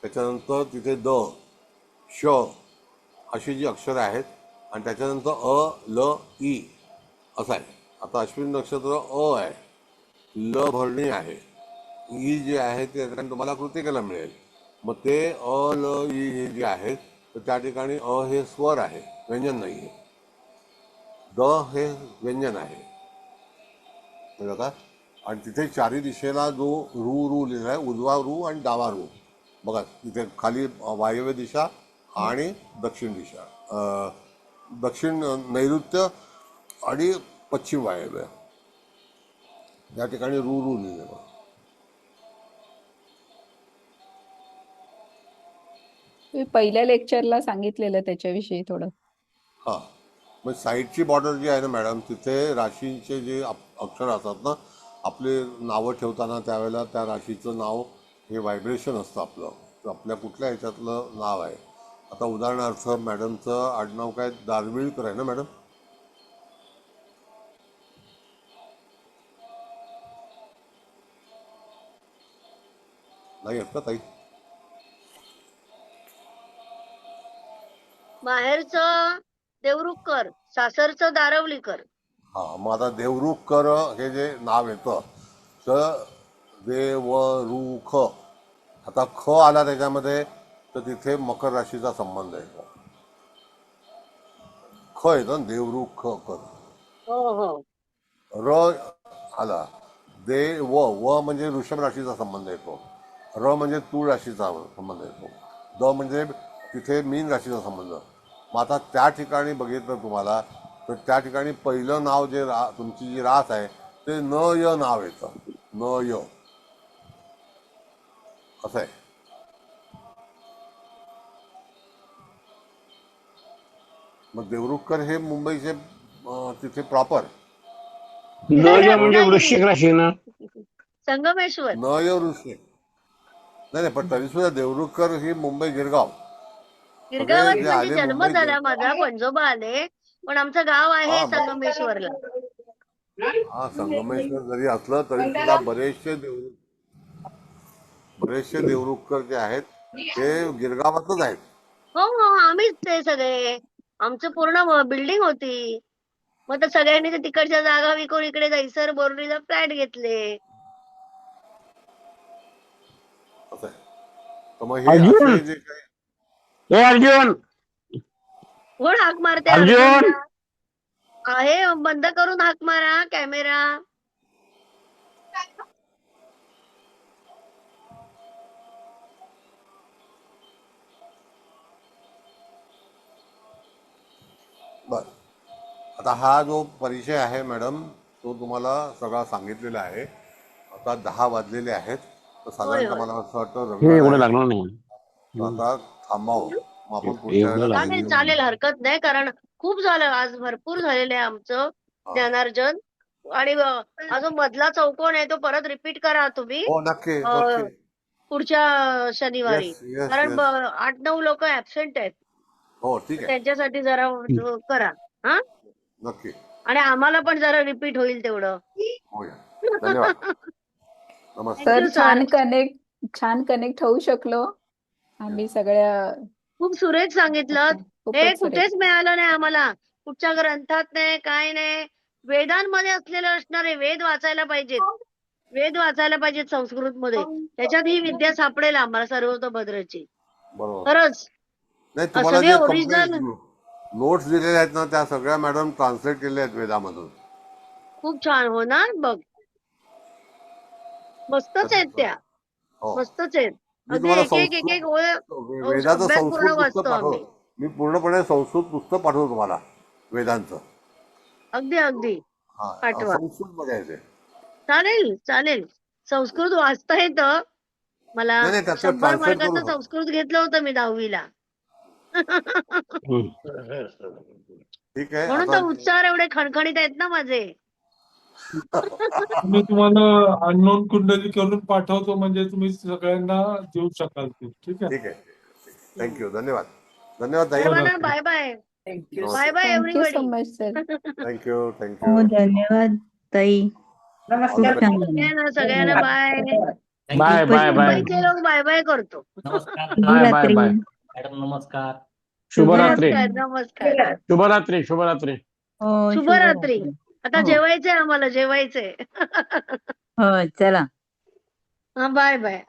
त्याच्यानंतर तिथे द, श, अशी जी अक्षरं आहेत, आणि त्याच्यानंतर अ ल ई असं आहे. आता अश्विन नक्षत्र अ आहे, ल भरणी आहे, ई जे आहे ते तुम्हाला कृतिकेला मिळेल. मग ते अ ल ई हे जे आहेत तर त्या ठिकाणी अ हे स्वर आहे, व्यंजन नाही आहे. द हे व्यंजन आहे, कळलं का? आणि तिथे चारी दिशेला जो रू लिहिला आहे, उजवा रू आणि डावा रू, बघा तिथे खाली वायव्य दिशा आणि दक्षिण दिशा, दक्षिण नैऋत्य आणि पश्चिम वायव्य, या ठिकाणी रू लिहिलेलं. तुम्ही पहिल्या लेक्चरला सांगितलेलं त्याच्याविषयी थोडं. हां, मग साईडची बॉर्डर जी आहे ना मॅडम, तिथे राशीचे जे अक्षर असतात ना, आपले नावं ठेवताना त्यावेळेला त्या राशीचं नाव हे व्हायब्रेशन असतं आपलं, तर आपल्या कुठल्या ह्याच्यातलं नाव आहे. आता उदाहरणार्थ मॅडमचं आडनाव काय दारविळकर आहे ना मॅडम? नाही आहेत का ताई? माहेरचं देवरुखकर, सासरचं दारवलीकर. हां, मग आता देवरुखकर हे जे नाव येतं तर देवरुख, आता ख आला त्याच्यामध्ये तर तिथे मकर राशीचा संबंध येतो. ख येतो ना, देवरुख कर. हो हो. र आला, व म्हणजे वृषभ राशीचा संबंध येतो. र म्हणजे तूळ राशीचा संबंध येतो. द म्हणजे तिथे मीन राशीचा संबंध. मग आता त्या ठिकाणी बघितलं तुम्हाला तर त्या ठिकाणी पहिलं नाव जे तुमची जी रास आहे ते न य नाव येतं. न य असं आहे. मग देवरुखकर हे मुंबईचे तिथे प्रॉपर. न य म्हणजे वृश्चिक राशी ना. संगमेश्वर. न य वृश्चिक नाही पण तरी सुद्धा देवरुखकर ही मुंबई गिरगाव. गिरगावात जे म्हणजे आले जन्म मुंबई झाला माझा, पणजोबा आले, पण आमचं गाव आहे संगमेश्वरला. हा संगमेश्वर जरी असलं तरी सुद्धा बरेचसे देवरुखकर जे आहेत ते गिरगावातच आहेत. हो हो आम्हीच ते सगळे. आमचं पूर्ण बिल्डिंग होती. मग तर सगळ्यांनी तिकडच्या जागा विकून इकडे दहिसर बोर्डीला फ्लॅट घेतले. असं आहे. तर मग हे असे जे काही अर्जुन कोण हाक मारते? अर्जुन आहे, बंद करून हाक मारा कॅमेरा. बर. आता हा जो परिचय आहे मॅडम तो तुम्हाला सगळा सांगितलेला आहे. आता 10 वाजलेले आहेत तर साधारणतः मला असं वाटतं एवढं लागणार नाही. आता थांबावं. मग आपण पुढच्या वेळेला चालेल चालेल, हरकत नाही, कारण खूप झालं आज, भरपूर झालेलं आहे आमचं ज्ञानार्जन. आणि अजून मधला चौकोन आहे तो परत रिपीट करा तुम्ही. हो नक्की पुढच्या शनिवारी, कारण 8-9 लोक ऍबसेंट आहेत. हो ठीक आहे, त्यांच्यासाठी जरा करा. हा नक्की. आणि आम्हाला पण जरा रिपीट होईल तेवढं. धन्यवाद. सर छान कनेक्ट होऊ शकलो आम्ही सगळ्या. खूप सुरेख सांगितलं. हे कुठेच मिळालं नाही आम्हाला, कुठच्या ग्रंथात नाही, काय नाही. वेदांमध्ये असलेलं असणारे वेद वाचायला पाहिजेत. वेद वाचायला पाहिजेत संस्कृत मध्ये. त्याच्यात ही विद्या सापडेल आम्हाला सर्वतोभद्रची. खरंच सगळे ओरिजिनल नोट्स दिलेल्या आहेत ना त्या सगळ्या मॅडम ट्रान्सलेट केलेल्या आहेत वेदामधून. खूप छान होणार बघ. मस्तच आहेत त्या, मस्तच आहेत. एक वेदाचं संस्कृत पुस्तक पाठवतो मी, पूर्णपणे संस्कृत पुस्तक पाठवतो तुम्हाला वेदांचं. अगदी पाठवा. संस्कृत बघायचे. चालेल चालेल. संस्कृत वाचता येतं मला. 100 मार्काचं संस्कृत घेतलं होतं मी 10वीला. ठीक आहे. म्हणून तर उच्चार एवढे खणखणीत आहेत ना माझे. मी तुम्हाला अननोन कुंडली करून पाठवतो, म्हणजे तुम्ही सगळ्यांना देऊ शकाल ते. ठीक आहे. ठीक आहे. थँक्यू. धन्यवाद. धन्यवाद ताई. Bye bye. Bye bye everybody. Thank you. धन्यवाद ताई. सगळ्यांना बाय बाय बाय बाय. मुंबईचे लोक बाय बाय करतो. Bye bye bye. मॅडम नमस्कार. शुभरात्री. नमस्कार. शुभरात्री. शुभरात्री. शुभरात्री. आता जेवायचंय आम्हाला, जेवायचंय. हो चला. हा बाय बाय.